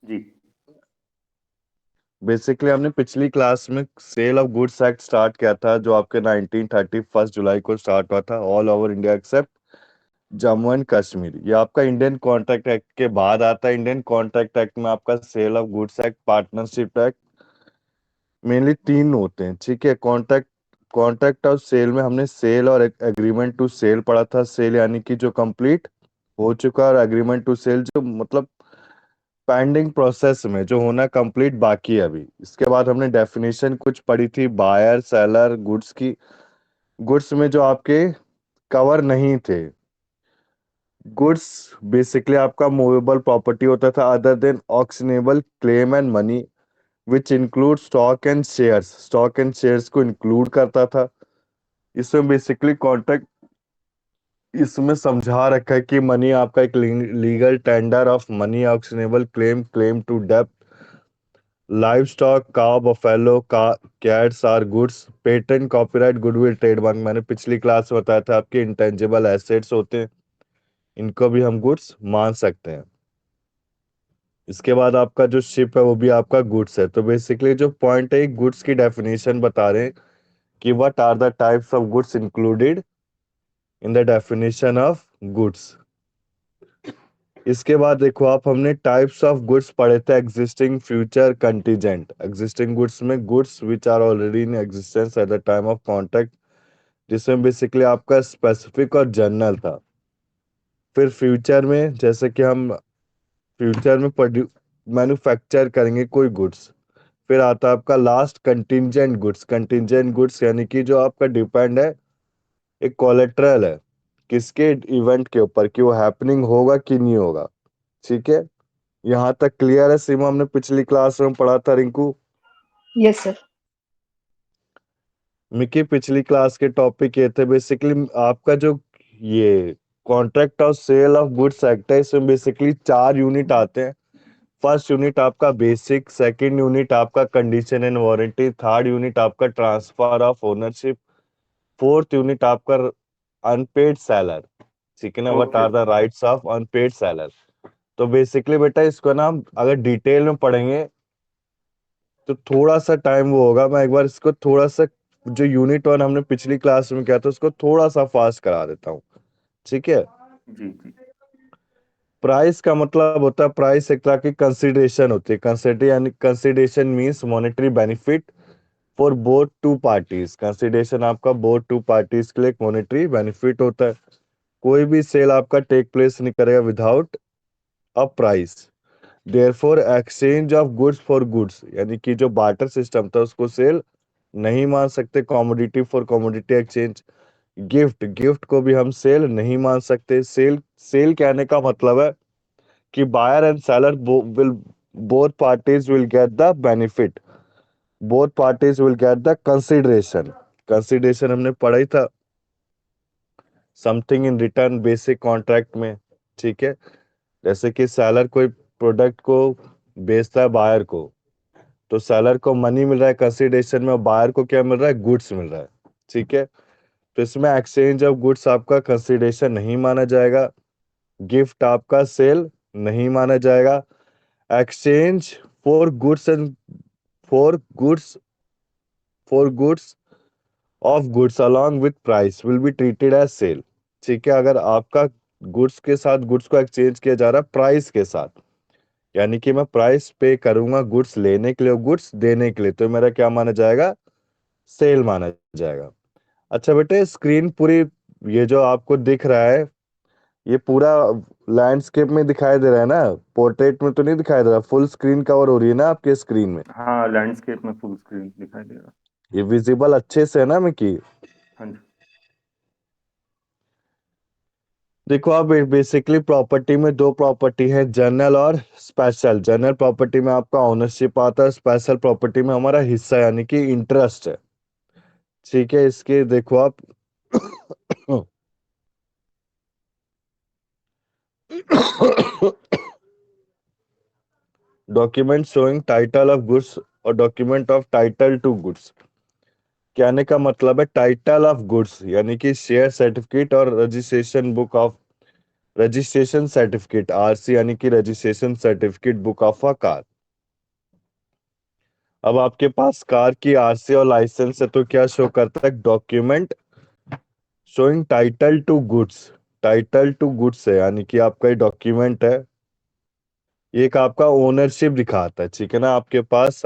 जी। Basically हमने पिछली class में sale of goods act start किया था, जो आपके 1930 1 जुलाई को स्टार्ट हुआ था all over India accept Jammu and Kashmir. ये आपका इंडियन कॉन्ट्रैक्ट एक्ट के बाद आता है। इंडियन कॉन्ट्रैक्ट एक्ट में आपका sale of goods act, partnership act, mainly तीन होते हैं। ठीक है। कॉन्ट्रैक्ट कॉन्ट्रैक्ट ऑफ सेल में हमने सेल और एग्रीमेंट टू सेल पढ़ा था। सेल यानी कि जो कंप्लीट हो चुका, और एग्रीमेंट टू सेल जो मतलब पेंडिंग प्रोसेस में जो होना कंप्लीट बाकी है अभी। इसके बाद हमने डेफिनेशन कुछ पढ़ी थी बायर सेलर गुड्स की। गुड्स में जो आपके कवर नहीं थे, गुड्स बेसिकली आपका मूवेबल प्रॉपर्टी होता था other than ऑक्शनेबल claim and money, which include stock and shares. Stock and shares को इंक्लूड करता था। इसमें बेसिकली कॉन्ट्रैक्ट इसमें समझा रखा है कि मनी आपका एक legal tender of money, actionable claim, claim to डेप्ट, लाइव स्टॉक, काव, बफेलो का, cats are goods, patent, copyright, goodwill, trademark. मैंने पिछली क्लास में बताया था आपके इंटेंजिबल एसेट्स होते हैं, इनको भी हम गुड्स मान सकते हैं। इसके बाद आपका जो शिप है वो भी आपका गुड्स है। तो बेसिकली जो पॉइंट है, गुड्स की डेफिनेशन बता रहे हैं कि what are the types of goods included in the definition of goods. इसके बाद देखो आप, हमने टाइप्स ऑफ गुड्स पढ़े थे existing, future, contingent. Existing goods में goods which are already in existence at the time of contract, जिसमें basically आपका स्पेसिफिक और जनरल था। फिर फ्यूचर में जैसे कि हम फ्यूचर में मैन्युफैक्चर करेंगे कोई गुड्स। फिर आता है आपका last contingent goods. Contingent goods यानी कि जो आपका डिपेंड है, एक कोलेट्रल है किसके, इवेंट के ऊपर कि वो हैपनिंग होगा कि नहीं होगा। ठीक है। यहाँ तक क्लियर है सीमा? हमने पिछली क्लास में पढ़ा था रिंकू। Yes sir. मिकी पिछली क्लास के टॉपिक ये थे बेसिकली आपका जो ये contract of sale of goods act है, इसमें बेसिकली 4 यूनिट आते हैं। फर्स्ट यूनिट आपका बेसिक, सेकंड यूनिट आपका condition and warranty, third unit आपका transfer of ownership, fourth unit आपका अनपेड सेलर। ठीक है ना, what okay. Are the rights of unpaid seller. तो बेसिकली बेटा इसको ना हम अगर डिटेल में पढ़ेंगे तो थोड़ा सा टाइम वो होगा। मैं एक बार इसको थोड़ा सा, जो यूनिट वन हमने पिछली क्लास में किया था उसको थोड़ा सा फास्ट करा देता हूँ। ठीक है। जी जी। प्राइस का मतलब होता है, प्राइस एक तरह की कंसिडरेशन होती है। कंसिडर यानी consideration means monetary benefit for both two parties. Consideration आपका बोथ टू पार्टीज के लिए एक मॉनेटरी बेनिफिट होता है। कोई भी सेल आपका टेक प्लेस नहीं करेगा without a price. Therefore exchange of goods for goods, यानी कि जो बार्टर सिस्टम था उसको सेल नहीं मान सकते। Commodity for commodity exchange. Gift, gift को भी हम सेल नहीं मान सकते। सेल, सेल कहने का मतलब है कि buyer and seller will, both parties will get the benefit, both parties will get the consideration। Consideration हमने पढ़ा ही था, something in return basic contract में। ठीक है। जैसे कि सेलर कोई प्रोडक्ट को बेचता है बायर को, तो सेलर को मनी मिल रहा है कंसिडरेशन में, और बायर को क्या मिल रहा है, गुड्स मिल रहा है। ठीक है। तो इसमें एक्सचेंज ऑफ गुड्स आपका कंसिडरेशन नहीं माना जाएगा। गिफ्ट आपका सेल नहीं माना जाएगा। Exchange for goods and for goods for goods of goods along with price will be treated as sale. ठीक है। अगर आपका गुड्स के साथ गुड्स को एक्सचेंज किया जा रहा है प्राइस के साथ, यानी कि मैं प्राइस पे करूंगा गुड्स लेने के लिए और गुड्स देने के लिए, तो मेरा क्या माना जाएगा, सेल माना जाएगा। अच्छा बेटे, स्क्रीन पूरी, ये जो आपको दिख रहा है ये पूरा लैंडस्केप में दिखाई दे रहा है ना? पोर्ट्रेट में तो नहीं दिखाई दे रहा? फुल स्क्रीन कवर हो रही है ना आपके स्क्रीन में? हाँ, लैंडस्केप में फुल स्क्रीन दिखाई दे रहा। ये विजिबल अच्छे से है ना मिकी? हाँ जी। देखो आप, बेसिकली प्रॉपर्टी में दो प्रॉपर्टी है, जनरल और स्पेशल। जनरल प्रॉपर्टी में आपका ओनरशिप आता है, स्पेशल प्रॉपर्टी में हमारा हिस्सा यानी कि इंटरेस्ट है। ठीक है। इसके देखो आप document showing title of goods और document of title to goods. कहने का मतलब है टाइटल ऑफ गुड्स यानी कि शेयर सर्टिफिकेट और registration book of registration certificate, RC यानी कि registration certificate book of a car. अब आपके पास कार की आरसी और लाइसेंस है तो क्या शो करता है? Document showing title to goods. Title to goods है यानी कि आपका ये डॉक्यूमेंट है, ये एक आपका ओनरशिप दिखाता है, ठीक है ना। आपके पास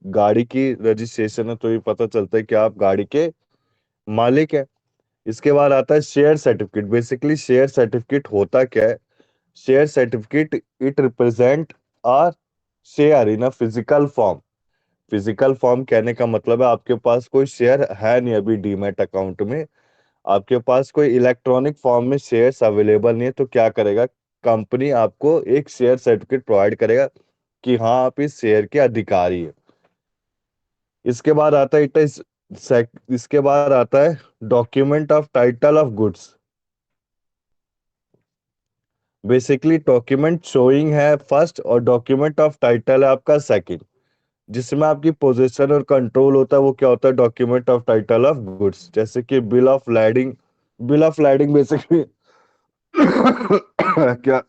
गाड़ी की रजिस्ट्रेशन है तो ये पता चलता है कि आप गाड़ी के मालिक है। इसके बाद आता है share certificate. Basically share certificate होता क्या है? Share certificate it represent are share in a physical form. Physical form कहने का मतलब है आपके पास कोई शेयर है नहीं अभी डीमैट अकाउंट में, आपके पास कोई इलेक्ट्रॉनिक फॉर्म में शेयर्स अवेलेबल नहीं है, तो क्या करेगा? कंपनी आपको एक शेयर सर्टिफिकेट प्रोवाइड करेगा कि हाँ आप इस शेयर के अधिकारी है। इसके बाद आता है इसके बाद आता है document of title of goods. Basically document showing है फर्स्ट और डॉक्यूमेंट ऑफ टाइटल है आपका सेकंड। जिसमें आपकी पोजीशन और कंट्रोल होता है वो क्या होता है? Document of title of goods. जैसे कि bill of lading. Bill of lading basically क्या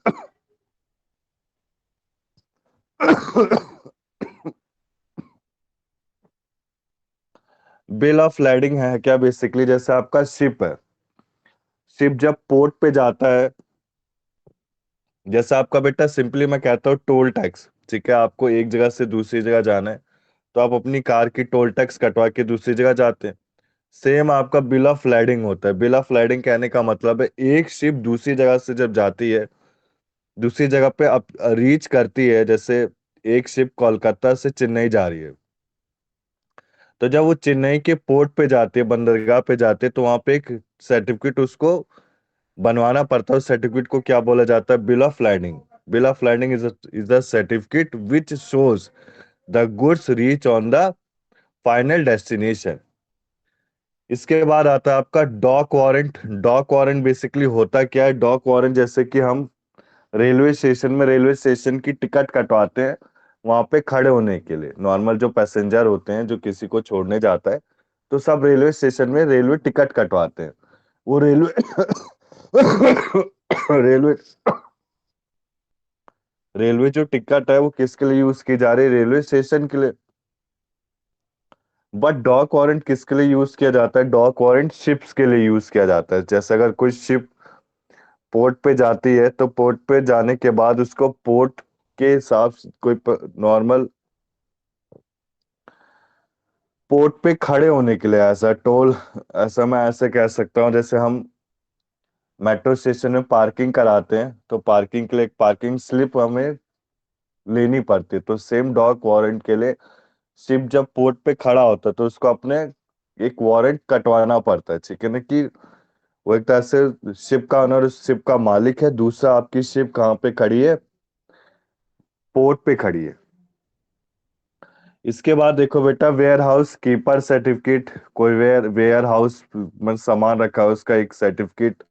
बिल ऑफ लैडिंग है क्या? बेसिकली जैसे आपका शिप है, शिप जब पोर्ट पे जाता है, जैसे आपका बेटा सिंपली मैं कहता हूँ टोल टैक्स, ठीक है, आपको एक जगह से दूसरी जगह जाना है तो आप अपनी कार की टोल टैक्स कटवा के दूसरी जगह जाते हैं। सेम आपका बिल ऑफ लैडिंग होता है। बिल ऑफ लैडिंग कहने का मतलब है एक शिप दूसरी जगह से जब जाती है, दूसरी जगह पे अब रीच करती है, जैसे एक शिप कोलकाता से चेन्नई जा रही है, तो जब वो चेन्नई के पोर्ट पे जाती है, बंदरगाह पे जाती है, तो वहां पे एक सर्टिफिकेट उसको बनवाना पड़ता है। उस सर्टिफिकेट को क्या बोला जाता है? Bill of landing. Bill of landing is the certificate which shows the goods reach on the final destination. इसके बाद आता है आपका dock warrant. Dock warrant basically होता क्या है? डॉक वारंट जैसे कि हम रेलवे स्टेशन में रेलवे स्टेशन की टिकट कटवाते हैं वहां पे खड़े होने के लिए, नॉर्मल जो पैसेंजर होते हैं जो किसी को छोड़ने जाता है तो सब रेलवे स्टेशन में रेलवे टिकट कटवाते हैं। वो रेलवे रेलवे रेलवे जो टिकट है वो किसके लिए यूज की जा रही है? रेलवे स्टेशन के लिए। बट डॉक वारंट किसके लिए यूज किया जाता है? डॉक वारंट शिप्स के लिए यूज किया जाता है। जैसे अगर कोई शिप पोर्ट पे जाती है तो पोर्ट पे जाने के बाद उसको पोर्ट के हिसाब से कोई नॉर्मल पोर्ट पे खड़े होने के लिए ऐसा टोल, ऐसा मैं ऐसे कह सकता हूँ जैसे हम मेट्रो स्टेशन में पार्किंग कराते हैं तो पार्किंग के लिए एक पार्किंग स्लिप हमें लेनी पड़ती है, तो सेम डॉक वारंट के लिए शिप जब पोर्ट पे खड़ा होता है तो उसको अपने एक वारंट कटवाना पड़ता है, ठीक है ना, कि वो एक तरह से शिप का ओनर शिप का मालिक है, दूसरा आपकी शिप कहाँ पे खड़ी है? पोर्ट पे खड़ी है। इसके बाद देखो बेटा वेयर हाउस कीपर सर्टिफिकेट। कोई वेयर हाउस में सामान रखा है उसका एक सर्टिफिकेट।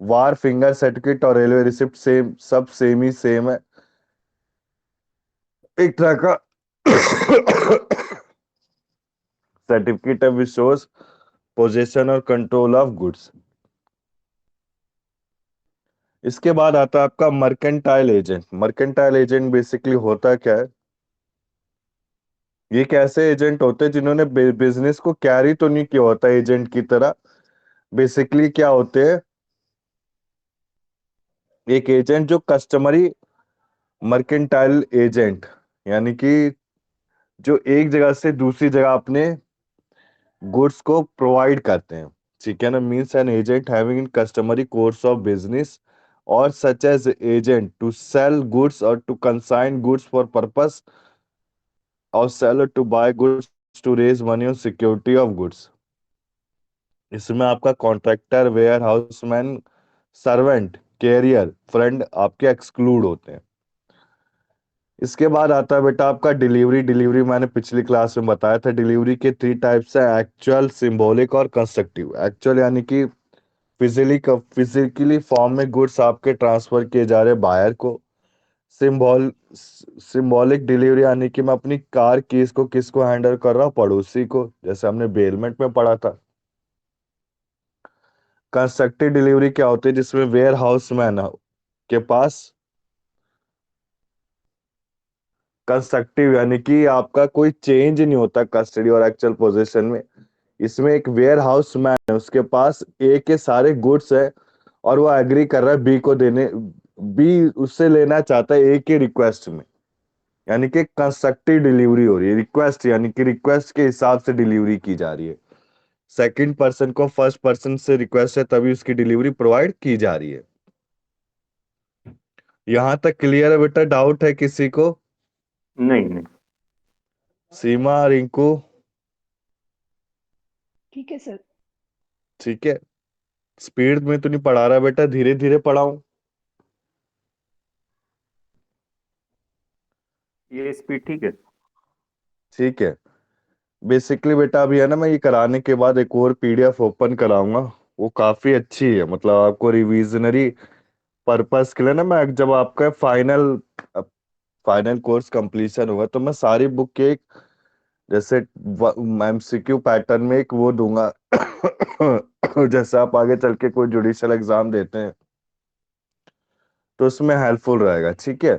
वार फिंगर सर्टिफिकेट और रेलवे रिसिप्ट सेम, सब सेम ही सेम है, एक तरह का सर्टिफिकेट है विच शोज पोजेशन और कंट्रोल ऑफ गुड्स। इसके बाद आता है आपका mercantile agent. Mercantile agent basically होता क्या है? ये एक ऐसे एजेंट होते हैं जिन्होंने बिजनेस को कैरी तो नहीं किया होता एजेंट की तरह। बेसिकली क्या होते हैं? एक एजेंट जो कस्टमरी मर्केंटाइल एजेंट, यानी कि जो एक जगह से दूसरी जगह अपने गुड्स को प्रोवाइड करते हैं, ठीक है ना। Means an agent having in customary course of business और such as agent to sell goods और to consign goods for purpose और seller to buy goods to raise money और सिक्योरिटी ऑफ गुड्स। इसमें आपका contractor, warehouseman, servant, carrier, friend आपके exclude होते हैं। इसके बाद आता है बेटा आपका डिलीवरी। डिलीवरी मैंने पिछली क्लास में बताया था, डिलीवरी के थ्री टाइप्स है, एक्चुअल, सिंबॉलिक और कंस्ट्रक्टिव। एक्चुअल यानी कि फिजिकली फॉर्म में गुड्स आपके ट्रांसफर किए जा रहे बायर को। सिंबॉलिक डिलीवरी यानी कि मैं अपनी कार कीज को किसको हैंडल कर रहा हूँ? पड़ोसी को, जैसे हमने बेलमेंट में पढ़ा था। कंस्ट्रक्टिव डिलीवरी क्या होती है? जिसमें वेयर हाउस मैन के पास कंस्ट्रक्टिव, यानी कि आपका कोई चेंज नहीं होता कस्टडी और एक्चुअल पोजीशन में। इसमें एक वेयर हाउस मैन है, उसके पास ए के सारे गुड्स है और वो एग्री कर रहा है बी को देने, बी उससे लेना चाहता है ए के रिक्वेस्ट में, यानी कि कंस्ट्रक्टिव डिलीवरी हो रही है। रिक्वेस्ट यानी कि रिक्वेस्ट के हिसाब से डिलीवरी की जा रही है। सेकंड पर्सन को फर्स्ट पर्सन से रिक्वेस्ट है तभी उसकी डिलीवरी प्रोवाइड की जा रही है। यहां तक क्लियर है बेटा? डाउट है किसी को? नहीं नहीं। सीमा, रिंकू? ठीक है सर। ठीक है। स्पीड में तो नहीं पढ़ा रहा बेटा, धीरे धीरे पढ़ाऊं? ये स्पीड ठीक है। ठीक है। बेसिकली बेटा अभी है ना, मैं ये कराने के बाद एक और पीडीएफ ओपन कराऊंगा। वो काफी अच्छी है, मतलब आपको रिविजनरी पर्पस के लिए ना, मैं जब आपका फाइनल फाइनल कोर्स कंप्लीशन होगा तो मैं सारी बुक के एक, जैसे एमसीक्यू पैटर्न में एक वो दूंगा जैसे आप आगे चल के कोई जुडिशियल एग्जाम देते हैं तो उसमें हेल्पफुल रहेगा। ठीक है।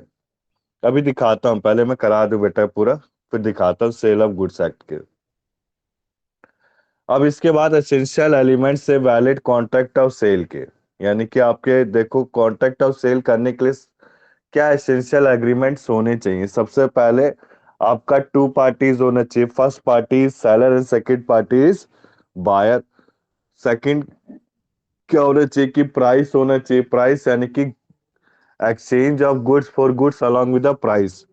अभी दिखाता हूँ, पहले मैं करा दूं बेटा पूरा, फिर दिखाता हूँ सेल ऑफ गुड्स एक्ट के। अब इसके बाद एसेंशियल एलिमेंट से वैलिड कॉन्ट्रैक्ट ऑफ सेल के, यानी कि आपके देखो कॉन्ट्रैक्ट ऑफ सेल करने के लिए क्या एसेंशियल एग्रीमेंट्स होने चाहिए। सबसे पहले आपका टू पार्टीज होना चाहिए। First party seller and second party is buyer. Second क्या होना चाहिए कि प्राइस होना चाहिए। प्राइस यानी कि exchange of goods for goods along with the price.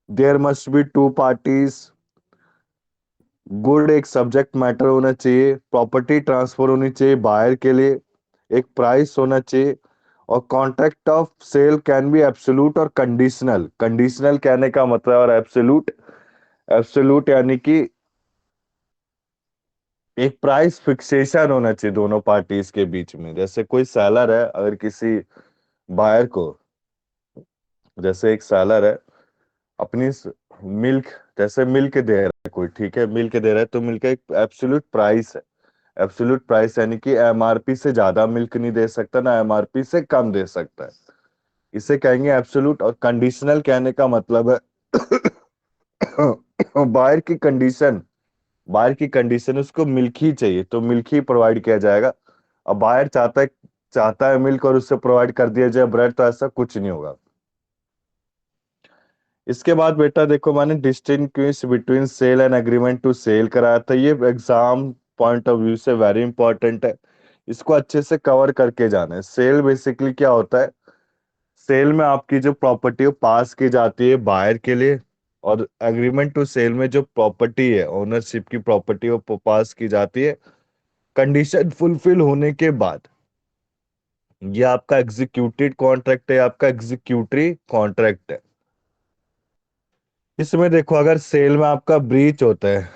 There must be two parties. Good एक सब्जेक्ट मैटर होना चाहिए। प्रॉपर्टी ट्रांसफर होनी चाहिए बायर के लिए। एक प्राइस होना चाहिए। और contract of sale can be absolute और कंडीशनल। कंडीशनल कहने का मतलब, और एब्सोल्यूट, एब्सोल्यूट यानी कि एक प्राइस फिक्सेशन होना चाहिए दोनों पार्टीज के बीच में। जैसे कोई सेलर है, अगर किसी बायर को, जैसे एक सेलर है अपनी मिल्क, जैसे मिल्क दे रहा है कोई, ठीक है, मिल्क दे रहा है तो मिल्क का एक एब्सोल्यूट प्राइस है। एब्सोल्यूट प्राइस यानी कि एमआरपी से ज्यादा मिल्क नहीं दे सकता, ना एमआरपी से कम दे सकता है, इसे कहेंगे एब्सोल्यूट। और कंडीशनल कहने का मतलब है बायर की कंडीशन, बायर की कंडीशन उसको मिल्क ही चाहिए तो मिल्क ही प्रोवाइड किया जाएगा। अब बायर चाहता है मिल्क और उससे प्रोवाइड कर दिया जाए ब्रेड, तो ऐसा कुछ नहीं होगा। इसके बाद बेटा देखो, मैंने distinguish between sale and agreement to sale कराया था। ये एग्जाम पॉइंट ऑफ व्यू से वेरी इंपॉर्टेंट है, इसको अच्छे से कवर करके जाना है। सेल बेसिकली क्या होता है? सेल में आपकी जो प्रॉपर्टी है पास की जाती है बायर के लिए, और एग्रीमेंट टू सेल में जो प्रॉपर्टी है, ओनरशिप की प्रॉपर्टी, वो पास की जाती है कंडीशन फुलफिल होने के बाद। ये आपका एग्जीक्यूटिव कॉन्ट्रैक्ट है, आपका एग्जीक्यूटरी कॉन्ट्रैक्ट है। इसमें देखो, अगर सेल में आपका ब्रीच होता है,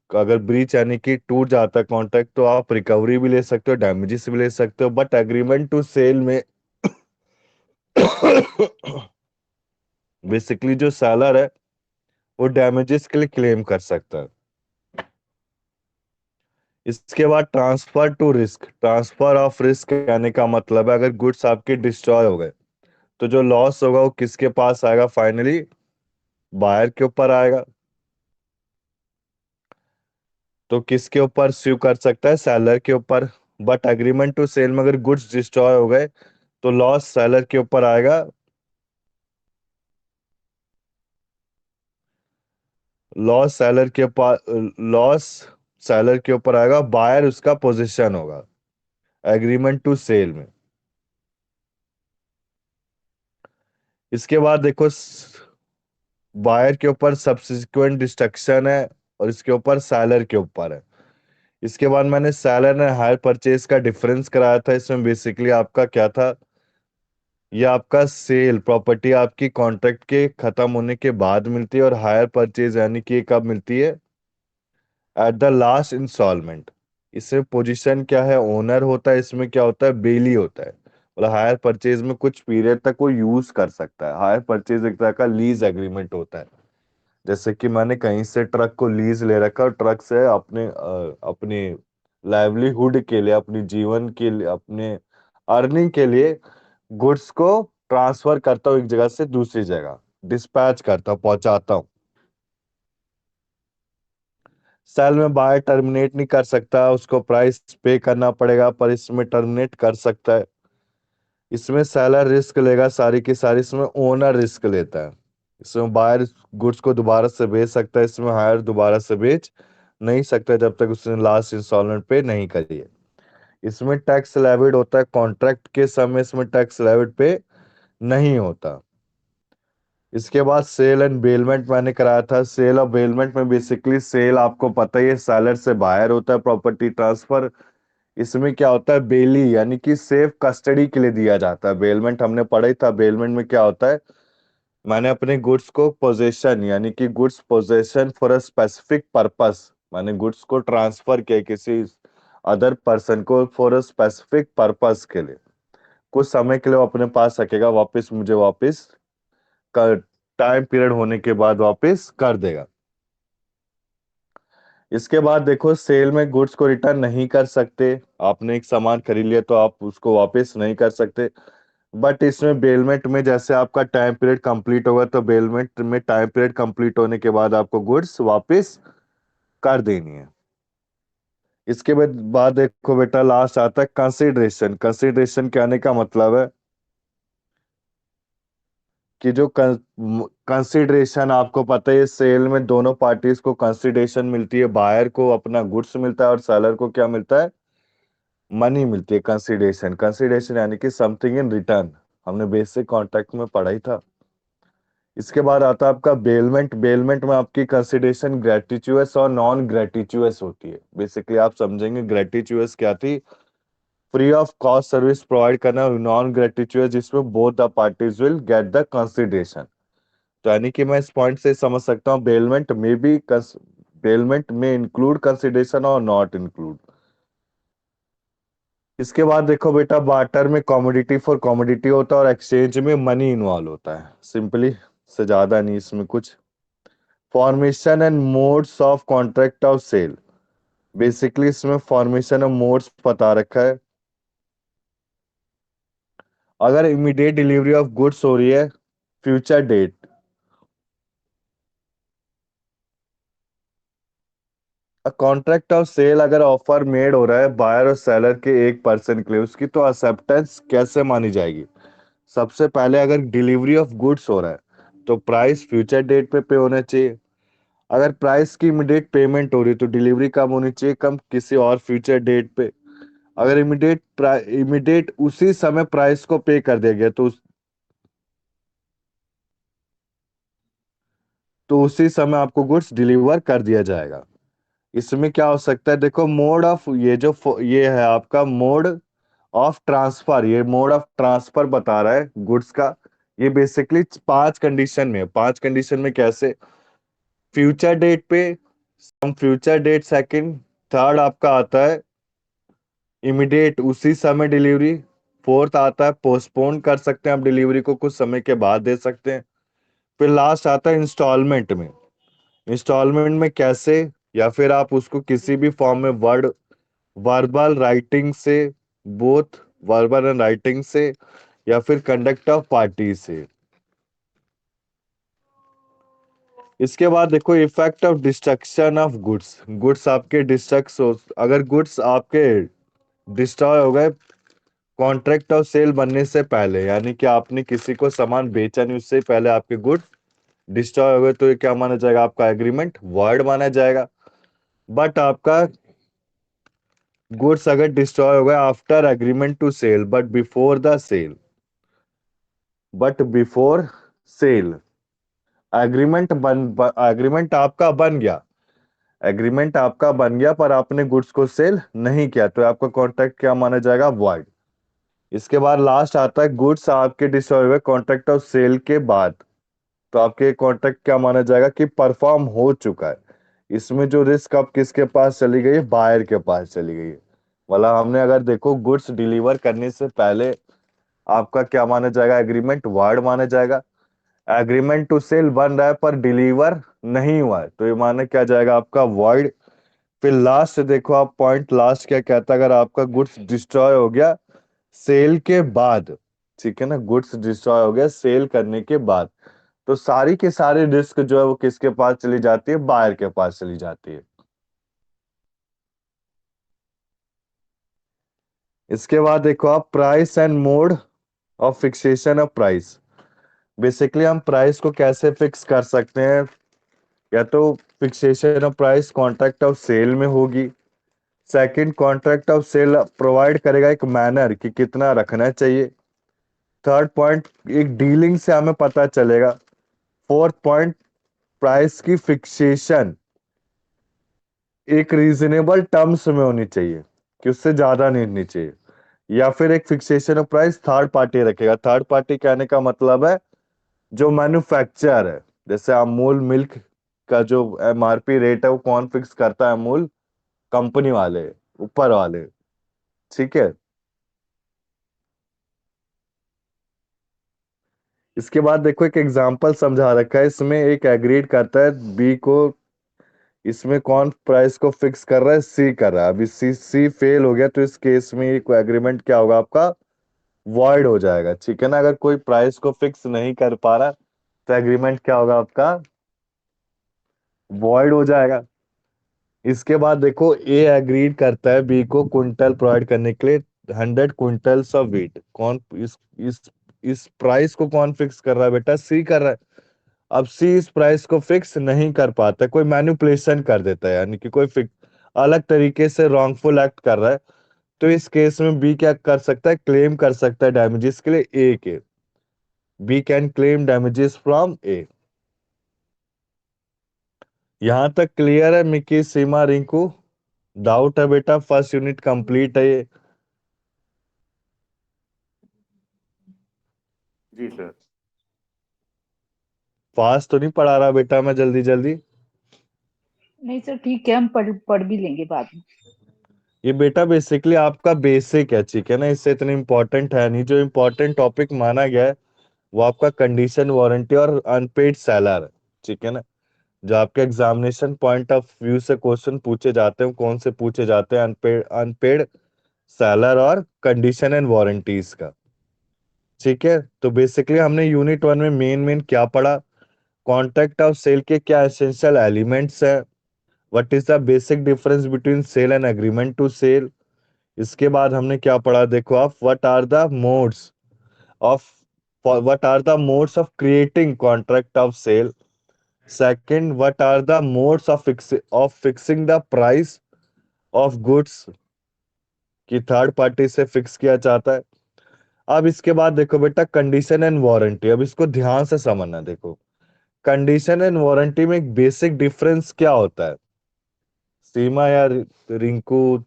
अगर ब्रीच यानी कि टूट जाता है कॉन्ट्रैक्ट, तो आप रिकवरी भी ले सकते हो, डैमेजेस भी ले सकते हो। बट एग्रीमेंट टू सेल में बेसिकली जो सेलर है वो डैमेजेस के लिए क्लेम कर सकता है। इसके बाद transfer to risk. Transfer of risk कहने का मतलब है, अगर गुड्स आपके डिस्ट्रॉय हो गए तो जो लॉस होगा वो किसके पास आएगा? फाइनली बायर के ऊपर आएगा। तो किसके ऊपर स्यू कर सकता है? सेलर के ऊपर। बट एग्रीमेंट टू सेल में अगर गुड्स डिस्ट्रॉय हो गए तो लॉस सेलर के ऊपर आएगा। लॉस सेलर के ऊपर, लॉस सेलर के ऊपर आएगा, बायर उसका पोजीशन होगा एग्रीमेंट टू सेल में। इसके बाद देखो, बायर के ऊपर सब्सिक्वेंट डिस्ट्रक्शन है और इसके ऊपर सेलर के ऊपर है। इसके बाद मैंने सेलर एंड हायर परचेज का डिफरेंस कराया था। इसमें बेसिकली आपका क्या था? ये आपका सेल प्रॉपर्टी आपकी कॉन्ट्रैक्ट के खत्म होने के बाद मिलती है, और हायर परचेज यानी कि ये कब मिलती है? At the last installment. इसमें पोजीशन क्या है? ओनर होता है। इसमें क्या होता है? बेली होता है। मतलब हायर परचेज में कुछ पीरियड तक वो यूज कर सकता है। हायर परचेज एक तरह का लीज एग्रीमेंट होता है। जैसे कि मैंने कहीं से ट्रक को लीज ले रखा, और ट्रक से अपनी लाइवलीहुड के लिए, अपनी जीवन के लिए, अपने अर्निंग के लिए गुड्स को ट्रांसफर करता हूँ एक जगह से दूसरी जगह, डिस्पैच करता हूँ, पहुंचाता हूँ। सेल में बायर टर्मिनेट नहीं कर सकता, उसको प्राइस पे करना पड़ेगा, पर इसमें टर्मिनेट कर सकता है। इसमें सेलर रिस्क लेगा सारी की सारी, इसमें ओनर रिस्क लेता है। इसमें बायर गुड्स को दोबारा से बेच सकता है, इसमें हायर दोबारा से बेच नहीं सकता जब तक उसने लास्ट इंस्टॉलमेंट पे नहीं करी है। इसमें टैक्स लेविड होता है, कॉन्ट्रैक्ट के समय इसमें टैक्स लेविड पे नहीं होता। इसके बाद सेल एंड बेलमेंट मैंने कराया था। सेल और बेलमेंट में बेसिकली सेल आपको पता ही है, सेलर से बायर होता है प्रॉपर्टी ट्रांसफर। इसमें क्या होता है, बेली यानी कि सेफ कस्टडी के लिए दिया जाता है। बेलमेंट हमने पढ़ा ही था, बेलमेंट में क्या होता है, मैंने अपने गुड्स को पोजेशन यानी कि goods possession for a specific purpose, मैंने गुड्स को ट्रांसफर किया किसी अदर पर्सन को फॉर अ स्पेसिफिक पर्पस के लिए, कुछ समय के लिए वो अपने पास रखेगा, वापस मुझे वापस कर टाइम पीरियड होने के बाद वापस कर देगा। इसके बाद देखो, सेल में गुड्स को रिटर्न नहीं कर सकते। आपने एक सामान खरीद लिया तो आप उसको वापस नहीं कर सकते। बट इसमें बेलमेंट में जैसे आपका टाइम पीरियड कंप्लीट होगा, तो बेलमेंट में टाइम पीरियड कंप्लीट होने के बाद आपको गुड्स वापस कर देनी है। इसके बाद देखो बेटा, लास्ट आता है कंसिडरेशन। कंसिडरेशन के आने का मतलब है कि जो कंसिडरेशन आपको पता है, सेल में दोनों पार्टीज को कंसिडरेशन मिलती है, बायर को अपना गुड्स मिलता है और सेलर को क्या मिलता है, मनी मिलती है। कंसिडरेशन, कंसिडरेशन यानी कि समथिंग इन रिटर्न, हमने बेसिक कॉन्ट्रैक्ट में पढ़ा ही था। इसके बाद आता है आपका बेलमेंट। बेलमेंट में आपकी कंसिडरेशन ग्रेटिचुअस और नॉन ग्रेटिचुअस होती है। बेसिकली आप समझेंगे ग्रेटिचुअस क्या थी, free of cost service provide करना। नॉन ग्रेटिचुअस जिसमें both the parties will get the consideration. तो यानी कि मैं इस पॉइंट से समझ सकता हूँ बेलमेंट में भी, बेलमेंट में इंक्लूड कंसिडरेशन और नॉट इंक्लूड। इसके बाद देखो बेटा, बार्टर में कमोडिटी फॉर कमोडिटी होता है और एक्सचेंज में मनी इन्वॉल्व होता है। सिंपली से ज्यादा नहीं इसमें कुछ। Formation and modes of contract of sale, basically इसमें फॉर्मेशन और मोड्स बता रखा है। अगर इमीडिएट डिलीवरी ऑफ गुड्स हो रही है, future date, contract of sale अगर ऑफर मेड हो रहा है बायर और सेलर के एक पर्सन के लिए, उसकी तो एक्सेप्टेंस कैसे मानी जाएगी। सबसे पहले अगर डिलीवरी ऑफ गुड्स हो रहा है तो प्राइस फ्यूचर डेट पे होना चाहिए। अगर प्राइस की इमीडिएट पेमेंट हो रही है तो डिलीवरी कम होनी चाहिए, कम किसी और फ्यूचर डेट पे। अगर इमीडिएट उसी समय प्राइस को पे कर दिया गया तो उसी समय आपको गुड्स डिलीवर कर दिया जाएगा। इसमें क्या हो सकता है, देखो मोड ऑफ, ये है आपका मोड ऑफ ट्रांसफर। ये मोड ऑफ ट्रांसफर बता रहा है गुड्स का। ये बेसिकली 5 कंडीशन में, 5 कंडीशन में कैसे, फ्यूचर डेट पे, some future date second, third आपका आता है इमीडिएट उसी समय डिलीवरी, फोर्थ आता है पोस्टपोन कर सकते हैं आप डिलीवरी को, कुछ समय के बाद दे सकते हैं। फिर लास्ट आता है इंस्टॉलमेंट में। इंस्टॉलमेंट में कैसे, या फिर आप उसको किसी भी फॉर्म में वर्बल राइटिंग से, बोथ वर्बल एंड राइटिंग से, या फिर कंडक्ट ऑफ पार्टी से। इसके बाद देखो, effect of destruction of goods. Goods आपके डिस्ट्रक्ट हो, अगर गुड्स आपके डिस्ट्रॉय हो गए कॉन्ट्रैक्ट ऑफ सेल बनने से पहले, यानी कि आपने किसी को सामान बेचा नहीं, उससे पहले आपके गुड्स डिस्ट्रॉय हो गए, तो ये क्या माना जाएगा, आपका एग्रीमेंट वॉइड माना जाएगा। बट आपका गुड्स अगर डिस्ट्रॉय हो गए after agreement to sale but before sale, agreement आपका बन गया, एग्रीमेंट आपका बन गया पर आपने गुड्स को सेल नहीं किया, तो आपका कॉन्ट्रैक्ट क्या माना जाएगा, वॉइड। इसके बाद लास्ट आता है गुड्स आपके डिस्ट्रॉय हुए कॉन्ट्रैक्ट ऑफ सेल के बाद, तो आपके कॉन्ट्रैक्ट क्या माना जाएगा कि परफॉर्म हो चुका है। इसमें जो रिस्क अब किसके पास चली गई है, बायर के पास चली गई है। वाला हमने अगर देखो गुड्स डिलीवर करने से पहले आपका क्या माना जाएगा, एग्रीमेंट वार्ड माना जाएगा। एग्रीमेंट टू सेल बन रहा है पर डिलीवर नहीं हुआ है, तो ये माना क्या जाएगा, आपका वॉइड। फिर लास्ट देखो आप पॉइंट, लास्ट क्या कहता है, अगर आपका गुड्स डिस्ट्रॉय हो गया सेल के बाद, ठीक है ना, गुड्स डिस्ट्रॉय हो गया सेल करने के बाद, तो सारी के सारी रिस्क जो है वो किसके पास चली जाती है, बायर के पास चली जाती है। इसके बाद देखो आप, price and mode of fixation of price. Basically हम प्राइस को कैसे फिक्स कर सकते हैं, या तो fixation of price contract of sale में होगी। Second, contract of sale provide करेगा एक मैनर कि कितना रखना चाहिए। थर्ड पॉइंट, एक डीलिंग से हमें पता चलेगा। फोर्थ पॉइंट, प्राइस की फिक्सेशन एक रीजनेबल टर्म्स में होनी चाहिए, कि उससे ज्यादा नहीं होनी चाहिए। या फिर एक fixation of price third party रखेगा। थर्ड पार्टी कहने का मतलब है जो मैन्युफैक्चरर है, जैसे अमूल मिल्क का जो एमआरपी रेट है वो कौन फिक्स करता है, अमूल कंपनी वाले, ऊपर वाले। ठीक है। इसके बाद देखो एक एग्जांपल समझा रखा है, इसमें एक एग्रीड करता है बी को, इसमें कौन प्राइस को फिक्स कर रहा है, सी कर रहा है। अभी सी सी फेल हो गया, तो इस केस में ये एग्रीमेंट क्या होगा आपका, वॉइड हो जाएगा। ठीक है ना, अगर कोई प्राइस को फिक्स नहीं कर पा रहा तो एग्रीमेंट क्या होगा आपका, वॉइड हो जाएगा। इसके बाद देखो, ए एग्रीड करता है बी को क्विंटल प्रोवाइड करने के लिए 100 क्विंटल्स ऑफ व्हीट। कौन इस प्राइस को कौन फिक्स कर रहा है बेटा, सी कर रहा है। अब सी इस प्राइस को फिक्स नहीं कर पाता, कोई मैनिपुलेशन कर देता है, यानी कि कोई फिक्स अलग तरीके से रॉन्गफुल एक्ट कर रहा है, तो इस केस में बी क्या कर सकता है, क्लेम कर सकता है डैमेजेस के लिए ए के। B can claim damages from A. यहां तक क्लियर है मिकी, सीमा, रिंकू? डाउट है बेटा? फर्स्ट यूनिट कंप्लीट है ये। जी सर। फास्ट तो नहीं पढ़ा रहा बेटा मैं जल्दी जल्दी? नहीं सर, ठीक है, हम पढ़ पढ़ भी लेंगे बाद में। ये बेटा बेसिकली आपका बेसिक है, ठीक है ना, इससे इतने इंपॉर्टेंट है नहीं। जो इंपॉर्टेंट टॉपिक माना गया है वो आपका कंडीशन वारंटी और अनपेड सेलर है। ठीक है ना, जो आपके एग्जामिनेशन पॉइंट ऑफ व्यू से क्वेश्चन पूछे जाते हैं, कौन से पूछे जाते हैं, अनपेड अनपेड सेलर और कंडीशन एंड वारंटीज का। ठीक है, तो बेसिकली हमने यूनिट 1 में मेन क्या पढ़ा, कॉन्ट्रैक्ट ऑफ सेल के क्या एसेंशियल एलिमेंट्स है, what is the basic difference between sale and agreement to sale. इसके बाद हमने क्या पढ़ा, देखो आप, of what are the modes of creating contract of sale. Second, what are the modes of fixing the price of goods, कि third party से fix किया जाता है। अब इसके बाद देखो बेटा, कंडीशन एंड वारंटी। अब इसको ध्यान से समझना। देखो, कंडीशन एंड वारंटी में एक बेसिक डिफरेंस क्या होता है, सीमा या रिंकू,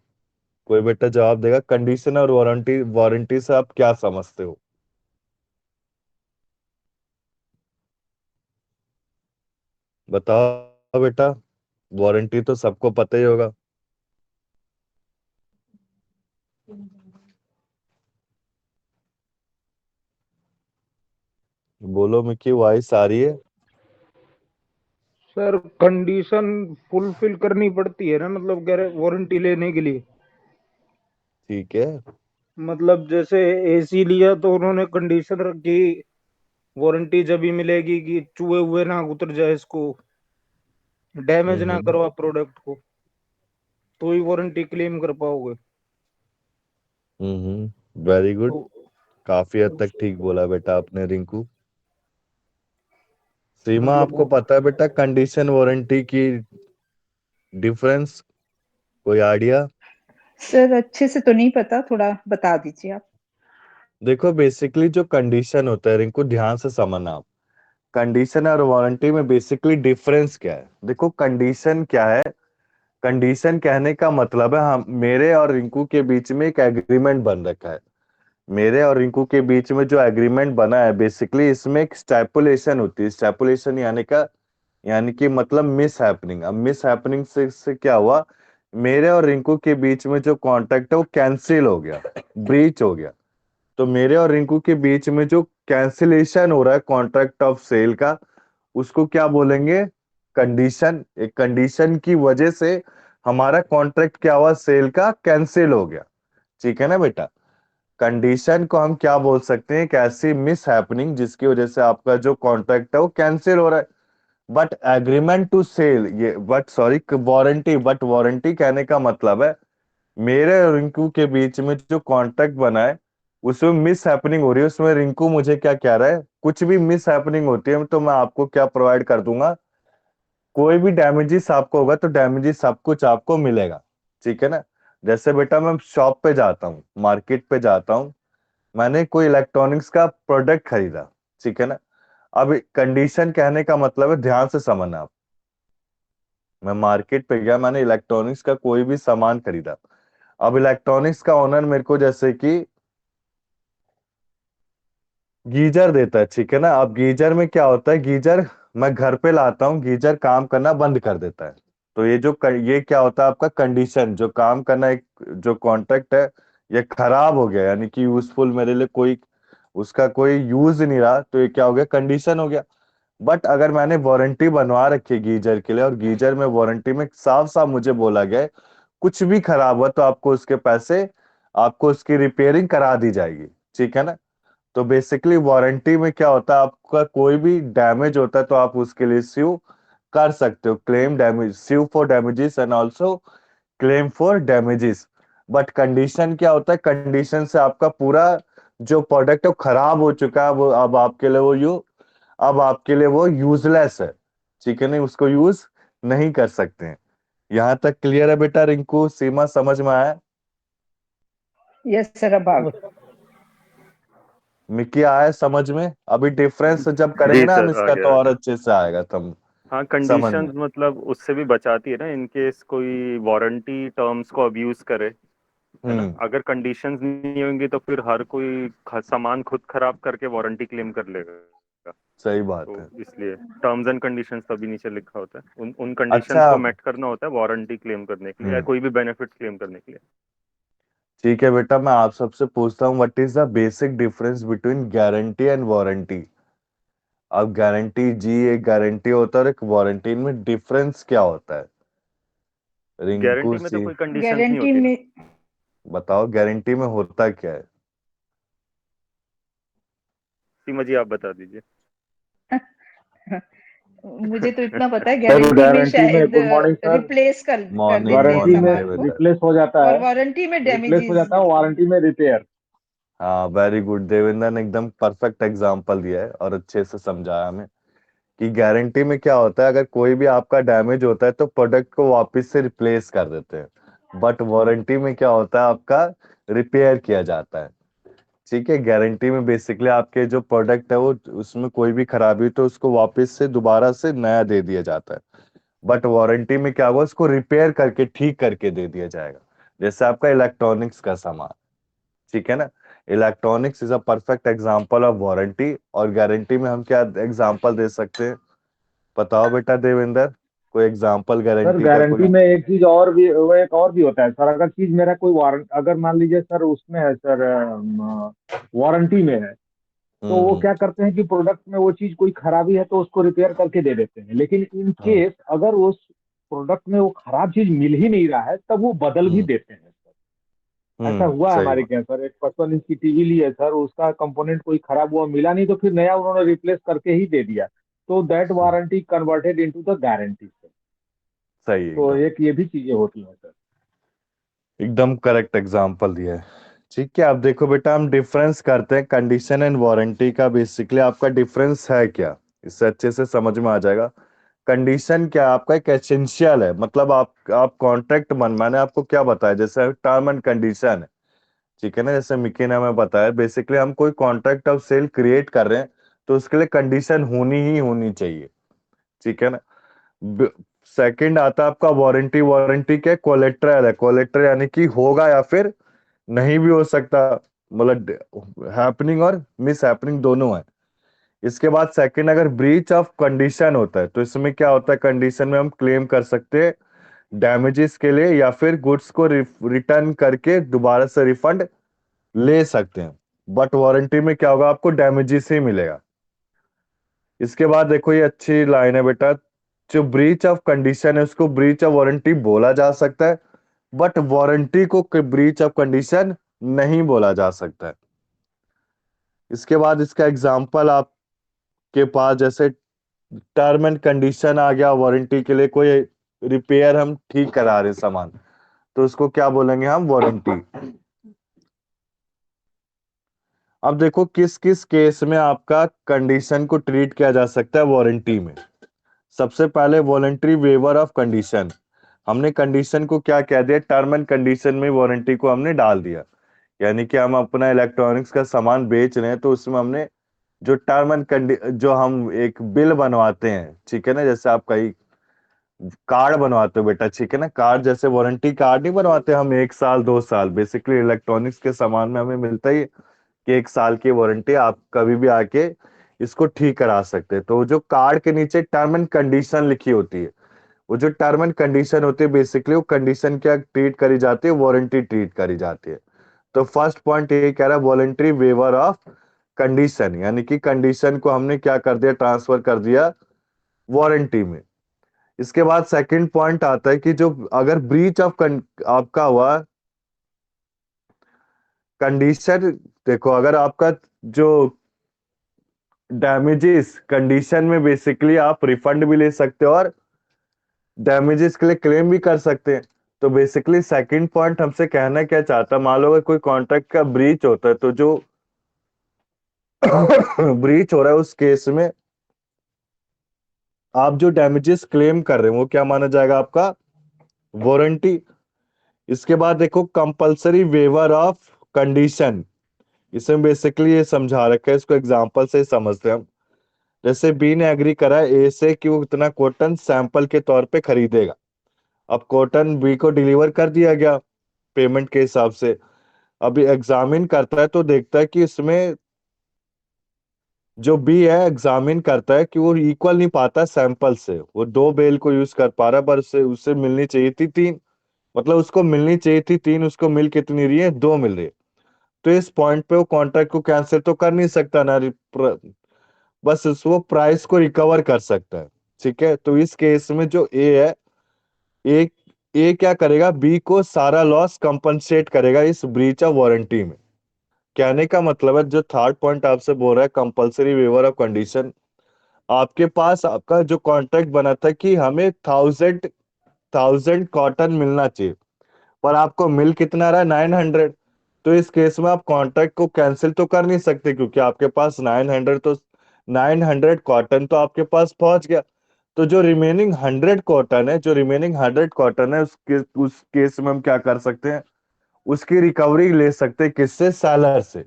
कोई बेटा जवाब देगा? कंडीशन और वारंटी, वारंटी से आप क्या समझते हो, बताओ बेटा? वारंटी तो सबको पता ही होगा। बोलो मिकी, वॉइस आ रही है? सर कंडीशन फुलफिल करनी पड़ती है ना, मतलब वारंटी लेने के लिए। ठीक है। मतलब जैसे एसी लिया तो उन्होंने कंडीशन रखी, वारंटी जब भी मिलेगी कि चूहे हुए ना उतर जाए, इसको डैमेज ना हम्म करवा प्रोडक्ट को, तो ही वारंटी क्लेम कर पाओगे। वेरी गुड, तो काफी हद तक ठीक बोला बेटा आपने रिंकू। सीमा, मतलब आपको पता है बेटा कंडीशन वारंटी की डिफरेंस, कोई आइडिया? सर अच्छे से तो नहीं पता, थोड़ा बता दीजिए आप। देखो बेसिकली जो कंडीशन होता है, रिंकू ध्यान से समझना आप, कंडीशन और वारंटी में बेसिकली डिफरेंस क्या है। देखो कंडीशन क्या है, कंडीशन कहने का मतलब है हम, मेरे और रिंकू के बीच में एक एग्रीमेंट बन रखा है। मेरे और रिंकू के बीच में जो एग्रीमेंट बना है, बेसिकली इसमें एक स्टैपुलेशन होती है। स्टैपुलेशन यानी कि मतलब मिस हैपनिंग। अब मिस हैपनिंग से क्या हुआ, मेरे और रिंकू के बीच में जो कॉन्ट्रैक्ट है वो कैंसिल हो गया, ब्रीच हो गया। तो मेरे और रिंकू के बीच में जो कैंसिलेशन हो रहा है कॉन्ट्रैक्ट ऑफ सेल का, उसको क्या बोलेंगे, कंडीशन। एक कंडीशन की वजह से हमारा कॉन्ट्रैक्ट क्या हुआ, सेल का कैंसिल हो गया। ठीक है ना बेटा? कंडीशन को हम क्या बोल सकते हैं, एक ऐसी मिस हैपनिंग जिसकी वजह से आपका जो कॉन्ट्रैक्ट है वो कैंसिल हो रहा है। बट एग्रीमेंट टू सेल ये बट वारंटी कहने का मतलब है मेरे और रिंकू के बीच में जो कॉन्ट्रैक्ट बना है उसमें मिस हैपनिंग हो रही है। उसमें रिंकू मुझे क्या कह रहा है, कुछ भी मिस हैपनिंग होती है तो मैं आपको क्या प्रोवाइड कर दूंगा, कोई भी डैमेजेस आपको होगा तो डैमेजेस सब कुछ आपको मिलेगा। ठीक है ना। जैसे बेटा मैं शॉप पे जाता हूँ, मार्केट पे जाता हूँ, मैंने कोई इलेक्ट्रॉनिक्स का प्रोडक्ट खरीदा। ठीक है ना। अब कंडीशन कहने का मतलब है, ध्यान से समझना आप, मैं मार्केट पे गया, मैंने इलेक्ट्रॉनिक्स का कोई भी सामान खरीदा। अब इलेक्ट्रॉनिक्स का ओनर मेरे को जैसे कि गीजर देता है। ठीक है ना। अब गीजर में क्या होता है, गीजर मैं घर पे लाता हूँ, गीजर काम करना बंद कर देता है। तो ये क्या होता है आपका कंडीशन, जो काम करना एक जो कॉन्ट्रैक्ट है ये खराब हो गया, यानी कि यूजफुल मेरे लिए कोई उसका कोई यूज नहीं रहा, तो ये क्या हो गया, कंडीशन हो गया। बट अगर मैंने वारंटी बनवा रखी है गीजर के लिए और गीजर में वारंटी में साफ साफ मुझे बोला गया है कुछ भी खराब हुआ तो आपको उसके पैसे, आपको उसकी रिपेयरिंग करा दी जाएगी। ठीक है ना। तो बेसिकली वारंटी में क्या होता है, आपका कोई भी डैमेज होता है तो आप उसके लिए स्यू कर सकते हो, claim damage, sue for damages and also claim for damages. But condition क्या होता है, कंडीशन से आपका पूरा जो प्रोडक्ट है वो खराब हो चुका है, वो अब आपके लिए वो यूजलेस है। ठीक है, नहीं उसको यूज नहीं कर सकते हैं। यहां तक क्लियर है बेटा रिंकू, सीमा समझ में आया? यस सर, अब मिक्की आया समझ में? अभी डिफरेंस जब करेंगे जी ना हम सर, आ इसका तो गया आ और गया। अच्छे से आएगा तब हाँ, समझ में। कंडीशंस मतलब उससे भी बचाती है ना, इन केस कोई वारंटी टर्म्स को अब्यूज करे, है ना। हम्म। अगर कंडीशंस नहीं होंगी तो फिर हर कोई सामान खुद खराब करके वारंटी क्लेम कर लेगा। सही बात तो है। इसलिए टर्म्स एंड कंडीशंस तभी नीचे लिखा होता है, उन उन अच्छा। कंडीशंस को मेट करना होता है वारंटी क्लेम करने के लिए या हम्म। कोई भी बेनिफिट क्लेम करने के लिए। ठीक है बेटा, मैं आप सबसे पूछता हूँ what is the basic difference between guarantee and warranty. अब गारंटी जी एक गारंटी होता है और एक वारंटी में डिफरेंस क्या होता है? रिंकू गारंटी में तो सी कोई कंडीशंस नहीं गारंटी होती ना। में बताओ गारंटी में होता क्या है? सीमा जी, आप बता दीजिए। मुझे तो इतना पता है, सर गारंटी में गारंटी में, शायद गुड मॉर्निंग सर, रिप्लेस कर मॉर्निंग देते हैं वारंटी में मॉर्निंग सामान को, देवेंद्र। रिप्लेस हो जाता और है, वारंटी में रिप्लेस हो डैमेजेस जाता है, मिलते हैं। वारंटी में रिपेयर। हाँ वेरी गुड, देवेंद्र ने एकदम परफेक्ट एग्जांपल दिया है और अच्छे से समझाया हमें कि गारंटी में क्या होता है, अगर कोई भी आपका डैमेज होता है तो प्रोडक्ट को वापस से रिप्लेस कर देते हैं। बट वारंटी में क्या होता है, आपका रिपेयर किया जाता है। ठीक है। गारंटी में बेसिकली आपके जो प्रोडक्ट है वो उसमें कोई भी खराबी हो तो उसको वापस से दोबारा से नया दे दिया जाता है। बट वारंटी में क्या होगा, उसको रिपेयर करके ठीक करके दे दिया जाएगा। जैसे आपका इलेक्ट्रॉनिक्स का सामान। ठीक है ना। Electronics is a perfect example of warranty, और गारंटी में हम क्या एग्जांपल दे सकते हैं? बताओ बेटा देवेंद्र, कोई एग्जांपल सर गारंटी का गारंटी कोई। में एक चीज और भी, वो एक और भी होता है सर, अगर चीज मेरा कोई वारंट, अगर मान लीजिए सर उसमें है सर, वारंटी में है, तो वो हम्म। क्या करते हैं कि प्रोडक्ट में वो चीज कोई खराबी है तो उसको रिपेयर करके दे देते हैं। लेकिन इन हम्म। केस अगर उस प्रोडक्ट में वो खराब चीज मिल ही नहीं रहा है तब वो बदल भी हम्म। देते हैं सर। ऐसा हुआ है सही हमारे बात। के यहाँ सर, एक 55 इंच की टीवी ली है सर, उसका कंपोनेंट कोई खराब हुआ मिला नहीं तो फिर नया उन्होंने रिप्लेस करके ही दे दिया। तो that hmm, warranty converted into the guarantee sir. सही तो एकदम, एक ये भी चीजें होती हैं सर। एकदम करेक्ट एग्जांपल दिया है। ठीक है। अब देखो बेटा हम डिफरेंस करते हैं कंडीशन एंड वारंटी का। बेसिकली आपका डिफरेंस है क्या, इससे अच्छे से समझ में आ जाएगा। कंडीशन क्या है? आपका एक एसेंशियल है, मतलब आप कॉन्ट्रैक्ट मन, मैंने आपको क्या बताया, जैसे टर्म एंड कंडीशन है। ठीक है ना। जैसे मिकी ने हमें बताया बेसिकली हम कोई कॉन्ट्रैक्ट ऑफ सेल क्रिएट कर रहे हैं तो उसके लिए कंडीशन होनी ही होनी चाहिए। ठीक है ना। सेकंड आता है आपका वारंटी। वारंटी क्या, कोलेट्रल है। कोलेट्रल यानी कि होगा या फिर नहीं भी हो सकता, मतलब हैपनिंग और मिस हैपनिंग दोनों है। इसके बाद सेकंड, अगर ब्रीच ऑफ कंडीशन होता है तो इसमें क्या होता है, कंडीशन में हम क्लेम कर सकते हैं डैमेजेस के लिए या फिर गुड्स को रिटर्न करके दोबारा से रिफंड ले सकते हैं। बट वारंटी में क्या होगा, आपको डैमेजेस ही मिलेगा। इसके बाद देखो ये अच्छी लाइन है बेटा, जो ब्रीच ऑफ कंडीशन है उसको ब्रीच ऑफ वारंटी बोला जा सकता है, बट वारंटी को ब्रीच ऑफ कंडीशन नहीं बोला जा सकता है। इसके बाद इसका एग्जाम्पल आपके पास जैसे टर्म एंड कंडीशन आ गया, वारंटी के लिए कोई रिपेयर हम ठीक करा रहे सामान, तो उसको क्या बोलेंगे हम, वारंटी। अब देखो किस किस केस में आपका कंडीशन को ट्रीट किया जा सकता है वारंटी में। सबसे पहले वॉलंटरी वेवर ऑफ कंडीशन। हमने कंडीशन को क्या कह दिया, टर्म एंड कंडीशन में वारंटी को हमने डाल दिया। यानी कि हम अपना इलेक्ट्रॉनिक्स का सामान बेच रहे हैं तो उसमें हमने जो टर्म एंड जो हम एक बिल बनवाते हैं, ठीक है ना, जैसे आप कहीं कार्ड बनवाते हो बेटा, ठीक है ना, कार्ड जैसे वारंटी कार्ड नहीं बनवाते हम 1 साल 2 साल, बेसिकली इलेक्ट्रॉनिक्स के सामान में हमें मिलता ही है कि 1 साल की वारंटी, आप कभी भी आके इसको ठीक करा सकते हैं। तो जो कार्ड के नीचे टर्म एंड कंडीशन लिखी होती है, वो जो टर्म एंड कंडीशन होती है बेसिकली वो कंडीशन क्या ट्रीट करी जाती है, वारंटी ट्रीट करी जाती है। तो फर्स्ट पॉइंट ये कह रहा है वॉलंटरी वेवर ऑफ कंडीशन, यानी कि कंडीशन को हमने क्या कर दिया, ट्रांसफर कर दिया वारंटी में। इसके बाद सेकंड पॉइंट आता है कि जो अगर ब्रीच ऑफ आपका हुआ कंडीशन, देखो अगर आपका जो डैमेजेस कंडीशन में, बेसिकली आप रिफंड भी ले सकते हो और डैमेजेस के लिए क्लेम भी कर सकते हैं। तो बेसिकली सेकंड पॉइंट हमसे कहना क्या चाहता है, मान लो अगर कोई कॉन्ट्रैक्ट का ब्रीच होता है तो जो ब्रीच हो रहा है उस केस में आप जो डैमेजेस क्लेम कर रहे हो वो क्या माना जाएगा, आपका वारंटी। इसके बाद देखो कंपलसरी वेवर ऑफ कंडीशन। इसमें बेसिकली ये समझा रखा है, इसको एग्जांपल से समझते हैं हम। जैसे बी ने एग्री करा है ए से कि वो इतना कॉटन सैंपल के तौर पे खरीदेगा। अब कॉटन बी को डिलीवर कर दिया गया पेमेंट के हिसाब से। अब एग्जामिन करता है तो देखता है कि इसमें जो बी है एग्जामिन करता है कि वो इक्वल नहीं पाता सैंपल से, वो 2 बेल को यूज कर पा रहा है, पर उससे उससे मिलनी चाहिए थी 3। मतलब उसको मिलनी चाहिए थी 3, उसको मिल कितनी रही है, 2 मिल रही है। तो इस पॉइंट पे वो कॉन्ट्रैक्ट को कैंसिल तो कर नहीं सकता ना, बस वो प्राइस को रिकवर कर सकता है। ठीक है, तो इस केस में जो ए है, ए ए क्या करेगा, बी को सारा लॉस कंपनसेट करेगा इस ब्रीच ऑफ वारंटी में। कहने का मतलब है जो थर्ड पॉइंट आपसे बोल रहा है कंपलसरी वेवर ऑफ कंडीशन, आपके पास आपका जो कॉन्ट्रैक्ट बना था कि हमें 1000 कॉटन मिलना चाहिए, पर आपको मिल कितना रहा है, 900। तो इस केस में आप कॉन्ट्रैक्ट को कैंसिल तो कर नहीं सकते क्योंकि आपके पास 900, तो 900 कॉटन तो आपके पास पहुंच गया। तो जो रिमेनिंग 100 कॉटन है उस केस में हम क्या कर सकते हैं, उसकी रिकवरी ले सकते हैं, किससे, सेलर से।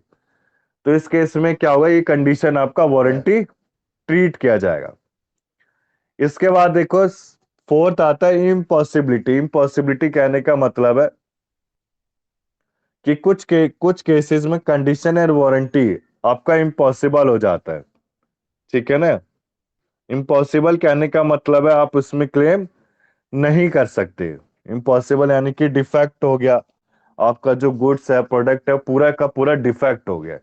तो इस केस में क्या होगा, ये कंडीशन आपका वारंटी ट्रीट किया जाएगा। इसके बाद देखो फोर्थ आता है इम्पॉसिबिलिटी। इम्पॉसिबिलिटी कहने का मतलब है कि कुछ केसेस में कंडीशन और वारंटी आपका इम्पॉसिबल हो जाता है। ठीक है ना, इम्पॉसिबल कहने का मतलब है आप उसमें क्लेम नहीं कर सकते। इम्पॉसिबल यानी कि डिफेक्ट हो गया, आपका जो गुड्स है, प्रोडक्ट है, पूरा का पूरा डिफेक्ट हो गया।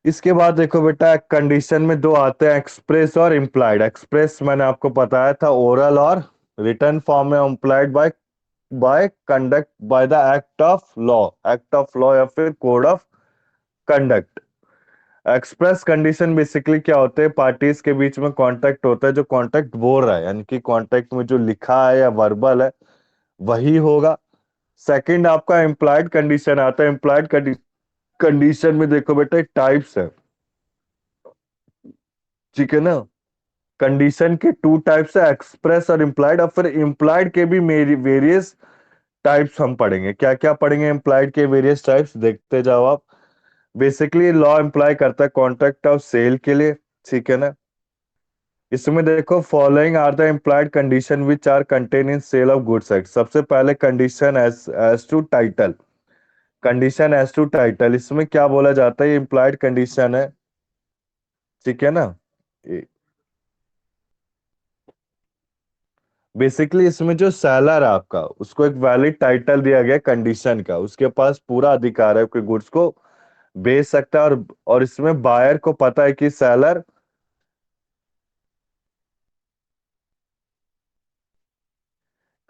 इसके बाद देखो बेटा कंडीशन में 2 आते हैं, एक्सप्रेस और इम्प्लाइड। एक्सप्रेस मैंने आपको बताया था ओरल और रिटर्न फॉर्म में, implied by conduct by the act of law या फिर code of conduct. Express condition basically क्या होते हैं, पार्टीज के बीच में कॉन्ट्रैक्ट होता है, जो कॉन्ट्रैक्ट बोल रहा है, यानी कि कॉन्ट्रैक्ट में जो लिखा है या वर्बल है वही होगा। सेकंड आपका इम्प्लाइड कंडीशन आता है। इम्प्लाइड कंडीशन में देखो बेटा टाइप्स है, ठीक है ना। कंडीशन के 2 टाइप्स है, एक्सप्रेस और इम्प्लाइड। और फिर इम्प्लाइड के भी वेरियस टाइप्स हम पढ़ेंगे। क्या क्या पढ़ेंगे इम्प्लाइड के वेरियस टाइप्स, देखते जाओ आप। बेसिकली लॉ इम्प्लाई करता है कॉन्ट्रैक्ट ऑफ सेल के लिए, ठीक है ना। इसमें देखो following are the implied condition which are contain in sale of goods act. सबसे पहले condition as to title. Condition as to title, इसमें क्या बोला जाता है, ये इम्प्लाइड कंडीशन है, ठीक है ना। बेसिकली इसमें जो सेलर है आपका, उसको एक वैलिड टाइटल दिया गया कंडीशन का, उसके पास पूरा अधिकार है कोई गुड्स को बेच सकता है। और इसमें बायर को पता है कि seller,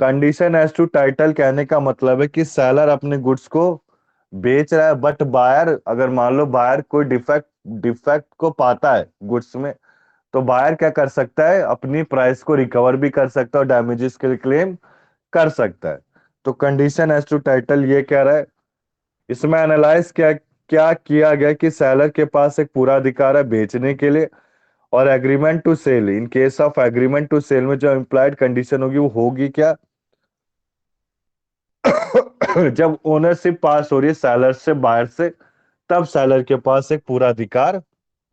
condition as to title कहने का मतलब है कि सेलर अपने गुड्स को बेच रहा है, बट बायर, अगर मान लो बायर कोई डिफेक्ट को पाता है गुड्स में, तो बायर क्या कर सकता है, अपनी प्राइस को रिकवर भी कर सकता है और डैमेजेस के लिए क्लेम कर सकता है। तो कंडीशन एज टू टाइटल ये कह रहा है, इसमें एनालाइज क्या क्या किया गया कि सेलर के पास एक पूरा अधिकार है बेचने के लिए, और agreement to sale, in case of agreement to sale में जो इम्प्लाइड कंडीशन होगी वो होगी क्या, जब ओनरशिप पास हो रही है सेलर से बायर से, तब सेलर के पास एक पूरा अधिकार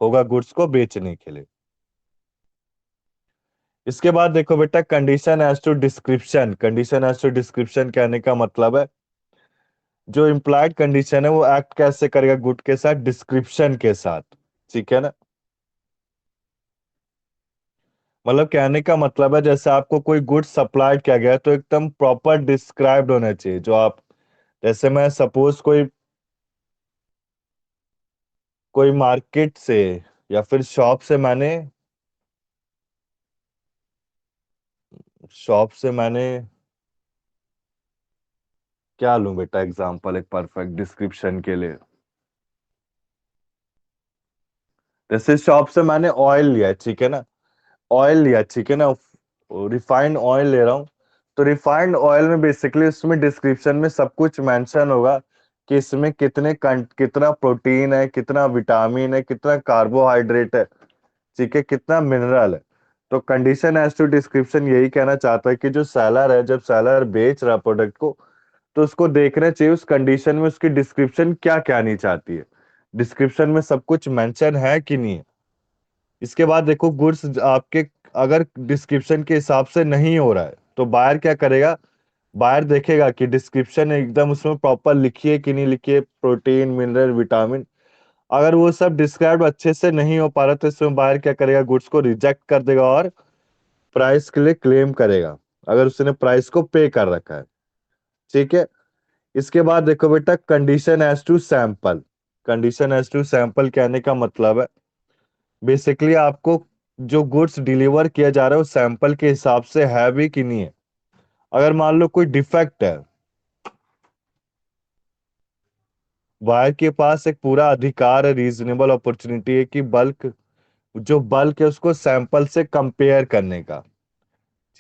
होगा गुड्स को बेचने के लिए। इसके बाद देखो बेटा, condition as to description. Condition as to description कहने का मतलब है, जो इम्प्लाइड कंडीशन है वो एक्ट कैसे करेगा गुड के साथ, डिस्क्रिप्शन के साथ, ठीक है ना। मतलब कहने का मतलब है, जैसे आपको कोई गुड सप्लाई किया गया है तो एकदम प्रॉपर डिस्क्राइब्ड होना चाहिए। जो आप, जैसे मैं सपोज कोई कोई मार्केट से या फिर शॉप से मैंने क्या लूं बेटा एग्जांपल एक परफेक्ट डिस्क्रिप्शन के लिए। जैसे शॉप से मैंने ऑयल लिया है, ठीक है ना, ऑयल लिया, ठीक है ना, रिफाइंड ऑयल ले रहा हूँ। तो रिफाइंड ऑयल में बेसिकली उसमें डिस्क्रिप्शन में सब कुछ मेंशन होगा कि इसमें कितना प्रोटीन है, कितना विटामिन है, कितना कार्बोहाइड्रेट है, ठीक है, कितना मिनरल है। तो कंडीशन एज टू डिस्क्रिप्शन यही कहना चाहता है कि जो सेलर है, जब सेलर बेच रहा प्रोडक्ट को, तो उसको देखना चाहिए उस कंडीशन में उसकी डिस्क्रिप्शन क्या कहनी चाहती है, डिस्क्रिप्शन में सब कुछ मेंशन है कि नहीं है। इसके बाद देखो, गुड्स आपके अगर डिस्क्रिप्शन के हिसाब से नहीं हो रहा है तो बायर क्या करेगा, बायर देखेगा कि डिस्क्रिप्शन एकदम उसमें प्रॉपर लिखी है कि नहीं लिखी है, प्रोटीन, मिनरल, विटामिन। अगर वो सब डिस्क्राइब अच्छे से नहीं हो पा रहा तो इसमें बायर क्या करेगा, गुड्स को रिजेक्ट कर देगा और प्राइस के लिए क्लेम करेगा, अगर उसने प्राइस को पे कर रखा है, ठीक है। इसके बाद देखो बेटा, condition as to sample. Condition as to sample कहने का मतलब है, बेसिकली आपको जो गुड्स डिलीवर किया जा रहा है वो सैंपल के हिसाब से है भी कि नहीं है। अगर मान लो कोई डिफेक्ट है, बायर के पास एक पूरा अधिकार है, रीजनेबल अपॉर्चुनिटी है कि बल्क है उसको सैंपल से कंपेयर करने का,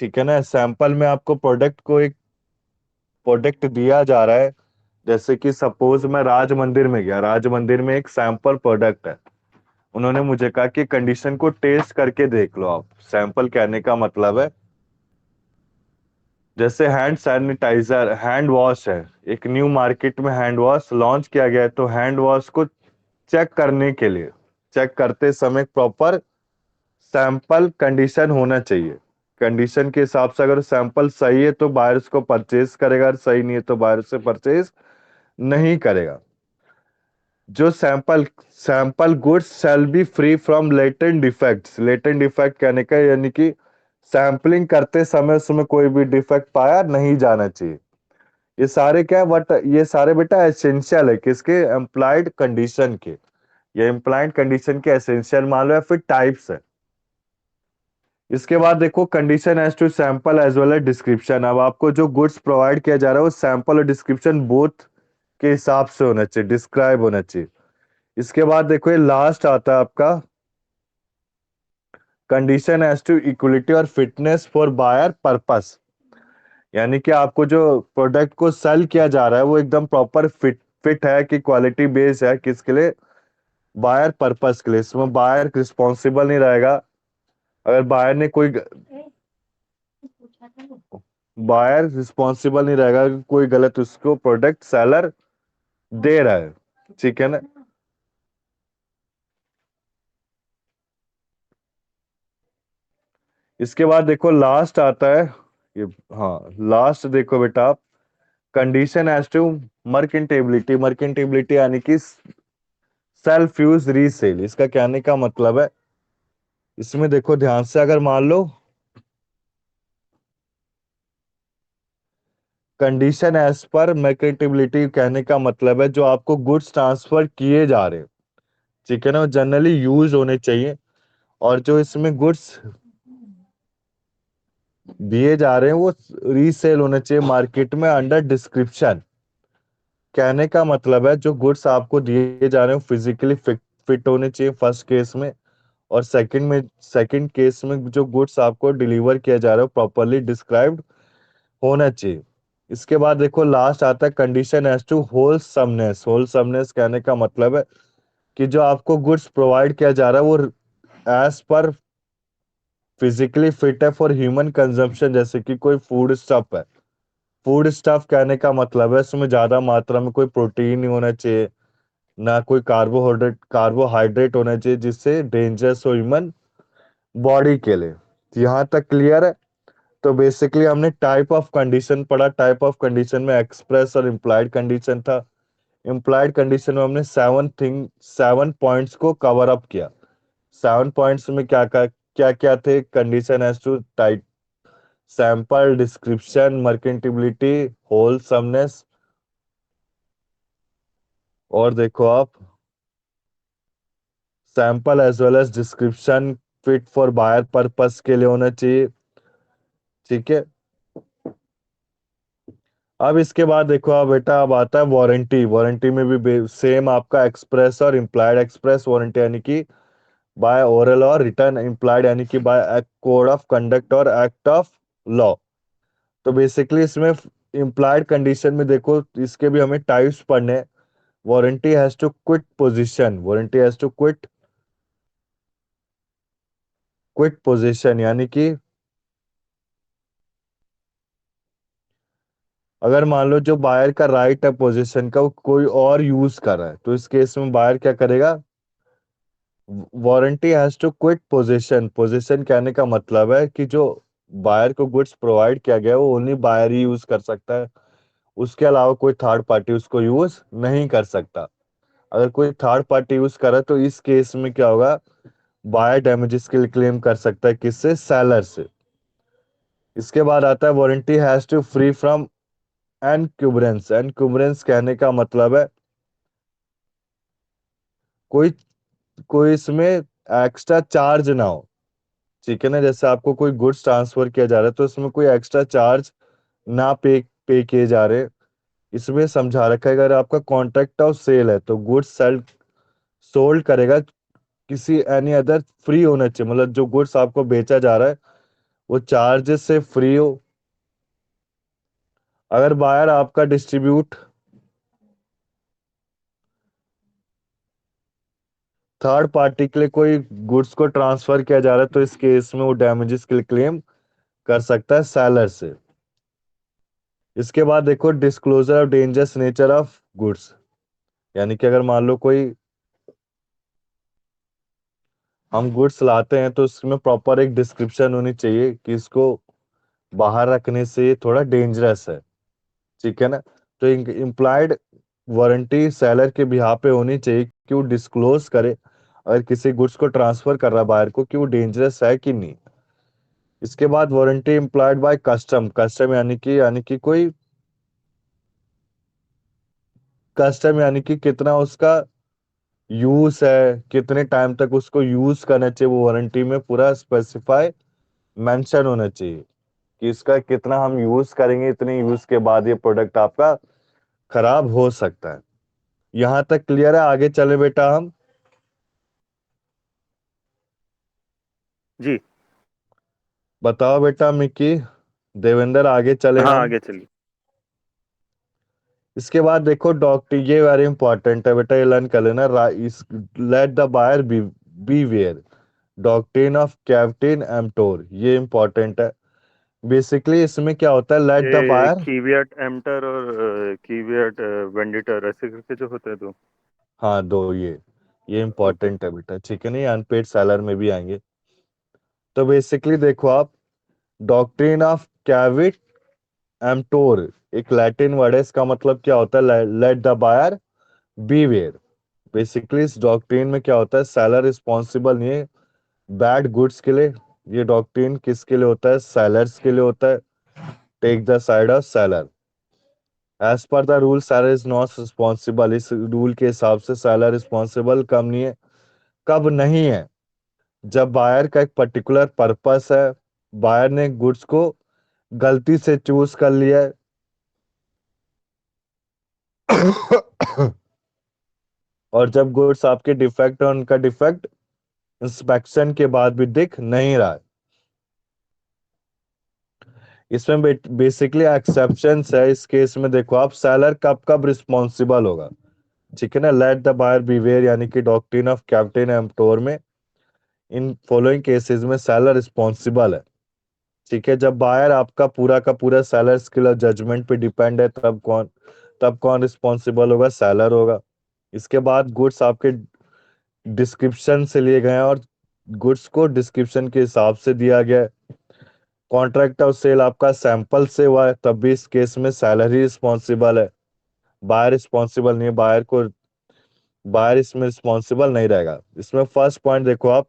ठीक है ना। सैंपल में आपको एक प्रोडक्ट दिया जा रहा है, जैसे कि सपोज मैं राज मंदिर में गया, राज मंदिर में एक सैंपल प्रोडक्ट है, उन्होंने मुझे कहा कि कंडीशन को टेस्ट करके देख लो आप। सैंपल कहने का मतलब है, जैसे हैंड सैनिटाइजर, हैंड वॉश है, एक न्यू मार्केट में हैंड वॉश लॉन्च किया गया है, तो हैंड वॉश को चेक करने के लिए, चेक करते समय प्रॉपर सैंपल कंडीशन होना चाहिए। कंडीशन के हिसाब से अगर सैंपल सही है तो बायर उसको परचेज करेगा, और सही नहीं है तो बायर से परचेज नहीं करेगा। जो sample goods shall be free from latent defects. Latent defect कहने का यानी कि सैंपलिंग करते समय उसमें कोई भी डिफेक्ट पाया नहीं जाना चाहिए। ये सारे क्या है, बट ये सारे बेटा एसेंशियल है किसके, एम्प्लॉयड कंडीशन के। ये एम्प्लॉयड कंडीशन के एसेंशियल मान लो या फिर टाइप्स है। इसके बाद देखो, condition as to sample as well as description. अब आपको जो गुड्स प्रोवाइड किया जा रहा है वो सैंपल और डिस्क्रिप्शन बोथ के हिसाब से होना चाहिए, डिस्क्राइब होना चाहिए। इसके बाद देखो, ये लास्ट आता है आपका कंडीशन एज टू इक्वलिटी और फिटनेस फॉर बायर पर्पस। यानी कि आपको जो प्रोडक्ट को सेल किया जा रहा है वो एकदम प्रॉपर फिट है कि क्वालिटी बेस्ड है, किसके लिए, बायर पर्पस के लिए। इसमें बायर रिस्पॉन्सिबल नहीं रहेगा अगर बायर रिस्पॉन्सिबल नहीं रहेगा कि कोई गलत उसको प्रोडक्ट सेलर दे रहा है, ठीक है ना। इसके बाद देखो लास्ट आता है ये, हाँ लास्ट देखो बेटा आप, condition as to merchantability. Merchantability यानी कि सेल्फ यूज रीसेल। इसका कहने का मतलब है, इसमें देखो ध्यान से, अगर मान लो कंडीशन एज पर मर्केंटेबिलिटी कहने का मतलब है जो आपको गुड्स ट्रांसफर किए जा रहे हैं, ठीक है ना, जनरली यूज होने चाहिए। और जो इसमें गुड्स दिए जा रहे हैं वो रीसेल होने चाहिए मार्केट में अंडर डिस्क्रिप्शन, कहने का मतलब है जो गुड्स आपको दिए जा रहे हो फिजिकली फिट होने चाहिए फर्स्ट केस में, और सेकंड केस में जो गुड्स आपको डिलीवर किया जा रहा है प्रॉपरली डिस्क्राइब्ड होना चाहिए। इसके बाद देखो लास्ट आता है condition as to wholesomeness. Wholesomeness कहने का मतलब है कि जो आपको गुड्स प्रोवाइड किया जा रहा है वो एज पर फिजिकली फिट है फॉर ह्यूमन कंजम्पशन, जैसे कि कोई फूड स्टफ है। फूड स्टफ कहने का मतलब है इसमें ज्यादा मात्रा में कोई प्रोटीन नहीं होना चाहिए, ना कोई कार्बोहाइड्रेट होना चाहिए जिससे डेंजरस हो ह्यूमन बॉडी के लिए। यहाँ तक क्लियर है? तो बेसिकली हमने टाइप ऑफ कंडीशन पढ़ा। टाइप ऑफ कंडीशन में एक्सप्रेस और इम्प्लाइड कंडीशन था। इम्प्लाइड कंडीशन में हमने 7 पॉइंट्स को कवर अप किया। 7 पॉइंट्स में क्या क्या थे? Condition as to type, sample, description, merchantability, wholesomeness, और देखो आप sample as well as description fit for buyer purpose के लिए होना चाहिए। ठीक है, अब इसके बाद देखो आप बेटा, अब आता है वारंटी। वारंटी में भी सेम आपका एक्सप्रेस और इम्प्लाइड। एक्सप्रेस वारंटी यानी कि बाय ओरल, और रिटर्न इम्प्लाइड यानी कि बाय कोड ऑफ कंडक्ट और एक्ट ऑफ लॉ। तो बेसिकली इसमें इम्प्लाइड कंडीशन में देखो इसके भी हमें टाइप्स पढ़ने। Warranty has to quiet position. Warranty has to quiet position यानी कि अगर मान लो जो बायर का राइट है पोजीशन का वो कोई और यूज कर रहा है, तो इस केस में बायर क्या करेगा? Warranty has to quiet position. Position कहने का मतलब है कि जो बायर को गुड्स प्रोवाइड किया गया है वो ओनली बायर ही यूज कर सकता है, उसके अलावा कोई थर्ड पार्टी उसको यूज नहीं कर सकता। अगर कोई थर्ड पार्टी यूज करे तो इस केस में क्या होगा? बायर डैमेजेस के लिए क्लेम कर सकता है, किससे? सेलर से। इसके बाद आता है warranty has to free from encumbrance. Encumbrance कहने का मतलब है कोई कोई इसमें एक्स्ट्रा चार्ज ना हो। ठीक है ना, जैसे आपको कोई गुड्स ट्रांसफर किया जा रहा है तो इसमें कोई एक्स्ट्रा चार्ज ना पे किए जा रहे। इसमें समझा रखा है अगर आपका कॉन्ट्रैक्ट ऑफ सेल है तो गुड्स सेल सोल्ड करेगा किसी एनी अदर फ्री होना चाहिए, मतलब जो गुड्स आपको बेचा जा रहा है वो चार्जेस से फ्री हो। अगर बायर आपका डिस्ट्रीब्यूट थर्ड पार्टी के लिए कोई गुड्स को ट्रांसफर किया जा रहा है तो इस केस में वो डैमेजेस के लिए क्लेम कर सकता है सेलर से। इसके बाद देखो disclosure of dangerous nature of goods, यानी कि अगर मान लो कोई हम गुड्स लाते हैं तो उसमें प्रॉपर एक डिस्क्रिप्शन होनी चाहिए कि इसको बाहर रखने से ये थोड़ा डेंजरस है। ठीक है ना, तो इम्प्लाइड वारंटी सेलर के बिहाफ पे होनी चाहिए कि वो डिस्क्लोज करे अगर किसी गुड्स को ट्रांसफर कर रहा है बाहर को कि वो डेंजरस है कि नहीं। इसके बाद warranty implied by custom. Custom यानी कि कोई कस्टम यानी कि कितना उसका यूज है, कितने टाइम तक उसको यूज करना चाहिए, वो वारंटी में पूरा स्पेसिफाई मेंशन होना चाहिए कि इसका कितना हम यूज करेंगे, इतने यूज के बाद ये प्रोडक्ट आपका खराब हो सकता है। यहां तक क्लियर है? आगे चले बेटा हम। जी। बताओ बेटा मिक्की, देवेंद्र, आगे चले हाँ, हम। आगे चलिए। इसके बाद देखो डॉक्टर, ये वेरी इंपॉर्टेंट है बेटा, ये लर्न कर लेना। Let the buyer beware, doctrine of caveat emptor, ये इंपॉर्टेंट है। बेसिकली इसमें क्या होता है? लेट द ये बायर, कीवियट एम्टर और कीवियट वेंडिटर ऐसे करके जो होते हैं तो। हाँ दो, ये ओके। इंपॉर्टेंट है बेटा। ठीक है, नहीं अनपेड सेलर में भी आएंगे। तो बेसिकली देखो आप, डॉक्ट्रिन ऑफ कैविट एम्टोर एक लैटिन वर्ड है, इसका मतलब क्या होता है? Let the buyer beware. Basically इस डॉक्ट्रिन में क्या होता है? सेलर रिस्पॉन्सिबल नहीं है बैड गुड्स के लिए। ये डॉक्ट्रिन किसके लिए होता है? सेलर्स के लिए होता है। Take the side of seller. As per the rule seller is not responsible. इस रूल के हिसाब से सेलर रिस्पॉन्सिबल कब नहीं है? कब नहीं है? जब बायर का एक पर्टिकुलर पर्पस है, बायर ने गुड्स को गलती से चूज कर लिया है, और जब गुड्स आपके डिफेक्ट और उनका डिफेक्ट इंस्पेक्शन के बाद भी दिख नहीं रहा है। इसमें बेसिकली एक्सेप्शंस है। इस केस में देखो आप, सेलर कब कब रिस्पॉन्सिबल होगा, ठीक है ना। लेट द बायर बीवेयर, यानी कि डॉक्ट्रिन ऑफ कैप्टन एम्प्टोर में इन फॉलोइंग केसेस में सेलर रिस्पॉन्सिबल है, ठीक है। जब बायर आपका पूरा का पूरा सेलर स्किल और जजमेंट पे डिपेंड है, तब कौन रिस्पॉन्सिबल होगा, सेलर होगा। इसके बाद गुड्स आपके डिस्क्रिप्शन से लिए गए हैं और गुड्स को डिस्क्रिप्शन के हिसाब से दिया गया है। कॉन्ट्रैक्ट ऑफ सेल आपका सैंपल से हुआ है, तब भी इस केस में सेलर ही रिस्पॉन्सिबल है, बायर रिस्पॉन्सिबल नहीं है। बायर इसमें रिस्पॉन्सिबल नहीं रहेगा। इसमें फर्स्ट पॉइंट देखो आप,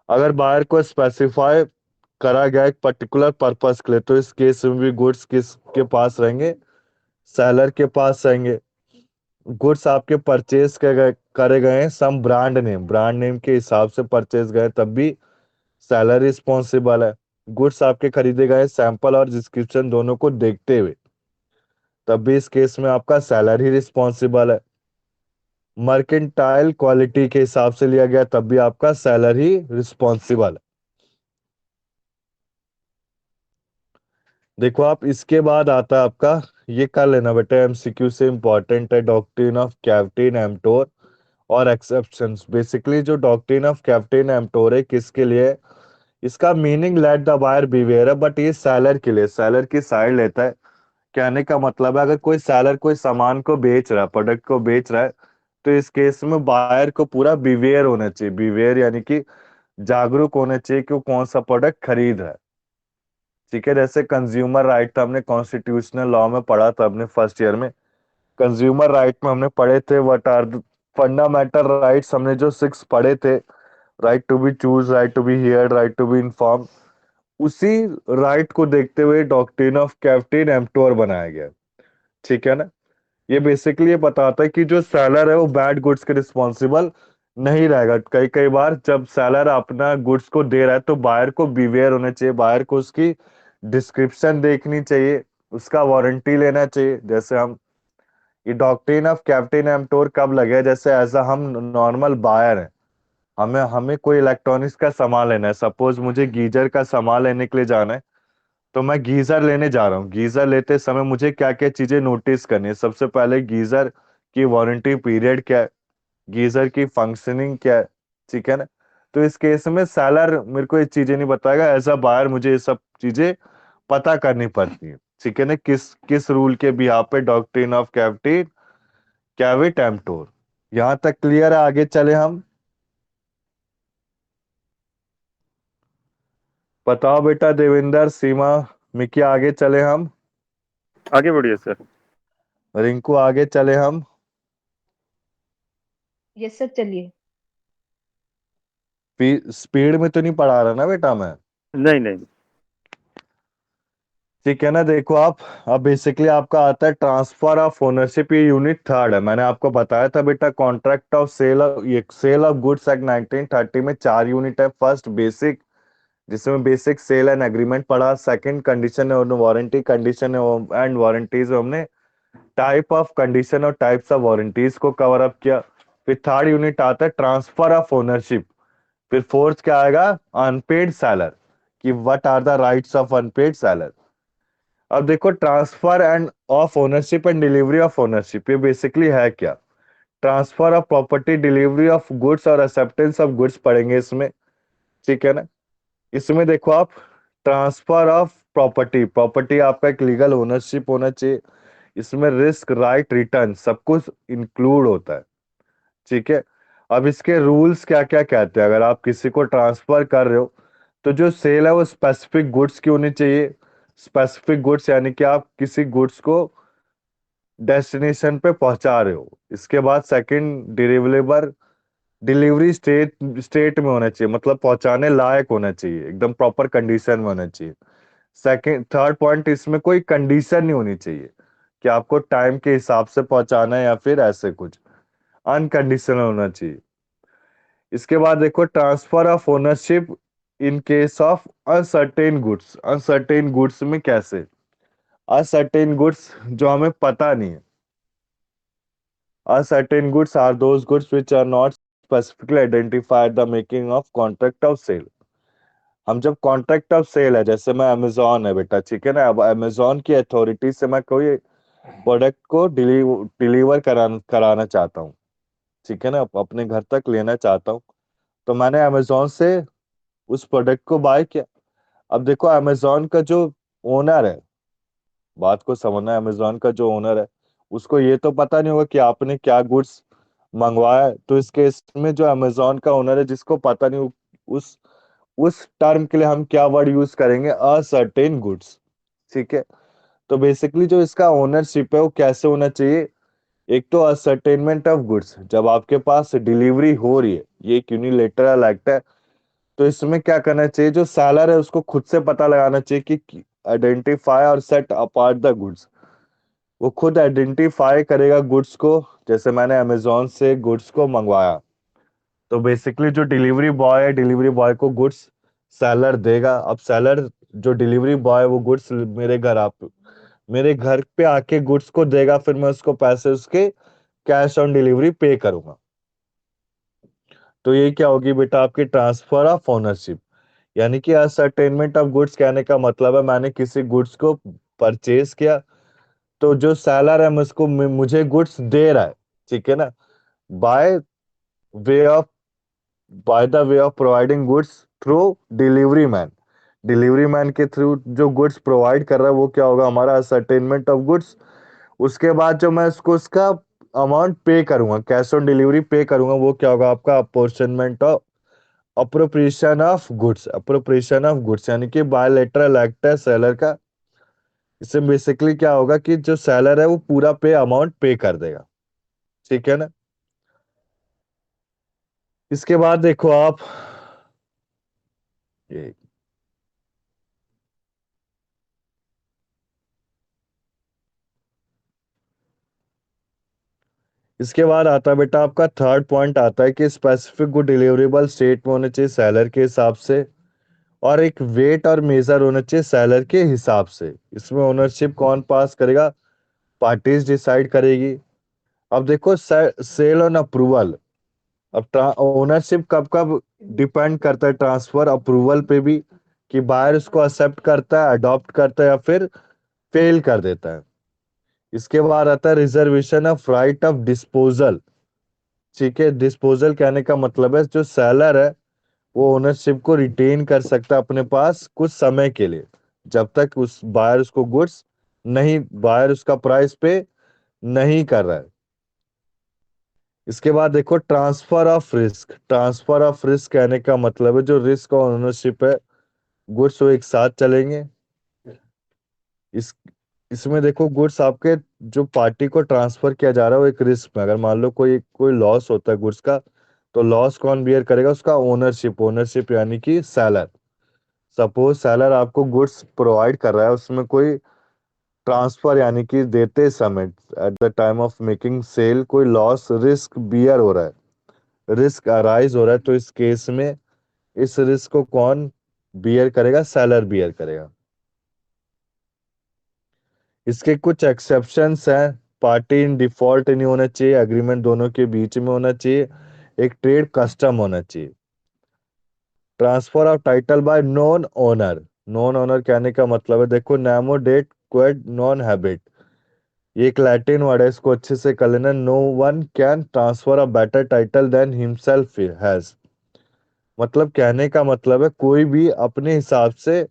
अगर बायर को स्पेसिफाई करा गया एक पर्टिकुलर पर्पस के लिए, तो इस केस में भी गुड्स किसके पास रहेंगे, सेलर के पास रहेंगे। गुड्स आपके परचेज करे गए हैं सम ब्रांड नेम के हिसाब से परचेज गए, तब भी सेलर रिस्पॉन्सिबल है। गुड्स आपके खरीदे गए सैंपल और डिस्क्रिप्शन दोनों को देखते हुए, तब भी इस केस में आपका सेलर ही रिस्पॉन्सिबल है। मर्केंटाइल क्वालिटी के हिसाब से लिया गया, तब भी आपका सेलर ही रिस्पॉन्सिबल है। देखो आप, इसके बाद आता है आपका, ये कर लेना बेटा, एमसीक्यू से इंपॉर्टेंट है, डॉक्ट्रिन ऑफ कैप्टन एम्प्टोर और एक्सेप्शंस। बेसिकली जो डॉक्ट्रिन ऑफ कैप्टन एम्प्टोर है, किसके लिए है? इसका meaning let the buyer beware है, बट ये सेलर के लिए, सेलर की साइड लेता है। कहने का मतलब है, अगर कोई सेलर कोई सामान को बेच रहा है, प्रोडक्ट को बेच रहा है, तो इस केस में बायर को पूरा बीवेयर होना चाहिए। बीवेयर यानी कि जागरूक होना चाहिए कि वो कौन सा प्रोडक्ट खरीद रहा है, ठीक है। जैसे कंज्यूमर राइट था, हमने कॉन्स्टिट्यूशनल लॉ में पढ़ा था अपने फर्स्ट ईयर में। कंज्यूमर राइट में हमने पढ़े थे व्हाट आर फंडामेंटल राइट्स, हमने जो 6 पढ़े थे, right to be choose, right to be heard, right to be inform. उसी राइट को देखते हुए डॉक्ट्रिन ऑफ कैप्टन एम्प्टोर बनाया गया, ठीक है ना। ये बेसिकली ये बताता है कि जो सेलर है वो बैड गुड्स के रिस्पॉन्सिबल नहीं रहेगा। कई कई बार जब सेलर अपना गुड्स को दे रहा है, तो बायर को बिवेयर होना चाहिए, बायर को उसकी डिस्क्रिप्शन देखनी चाहिए, उसका वारंटी लेना चाहिए। जैसे हम, ये डॉक्ट्रिन ऑफ कैप्टन एम्प्टोर कब लगे, जैसे एज हम नॉर्मल बायर हैं, हमें हमें कोई इलेक्ट्रॉनिक्स का सामान लेना है, सपोज मुझे गीजर का सामान लेने के लिए जाना है, तो मैं गीजर लेने जा रहा हूँ। गीजर लेते समय मुझे क्या क्या चीजें नोटिस करनी है? सबसे पहले गीजर की वारंटी पीरियड क्या है, गीजर की फंक्शनिंग क्या है, ठीक है ना। तो इस केस में सेलर मेरे को ये चीजें नहीं बताएगा, एज अ बायर मुझे ये सब चीजें पता करनी पड़ती है, ठीक है ना। किस किस रूल के बिहाफ पे, डॉक्ट्रिन ऑफ कैविट एम्प्टोर। यहां तक क्लियर है? आगे चले हम। बताओ बेटा देवेंद्र, सीमा, मिकी, आगे चले हम। आगे बढ़िए सर। रिंकू, आगे चले हम। यस सर, चलिए। स्पीड में तो नहीं पढ़ा रहा ना बेटा मैं? नहीं नहीं। ठीक है ना। देखो आप, अब बेसिकली आपका आता है ट्रांसफर ऑफ ओनरशिप। ये यूनिट 3 है। मैंने आपको बताया था बेटा, कॉन्ट्रैक्ट ऑफ सेल, ये सेल ऑफ गुड्स एक्ट 1930 में 4 यूनिट है। फर्स्ट बेसिक, जिसमें बेसिक सेल एंड एग्रीमेंट पढ़ा। सेकंड कंडीशन है वारंटी, कंडीशन एंड वारंटीज में हमने टाइप ऑफ कंडीशन और टाइप्स ऑफ वारंटीज को कवर अप किया। फिर थर्ड यूनिट आता है ट्रांसफर ऑफ ओनरशिप। फिर फोर्थ क्या आएगा? अनपेड सेलर, कि what are the rights of unpaid seller. अब देखो, transfer and of ownership and delivery of ownership, ये बेसिकली है क्या? Transfer of property, delivery of goods और एक्सेप्टेंस ऑफ गुड्स पढ़ेंगे इसमें, ठीक है ना। इसमें देखो आप, ट्रांसफर ऑफ प्रॉपर्टी, प्रॉपर्टी आपका एक लीगल ओनरशिप होना चाहिए। इसमें रिस्क, राइट, रिटर्न सब कुछ इंक्लूड होता है, ठीक है। अब इसके रूल्स क्या क्या कहते हैं? अगर आप किसी को ट्रांसफर कर रहे हो, तो जो सेल है वो स्पेसिफिक गुड्स की होनी चाहिए। स्पेसिफिक गुड्स यानी कि आप किसी गुड्स को डेस्टिनेशन पे पहुंचा रहे हो। इसके बाद सेकंड, डिलीवरेबल, डिलीवरी स्टेट में होना चाहिए, मतलब पहुंचाने लायक होना चाहिए, एकदम प्रॉपर कंडीशन में होना चाहिए। सेकंड, थर्ड पॉइंट, इसमें कोई कंडीशन नहीं होनी चाहिए कि आपको टाइम के हिसाब से पहुंचाना है या फिर ऐसे कुछ, अनकंडीशनल होना चाहिए। इसके बाद देखो, transfer of ownership in case of uncertain goods. Uncertain goods में कैसे? अनसर्टेन गुड्स जो हमें पता नहीं है, Certain goods are those goods which are not specifically identified at the making of contract of sale. हम जब कॉन्ट्रैक्ट ऑफ सेल है, जैसे मैं अमेजोन है बेटा, ठीक है ना, अब अमेजोन की अथॉरिटी से मैं कोई प्रोडक्ट को डिलीवर कराना चाहता हूँ, ठीक है ना, अपने घर तक लेना चाहता हूँ, तो मैंने अमेजोन से उस प्रोडक्ट को बाय किया। अब देखो अमेजोन का जो ओनर है, बात को समझना, अमेजोन का जो ओनर है उसको ये तो पता नहीं होगा कि आपने क्या गुड्स मंगवाया है। तो इस केस में जो अमेजोन का ओनर है, जिसको पता नहीं, उस उस टर्म के लिए हम क्या वर्ड यूज करेंगे, असर्टेन गुड्स, ठीक है। तो बेसिकली जो इसका ओनरशिप है वो कैसे होना चाहिए, एक तो असर्टेनमेंट ऑफ गुड्स, जब आपके पास डिलीवरी हो रही है, ये एक यूनिलेटरल एक्ट है, तो इसमें क्या करना चाहिए, जो सेलर है उसको खुद से पता लगाना चाहिए कि आइडेंटिफाई और सेट अपार्ट द गुड्स, वो खुद आइडेंटिफाई करेगा गुड्स को। जैसे मैंने अमेजोन से गुड्स को मंगवाया, तो बेसिकली जो डिलीवरी बॉय है, डिलीवरी बॉय को गुड्स सेलर देगा। अब सेलर जो डिलीवरी बॉय है वो गुड्स मेरे घर पे आके गुड्स को देगा, फिर मैं उसको पैसे उसके कैश ऑन डिलीवरी पे करूंगा। तो ये क्या होगी बेटा, आपकी ट्रांसफर ऑफ ओनरशिप, यानी कि असर्टेनमेंट ऑफ गुड्स कहने का मतलब है मैंने किसी गुड्स को परचेज किया, तो जो सेलर है मुझे गुड्स दे रहा है, ठीक है ना, by way of by the way of providing goods through delivery man. Delivery man के थ्रू जो गुड्स प्रोवाइड कर रहा है वो क्या होगा, हमारा असर्टेनमेंट ऑफ गुड्स। उसके बाद जो मैं उसको उसका अमाउंट पे करूंगा, कैश ऑन डिलीवरी पे करूंगा, वो क्या होगा, आपका apportionment of appropriation of goods, यानी कि बायलैटरल एक्ट है सेलर का। इससे बेसिकली क्या होगा कि जो सेलर है वो पूरा पे अमाउंट पे कर देगा, ठीक है ना। इसके बाद देखो आप ये, इसके बाद आता है बेटा आपका थर्ड पॉइंट आता है कि स्पेसिफिक गुड डिलीवरेबल स्टेट में होने चाहिए सेलर के हिसाब से, और एक वेट और मेजर होना चाहिए सेलर के हिसाब से। इसमें ओनरशिप कौन पास करेगा, पार्टीज डिसाइड करेगी। अब देखो सेल ऑन अप्रूवल, अब ओनरशिप कब कब डिपेंड करता है, ट्रांसफर अप्रूवल पे भी, कि बायर उसको एक्सेप्ट करता है, अडॉप्ट करता है, या फिर फेल कर देता है। इसके बाद आता है reservation of right of disposal, ठीक है। डिस्पोजल कहने का मतलब है जो सेलर है वो ओनरशिप को रिटेन कर सकता है अपने पास कुछ समय के लिए, जब तक उस बायर उसको गुड्स नहीं, बायर उसका प्राइस पे नहीं कर रहा है। इसके बाद देखो transfer of risk, transfer of risk कहने का मतलब है जो रिस्क और ओनरशिप है, गुड्स वो एक साथ चलेंगे। इस इसमें देखो गुड्स आपके जो पार्टी को ट्रांसफर किया जा रहा है वो एक रिस्क में, अगर मान लो कोई कोई लॉस होता है गुड्स का, तो लॉस कौन बियर करेगा, उसका ओनरशिप, ओनरशिप यानी कि सेलर। सपोज सेलर आपको गुड्स प्रोवाइड कर रहा है, उसमें कोई ट्रांसफर यानी कि देते समय at the time of making sale कोई लॉस रिस्क बियर हो रहा है, रिस्क अराइज हो रहा है, तो इस केस में इस रिस्क को कौन बियर करेगा, सेलर बियर करेगा। इसके कुछ एक्सेप्शंस हैं, पार्टी इन डिफॉल्ट नहीं होना चाहिए, एग्रीमेंट दोनों के बीच में होना चाहिए, एक ट्रेड कस्टम होना चाहिए। Transfer of title by non owner, non owner कहने का मतलब है देखो नैमो डेट क्वेड नॉन हैबिट, ये एक लैटिन वर्ड है, इसको अच्छे से कर लेना। No one can transfer a better title than himself has, मतलब कहने का मतलब है कोई भी अपने हिसाब से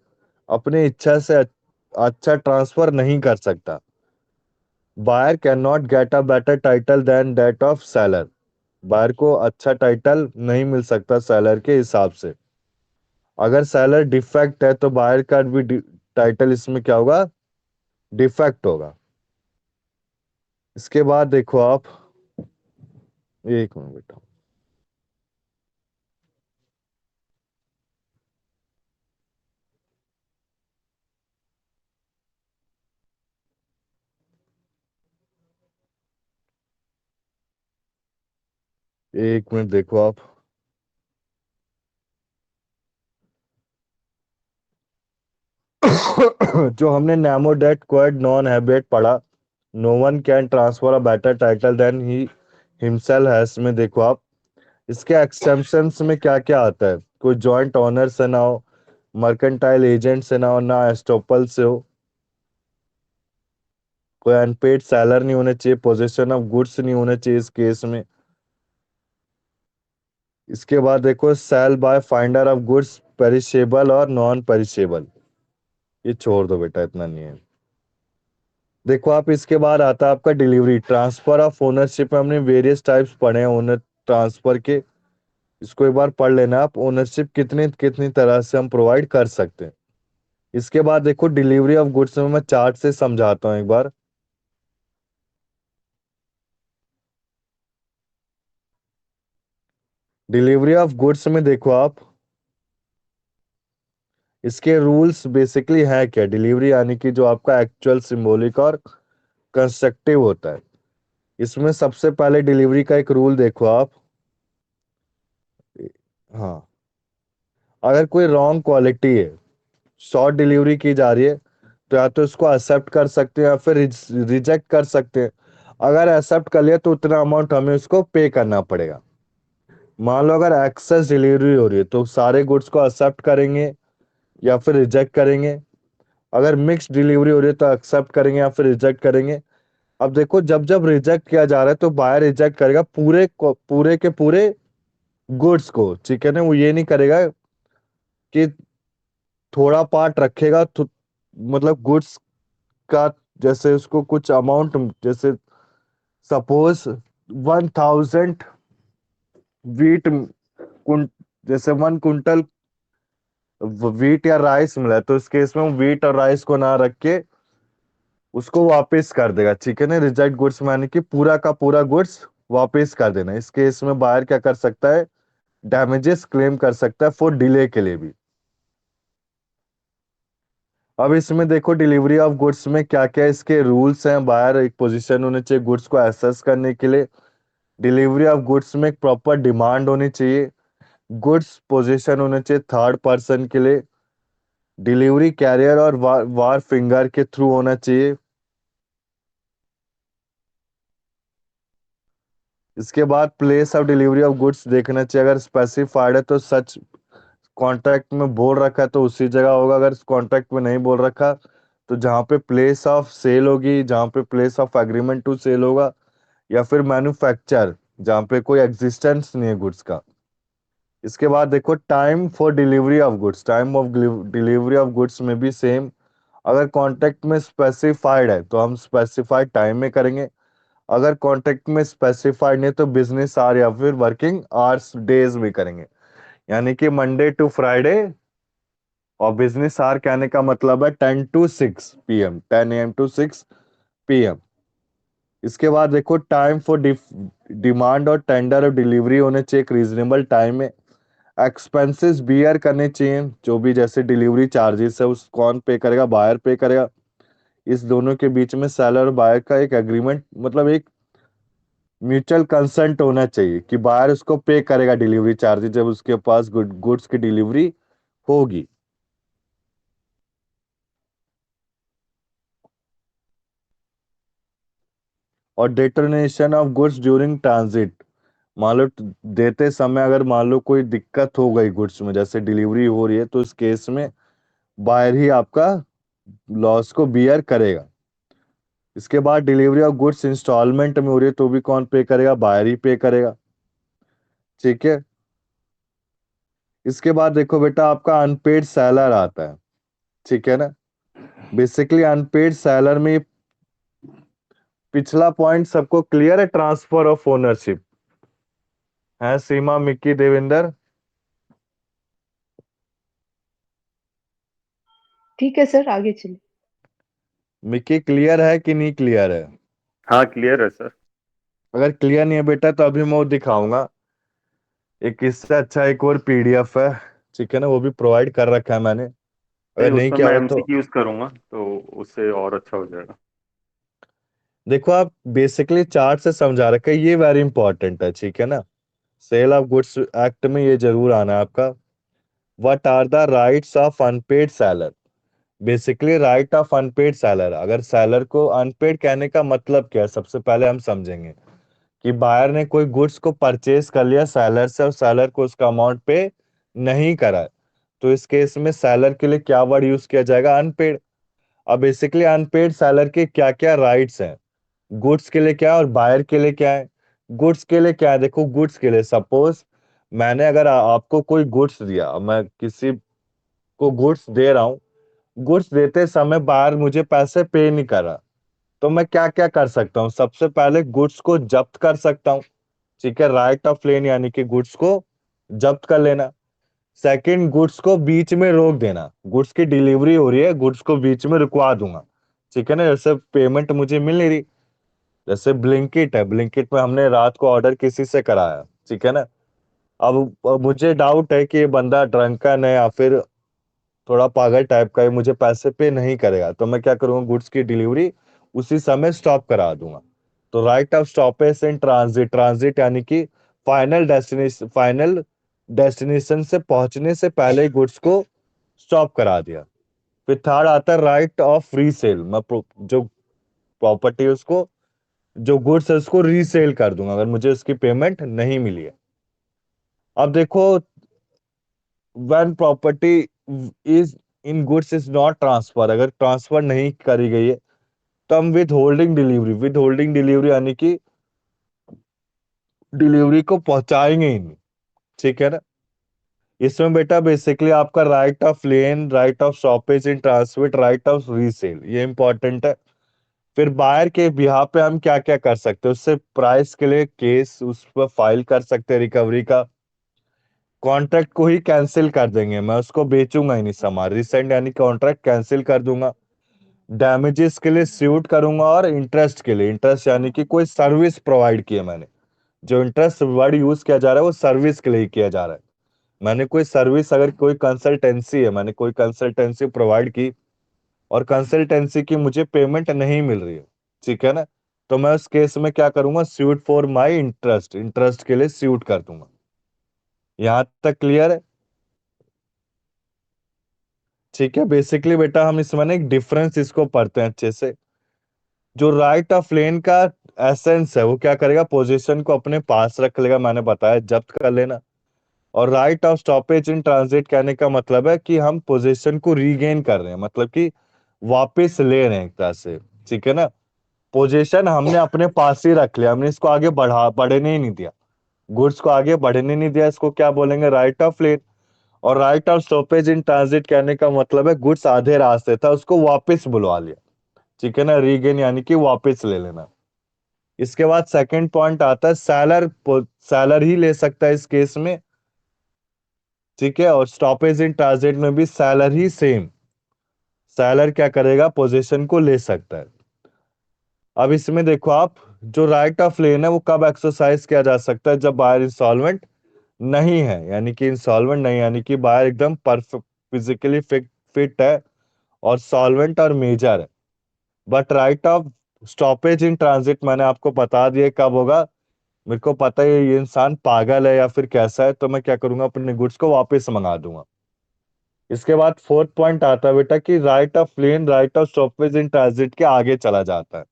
अपनी इच्छा से अच्छा ट्रांसफर नहीं कर सकता। Buyer can not get a better title than that of seller, buyer को अच्छा टाइटल नहीं मिल सकता सेलर के हिसाब से। अगर सेलर डिफेक्ट है तो बायर का भी टाइटल इसमें क्या होगा, डिफेक्ट होगा। इसके बाद देखो आप, एक मिनट बेटा, एक मिनट देखो आप। जो हमने nemo dat quod non habet पढ़ा, no one can transfer a better title than he himself has में देखो आप, इसके एक्सेप्शंस में क्या क्या आता है, कोई जॉइंट ऑनर से ना हो, मर्केंटाइल एजेंट से ना हो, ना एस्टोपल से हो, कोई अनपेड सेलर नहीं होने चाहिए, पोजीशन ऑफ गुड्स नहीं होने चाहिए इस केस में। इसके बाद देखो sale by finder of goods perishable और नॉन पेरिशेबल, ये छोड़ दो बेटा, इतना नहीं है। देखो आप, इसके बाद आता है आपका डिलीवरी, ट्रांसफर ऑफ ओनरशिप में हमने वेरियस टाइप्स पढ़े हैं ओनर ट्रांसफर के, इसको एक बार पढ़ लेना आप, ओनरशिप कितनी कितनी तरह से हम प्रोवाइड कर सकते हैं। इसके बाद देखो डिलीवरी ऑफ गुड्स में मैं चार्ट से समझाता हूँ एक बार। डिलीवरी ऑफ गुड्स में देखो आप, इसके रूल्स बेसिकली है क्या, डिलीवरी यानी कि जो आपका एक्चुअल, सिंबॉलिक और कंस्ट्रक्टिव होता है। इसमें सबसे पहले डिलीवरी का एक रूल देखो आप। हाँ, अगर कोई रॉन्ग क्वालिटी है, शॉर्ट डिलीवरी की जा रही है, तो या तो इसको एक्सेप्ट कर सकते हैं या फिर रिजेक्ट कर सकते हैं। अगर एक्सेप्ट कर लिया तो उतना अमाउंट हमें उसको पे करना पड़ेगा। मान लो अगर एक्सेस डिलीवरी हो रही है तो सारे गुड्स को एक्सेप्ट करेंगे या फिर रिजेक्ट करेंगे। अगर मिक्स डिलीवरी हो रही है तो एक्सेप्ट करेंगे या फिर रिजेक्ट करेंगे। अब देखो, जब जब रिजेक्ट किया जा रहा है तो बायर रिजेक्ट करेगा पूरे के पूरे गुड्स को, ठीक है ना, वो ये नहीं करेगा कि थोड़ा पार्ट रखेगा, तो मतलब गुड्स का, जैसे उसको कुछ अमाउंट, जैसे सपोज 1000 वीट कुंट जैसे 1 कुंटल वीट या राइस मिला है, तो इस केस में वो वीट और राइस को ना रख के उसको वापस कर देगा, ठीक है ना। रिजेक्ट गुड्स माने कि पूरा का पूरा गुड्स वापस कर देना। इस केस में बायर क्या कर सकता है, डैमेजेस क्लेम कर सकता है फॉर डिले के लिए भी। अब इसमें देखो डिलीवरी ऑफ गुड्स में क्या क्या इसके रूल्स हैं। बायर एक पोजीशन होनी चाहिए गुड्स को एसेस करने के लिए। डिलीवरी ऑफ गुड्स में एक प्रॉपर डिमांड होनी चाहिए। गुड्स पोजीशन होने चाहिए थर्ड पर्सन के लिए। डिलीवरी कैरियर और वार फिंगर के थ्रू होना चाहिए। इसके बाद place of delivery of goods देखना चाहिए, अगर स्पेसिफाइड है तो सच कॉन्ट्रैक्ट में बोल रखा है तो उसी जगह होगा, अगर कॉन्ट्रैक्ट में नहीं बोल रखा तो जहाँ पे प्लेस ऑफ सेल होगी, जहाँ पे place of agreement to sale होगा, या फिर मैन्युफैक्चर जहाँ पे कोई एग्जिस्टेंस नहीं है गुड्स का। इसके बाद देखो time for delivery of goods, time of delivery of goods में भी सेम, अगर कॉन्ट्रैक्ट में स्पेसिफाइड है तो हम स्पेसिफाइड टाइम में करेंगे। अगर कॉन्ट्रैक्ट में स्पेसिफाइड नहीं तो बिजनेस आवर या फिर वर्किंग आवर्स डेज में करेंगे, यानी कि मंडे टू फ्राइडे। और बिजनेस आवर कहने का मतलब है 10 to 6 PM, 10 AM to 6 PM। इसके बाद देखो टाइम फॉर डिमांड और टेंडर ऑफ डिलीवरी होने चाहिए एक रीजनेबल टाइम में। एक्सपेंसेस बियर करने चाहिए, जो भी जैसे डिलीवरी चार्जेस है उस कौन पे करेगा, बायर पे करेगा। इस दोनों के बीच में सेलर और बायर का एक एग्रीमेंट, मतलब एक म्यूचुअल कंसेंट होना चाहिए कि बायर उसको पे करेगा डिलीवरी चार्जेस जब उसके पास गुड्स की डिलीवरी होगी। और determination of goods during transit, मान लो देते समय अगर मान लो कोई दिक्कत हो गई गुड्स में, जैसे डिलीवरी हो रही है, तो इस केस में बायर ही आपका लॉस को बियर करेगा। इसके बाद डिलीवरी ऑफ गुड्स इंस्टॉलमेंट में हो रही है तो भी कौन पे करेगा, बायर ही पे करेगा, ठीक है। इसके बाद देखो बेटा आपका अनपेड सेलर आता है, ठीक है ना। बेसिकली अनपेड सेलर में पिछला पॉइंट सबको क्लियर है, ट्रांसफर ऑफ ओनरशिप है, सीमा, मिक्की, देवेंद्र। ठीक है सर, आगे चलिए। मिक्की क्लियर है कि नहीं क्लियर है? हाँ क्लियर है सर। अगर क्लियर नहीं है बेटा तो अभी मैं वो दिखाऊंगा, एक इससे अच्छा एक और पीडीएफ है, ठीक है ना, वो भी प्रोवाइड कर रखा है मैंने, नहीं अगर नहीं उसमें किया मैं हो तो। एमसीक्यूज करूंगा तो उससे और अच्छा हो जाएगा। देखो आप बेसिकली चार्ट से समझा रखा है, ये वेरी इंपॉर्टेंट है, ठीक है ना। सेल ऑफ गुड्स एक्ट में ये जरूर आना है आपका। What are the rights of unpaid seller, basically right of unpaid seller, अगर सेलर को अनपेड कहने का मतलब क्या है सबसे पहले हम समझेंगे कि बायर ने कोई गुड्स को परचेज कर लिया सेलर से और सेलर को उसका अमाउंट पे नहीं करा है, तो इस केस में सेलर के लिए क्या वर्ड यूज किया जाएगा? अनपेड। अब बेसिकली अनपेड सेलर के क्या क्या राइट्स हैं, गुड्स के लिए क्या है और बायर के लिए क्या है? गुड्स के लिए क्या है, देखो गुड्स के लिए सपोज मैंने अगर आपको कोई गुड्स दिया, मैं किसी को गुड्स दे रहा हूँ, गुड्स देते समय बायर मुझे पैसे पे नहीं कर रहा, तो मैं क्या क्या कर सकता हूँ? सबसे पहले गुड्स को जब्त कर सकता हूँ, ठीक है, राइट ऑफ लेन यानी कि गुड्स को जब्त कर लेना। सेकंड, गुड्स को बीच में रोक देना, गुड्स की डिलीवरी हो रही है, गुड्स को बीच में रुकवा दूंगा, ठीक है ना, जैसे पेमेंट मुझे मिल नहीं रही, जैसे ब्लिंकिट है, ब्लिंकिट में हमने रात को ऑर्डर किसी से कराया, ठीक है ना, अब मुझे डाउट है कि ये बंदा ड्रंकन है या फिर थोड़ा पागल टाइप का है, मुझे पैसे पे नहीं करेगा, तो मैं क्या करूंगा? गुड्स की डिलीवरी उसी समय स्टॉप करा दूंगा। तो right of stoppage in transit, transit यानी कि फाइनल डेस्टिनेशन से पहुंचने से पहले गुड्स को स्टॉप करा दिया। फिर थर्ड आता है राइट ऑफ रीसेल, मैं जो प्रॉपर्टी है उसको, जो गुड्स है उसको रीसेल कर दूंगा अगर मुझे उसकी पेमेंट नहीं मिली है। अब देखो, when property is in goods is not transfer, अगर ट्रांसफर नहीं करी गई है तो हम with holding delivery, with holding delivery यानी कि डिलीवरी को पहुंचाएंगे ही नहीं, ठीक है ना। इसमें बेटा बेसिकली आपका right of lane, right of stoppage in transmit, right of resale, ये इंपॉर्टेंट है। फिर बायर के बिहाफ पे हम क्या क्या कर सकते हैं? उससे प्राइस के लिए केस उस पर फाइल कर सकते हैं रिकवरी का, कॉन्ट्रैक्ट को ही कैंसिल कर देंगे, मैं उसको बेचूंगा ही नहीं सामान, रिसेंट यानी कॉन्ट्रैक्ट कैंसिल कर दूंगा। डैमेजेस के लिए स्यूट करूंगा, और इंटरेस्ट के लिए, इंटरेस्ट यानी कि कोई सर्विस प्रोवाइड की है मैंने, जो इंटरेस्ट वर्ड यूज किया जा रहा है वो सर्विस के लिए किया जा रहा है, मैंने कोई सर्विस, अगर कोई कंसल्टेंसी है, मैंने कोई कंसल्टेंसी प्रोवाइड की और कंसल्टेंसी की मुझे पेमेंट नहीं मिल रही है, ठीक है ना, तो मैं उस केस में क्या करूंगा? Suite for my interest, interest के लिए स्यूट कर दूंगा। यहां तक क्लियर है? ठीक है, बेसिकली बेटा हम इसमें ना एक डिफरेंस इसको पढ़ते हैं अच्छे से। जो राइट ऑफ लेन का एसेंस है वो क्या करेगा? पोजीशन को अपने पास रख लेगा, मैंने बताया जब्त कर लेना। और right of stoppage in transit कहने का मतलब है कि हम पोजीशन को रीगेन कर रहे हैं, मतलब कि वापस ले रहे हैं एक तरह से, ठीक है ना। पोजीशन हमने अपने पास ही रख लिया, हमने इसको आगे बढ़ने ही नहीं दिया, गुड्स को आगे बढ़ने नहीं दिया, इसको क्या बोलेंगे? राइट ऑफ लेन। और right of stoppage in transit कहने का मतलब है गुड्स आधे रास्ते था, उसको वापस बुलवा लिया, ठीक है ना, रीगेन यानी कि वापस ले लेना। इसके बाद सेकंड पॉइंट आता है सेलर, सेलर ही ले सकता है इस केस में, ठीक है, और स्टॉपेज इन ट्रांजिट में भी सेलर ही सेम, सेलर क्या करेगा? पोजीशन को ले सकता है। अब इसमें देखो आप, जो राइट ऑफ लेन है वो कब एक्सरसाइज किया जा सकता है? जब बायर इंसॉल्वेंट नहीं है, यानी कि इंसॉल्वेंट नहीं यानी कि बायर एकदम परफेक्ट फिजिकली फिट है और सॉल्वेंट और मेजर है। But right of stoppage in transit मैंने आपको बता दिया कब होगा, मेरे को पता है ये इंसान पागल है या फिर कैसा है, तो मैं क्या करूंगा? अपने गुड्स को वापस मंगा दूंगा। इसके बाद फोर्थ पॉइंट आता है बेटा कि right of lane, right of stoppage in transit के आगे चला जाता है,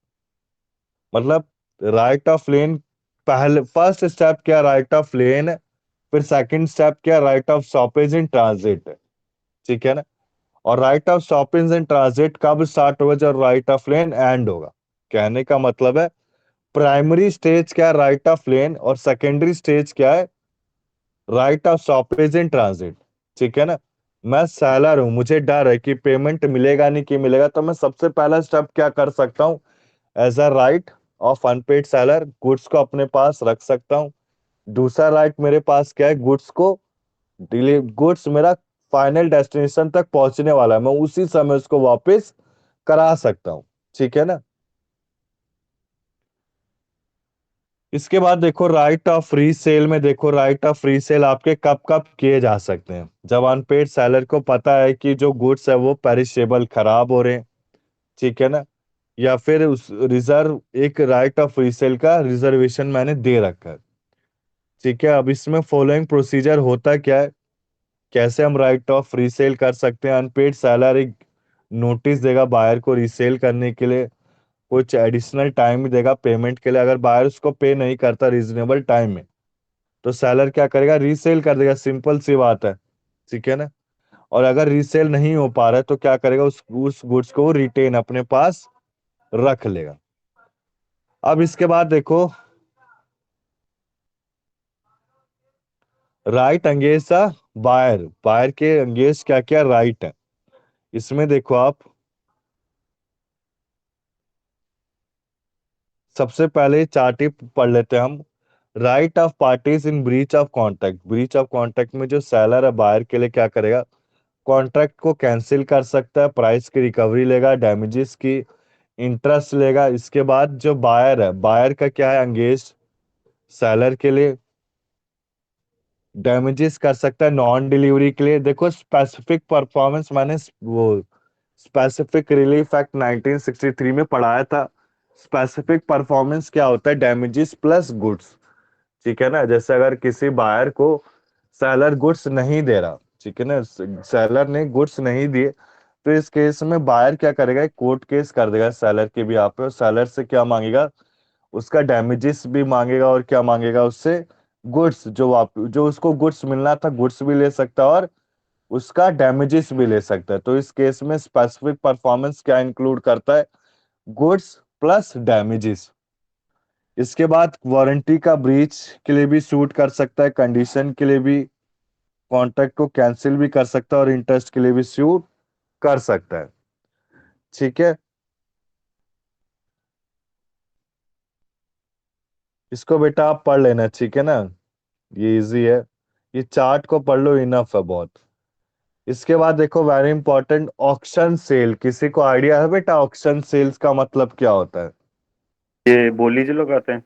मतलब राइट ऑफ लेन, पहले फर्स्ट स्टेप क्या? राइट ऑफ लेन है, फिर सेकंड स्टेप क्या? Right of stoppage in transit है, ठीक है ना। और right of stoppage in transit कब स्टार्ट होगा? जब राइट ऑफ लेन एंड होगा, कहने का मतलब है प्राइमरी स्टेज क्या है? राइट ऑफ लेन, और सेकेंडरी स्टेज क्या है? Right of stoppage in transit, ठीक है ना। मैं सेलर हूं, मुझे डर है कि पेमेंट मिलेगा नहीं कि मिलेगा, तो मैं सबसे पहला स्टेप क्या कर सकता हूं? As a right of unpaid seller, goods को अपने पास रख सकता हूं। दूसरा राइट मेरे पास क्या है? गुड्स को डिले, गुड्स मेरा फाइनल डेस्टिनेशन तक पहुंचने वाला है, मैं उसी समय उसको वापस करा सकता हूं, ठीक है ना। इसके बाद देखो राइट ऑफ रीसेल में, देखो राइट ऑफ रीसेल आपके कब कब किए जा सकते हैं? जब अनपेड सेलर को पता है कि जो गुड्स है वो पेरिशेबल, खराब हो रहे हैं, ठीक है ना, या फिर उस रिजर्व, एक राइट ऑफ रीसेल का रिजर्वेशन मैंने दे रखा है, ठीक है। अब इसमें फॉलोइंग प्रोसीजर होता क्या है, कैसे हम राइट ऑफ रीसेल कर सकते हैं? अनपेड सेलर एक नोटिस देगा बायर को रीसेल करने के लिए, कुछ एडिशनल टाइम देगा पेमेंट के लिए। अगर बायर उसको पे नहीं करता रीजनेबल टाइम में, तो सेलर क्या करेगा, रीसेल कर देगा। सिंपल सी बात है, ठीक है ना। और अगर रीसेल नहीं हो पा रहा है तो क्या करेगा, उस गुड्स को रिटेन अपने पास रख लेगा। अब इसके बाद देखो, राइट अंगेज बायर, बायर के अंगेज क्या क्या राइट है इसमें देखो आप। सबसे पहले चार्ट पढ़ लेते हैं हम। Right of parties in breach of contract, breach of contract में जो सेलर है बायर के लिए क्या करेगा, कॉन्ट्रैक्ट को कैंसिल कर सकता है, प्राइस की रिकवरी लेगा, डैमेजेस की इंटरेस्ट लेगा। इसके बाद जो बायर है, बायर का क्या है, अंगेज सेलर के लिए डैमेजेस कर सकता है नॉन डिलीवरी के लिए। देखो स्पेसिफिक परफॉर्मेंस मैंने वो स्पेसिफिक रिलीफ एक्ट 1963 में पढ़ाया था। स्पेसिफिक परफॉर्मेंस क्या होता है, डैमेजेस प्लस गुड्स, ठीक है ना। जैसे अगर किसी बायर को सेलर गुड्स नहीं दे रहा, ठीक है ना, सेलर ने गुड्स नहीं दिए, तो इस केस में बायर क्या करेगा, एक कोर्ट केस कर देगा सेलर के भी यहाँ पे, और सेलर से क्या मांगेगा, उसका डैमेजेस भी मांगेगा, और क्या मांगेगा उससे, गुड्स जो उसको गुड्स मिलना था, गुड्स भी ले सकता है और उसका डैमेजेस भी ले सकता है। तो इस केस में स्पेसिफिक परफॉर्मेंस क्या इंक्लूड करता है, गुड्स प्लस डैमेजेस। इसके बाद वारंटी का ब्रीच के लिए भी सूट कर सकता है, कंडीशन के लिए भी, कॉन्ट्रैक्ट को कैंसिल भी कर सकता है, और इंटरेस्ट के लिए भी सूट कर सकता है, ठीक है। इसको बेटा आप पढ़ लेना, ठीक है ना, ये इजी है। ये चार्ट को पढ़ लो, इनफ है बहुत। इसके बाद देखो वेरी इंपॉर्टेंट, ऑक्शन सेल। किसी को आइडिया है बेटा ऑक्शन सेल्स का मतलब क्या होता है? ये बोली जो लोग आते हैं।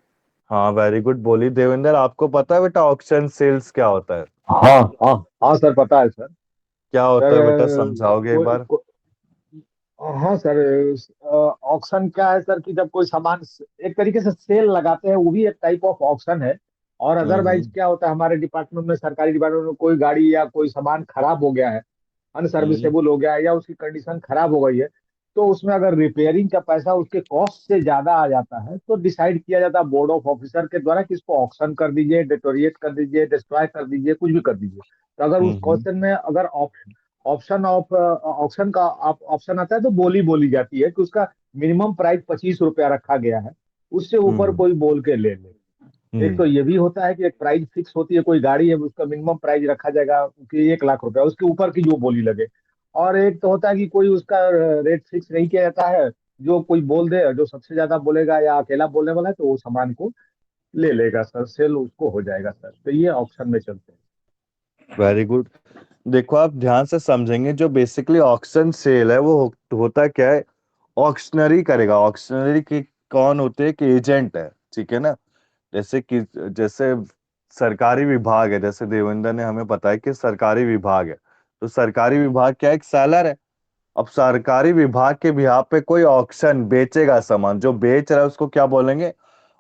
हाँ वेरी गुड बोली देवेंद्र, आपको पता है बेटा ऑक्शन सेल्स क्या होता है? हाँ हाँ हाँ सर, पता है सर। क्या होता सर है बेटा, समझाओगे एक बार? हाँ सर, ऑक्शन क्या है सर कि जब कोई सामान एक तरीके से सेल लगाते हैं, वो भी एक टाइप ऑफ ऑक्शन है। और अदरवाइज हम्म क्या होता है, हमारे डिपार्टमेंट में, सरकारी डिपार्टमेंट में, कोई गाड़ी या कोई सामान खराब हो गया है, हम्म अनसर्विसेबल हो गया है, या उसकी कंडीशन खराब हो गई है, तो उसमें अगर रिपेयरिंग का पैसा उसके कॉस्ट से ज्यादा आ जाता है, तो डिसाइड किया जाता है बोर्ड ऑफ ऑफिसर के द्वारा कि इसको ऑक्शन कर दीजिए, डिटोरिएट कर दीजिए, डिस्ट्रॉय कर दीजिए, कुछ भी कर दीजिए। तो अगर उस हम्म क्वेश्चन में अगर ऑप्शन ऑफ ऑप्शन का ऑप्शन आता है, तो बोली बोली जाती है कि उसका मिनिमम प्राइस 25 रुपया रखा गया है, उससे ऊपर हम्म कोई बोल के ले ले। एक हम्म तो ये भी होता है कि एक प्राइस फिक्स होती है, कोई गाड़ी है उसका मिनिमम प्राइस रखा जाएगा कि 1 लाख रुपया, उसके ऊपर की जो बोली लगे। और एक तो होता है कि कोई उसका रेट फिक्स नहीं किया जाता है, जो कोई बोल दे, जो सबसे ज्यादा बोलेगा या अकेला बोलने वाला है, तो वो सामान को ले लेगा सर, सेल उसको हो जाएगा सर। तो ये ऑप्शन में चलते हैं। Very good. देखो आप ध्यान से समझेंगे, जो बेसिकली ऑक्शन सेल है वो होता क्या है, ऑक्शनरी करेगा। ऑक्शनरी की कौन होते हैं, कि एजेंट है, ठीक है ना। जैसे सरकारी विभाग है, जैसे देवेंद्र ने हमें बताया कि सरकारी विभाग है, तो सरकारी विभाग क्या है, एक सेलर है। अब सरकारी विभाग के बिहार पे कोई ऑक्शन बेचेगा सामान, जो बेच रहा है उसको क्या बोलेंगे,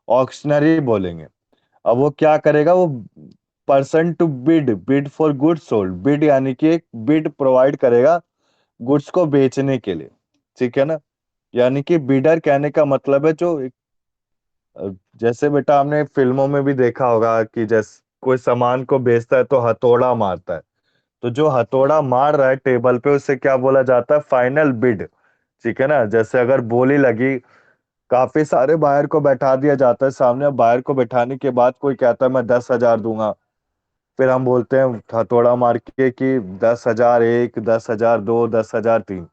ऑक्शनरी बोलेंगे। अब वो क्या करेगा, वो person to bid, bid for goods sold, bid यानी कि एक बिड प्रोवाइड करेगा गुड्स को बेचने के लिए, ठीक है ना। यानी कि बिडर कहने का मतलब है जो जैसे बेटा हमने फिल्मों में भी देखा होगा कि जैसे कोई सामान को बेचता है तो हथौड़ा मारता है, तो जो हथौड़ा मार रहा है टेबल पे उसे क्या बोला जाता है, फाइनल बिड, ठीक है ना। जैसे अगर बोली लगी, काफी सारे बायर को बैठा दिया जाता है सामने, अब बायर को बैठाने के बाद कोई कहता है मैं 10,000 दूंगा, फिर हम बोलते हैं हथौड़ा मार के कि 10,001, 10,002, 10,003।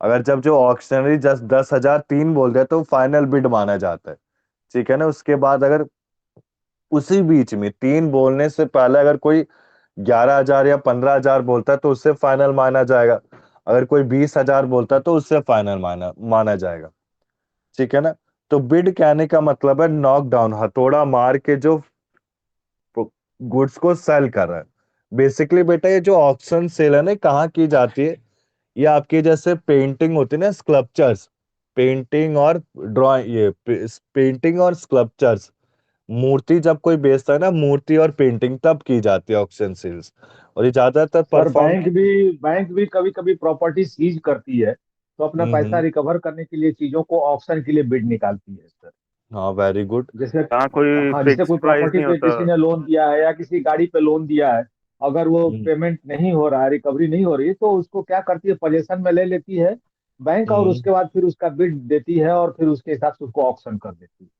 अगर जब जो ऑक्शनरी जस्ट 10,003 बोल दे तो फाइनल बिड माना जाता है, ठीक है ना। उसके बाद अगर उसी बीच में तीन बोलने से पहले अगर कोई 11,000 या 15,000 बोलता है तो उससे फाइनल माना जाएगा। अगर कोई 20,000 बोलता है तो उससे फाइनल माना माना जाएगा, ठीक है ना। तो बिड कहने का मतलब है नॉक डाउन, हथौड़ा मार के जो गुड्स को सेल कर रहा है। बेसिकली बेटा ये जो ऑक्शन सेल है ना, कहाँ की जाती है, ये आपके जैसे पेंटिंग होती है ना, स्कल्पचर्स, पेंटिंग और ड्राइंग, ये पेंटिंग और स्कल्पचर्स, मूर्ति जब कोई बेचता है ना, मूर्ति और पेंटिंग, तब की जाती है ऑक्शन सेल्स। और ये ज्यादातर सर परफॉर्म, बैंक भी कभी कभी प्रॉपर्टी सीज करती है, तो अपना पैसा रिकवर करने के लिए चीजों को ऑक्शन के लिए बिड निकालती है सर। हाँ, वेरी गुड। जैसे यहाँ कोई हाँ, जैसे फिक्स कोई प्राइस प्रॉपर्टी नहीं पे होता। किसी ने लोन दिया है या किसी गाड़ी पे लोन दिया है, अगर वो हम्म पेमेंट नहीं हो रहा है, रिकवरी नहीं हो रही है, तो उसको क्या करती है, पोजीशन में ले लेती है बैंक, और हम्म उसके बाद फिर उसका बिड देती है और फिर उसके हिसाब से उसको ऑक्शन कर देती है।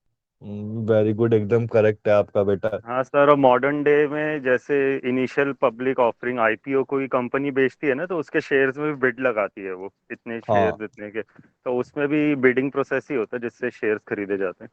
वेरी गुड, एकदम करेक्ट है आपका बेटा। हाँ सर, और मॉडर्न डे में जैसे इनिशियल पब्लिक ऑफरिंग आईपीओ कोई कंपनी बेचती है ना, तो उसके शेयर्स में भी बिड लगाती है वो, इतने हाँ, शेयर्स इतने के। तो उसमें भी बिडिंग प्रोसेस ही होता है जिससे शेयर्स खरीदे जाते हैं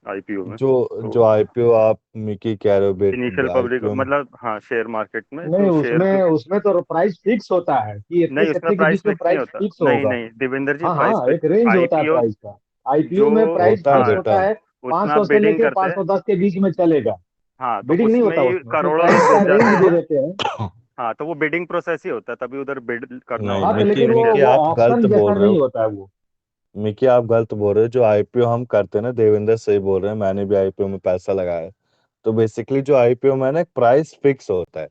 आईपीओ में। जो तो जो आईपीओ आप मिकी कह रहे हो इनिशियल बेटा, पब्लिक आईपीओ में। मतलब हाँ, शेयर मार्केट में नहीं, तो शेयर उसमें जो, उसमें तो प्राइस फिक्स होता है कि इतने नहीं से उसमें इतने के प्राइस बीच में फिक्स नहीं प्राइस होता। फिक्स नहीं होगा। नहीं देवेंद्र जी, हाँ प्राइस हाँ, एक फिक्स रेंज होता है आईपीओ प्राइस का। आईपीओ जो, में प्राइस होता है फिक्स हाँ होता बेटा। है, उसमें आप 500 से बिडिंग लेके करते हैं। 510 के बीच में चलेगा। हाँ तो बिडिंग नहीं उसमें होता, ही उसमें करोड़ों प्राइस लोग का जुट जाते रेंज हैं दे तो। देते हैं। हाँ तो वो बिडिंग प्रोसेस ही होता है, तभी उधर बिड करना नहीं, हाँ, होता तो है मिकी लेकिन किसी वो शेयर। मिकी वो आप गलत ऑक्शन बोल जैसा रहे नहीं हो। होता है वो। मिकी आप गलत बोल रहे हो। जो आईपीओ हम करते हैं ना, देवेंद्र सही बोल रहे हैं, मैंने भी आईपीओ में पैसा लगाया है। तो बेसिकली जो आईपीओ में ना एक प्राइस फिक्स होता है।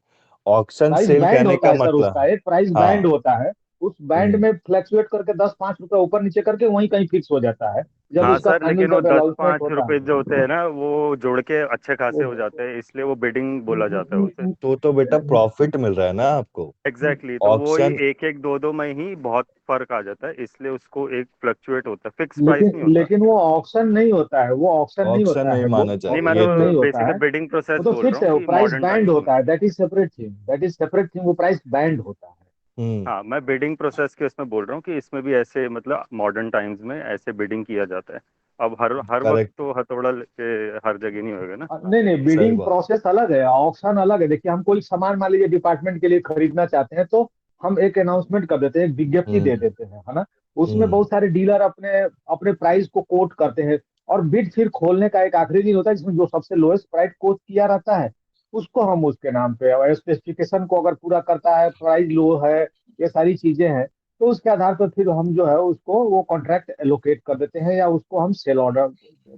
ऑक्शन प्राइस सेल बैंड कहने होता का है सर, उसका मतलब। एक प्राइस बैंड हाँ। होता है। उस बैंड हम्म में फ्लक्चुएट करके 10-5 रुपए ऊपर नीचे करके वहीं कहीं फिक्स हो जाता है, जब हाँ उसका सर, फाइनल लेकिन वो जब दस अनाउंसमेंट पाँच होता रुपए है। जो होते हैं ना, वो जोड़ के अच्छे खासे हो वो जाते हैं, इसलिए वो बिडिंग बोला जाता है उसे। तो बेटा प्रॉफिट मिल रहा है ना आपको। एग्जैक्टली तो वो ही ऑक्शन एक एक दो दो में ही बहुत फर्क आ जाता है, इसलिए उसको एक फ्लक्चुएट होता है, फिक्स प्राइस लेकिन नहीं होता। लेकिन वो ऑक्शन नहीं होता है, वो ऑक्शन नहीं ऑक्शन होता नहीं है, वो माना नहीं, मैं जाए ये ऑक्शन तो। नहीं तो होता बेसिकली है। बिडिंग प्रोसेस वो तो बोल रहा फिक्स हूँ है, वो कि प्राइस मॉडर्न बैंड टाइम्स में। होता है, that is separate thing, that is separate thing, वो प्राइस बैंड होता है। हम्म हाँ, मैं बिडिंग प्रोसेस के उसमें बोल रहा हूँ कि इसमें भी ऐसे मतलब मॉडर्न टाइम्स में ऐसे बिडिंग किया जाता है। अब हर हर वक्त करेक्ट। तो हथौड़ा लेके हर जगह नहीं होएगा ना। नहीं नहीं, सही बिडिंग बात। प्रोसेस अलग है, ऑक्शन अलग है। देखिए, हम कोई सामान मान लीजिए डिपार्टमेंट के लिए खरीदना चाहते हैं, तो हम एक अनाउंसमेंट कर देते हैं, एक विज्ञप्ति दे हम्म देते हैं, है ना। उसमें हम्म बहुत सारे डीलर अपने अपने प्राइस को कोट करते हैं, और बिड फिर खोलने का एक आखिरी दिन होता है जिसमें जो सबसे लोएस्ट प्राइस कोट किया रहता है, उसको हम उसके नाम पे, और स्पेसिफिकेशन को अगर पूरा करता है, प्राइस लो है, ये सारी चीजें हैं, तो उसके आधार पर फिर हम जो है उसको वो कॉन्ट्रैक्ट एलोकेट कर देते हैं, या उसको हम सेल ऑर्डर,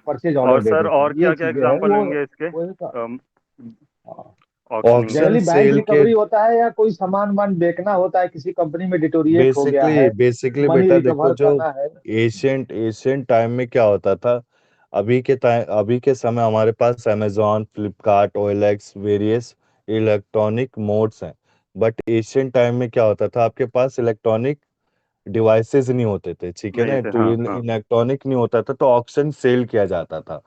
परचेज ऑर्डर और दे सर, देते हैं। और ये क्या क्या चीजें हैं एग्जांपल वो होंगे इसके वो एक ऑक्शनिंग के? ऑक्शन जनरली बैंक सेल के रिकवरी होता है, या कोई सामान वामान बेचना होता है, किसी कंपनी में डिटोरिएट हो गया बेसिकली है, बेसिकली मनी बेटा देखो, रिकवर जो करना है। एशियंट एशियंट टाइम में क्या होता था। अभी के समय हमारे पास Amazon, Flipkart, OLX, various electronic modes हैं। बट एशियंट टाइम में क्या होता था, आपके पास इलेक्ट्रॉनिक डिवाइसेस नहीं होते थे, ठीक है नहीं ना। थे, तो हाँ ये हाँ। इलेक्ट्रॉनिक नहीं होता था, तो ऑक्शन सेल किया जाता था।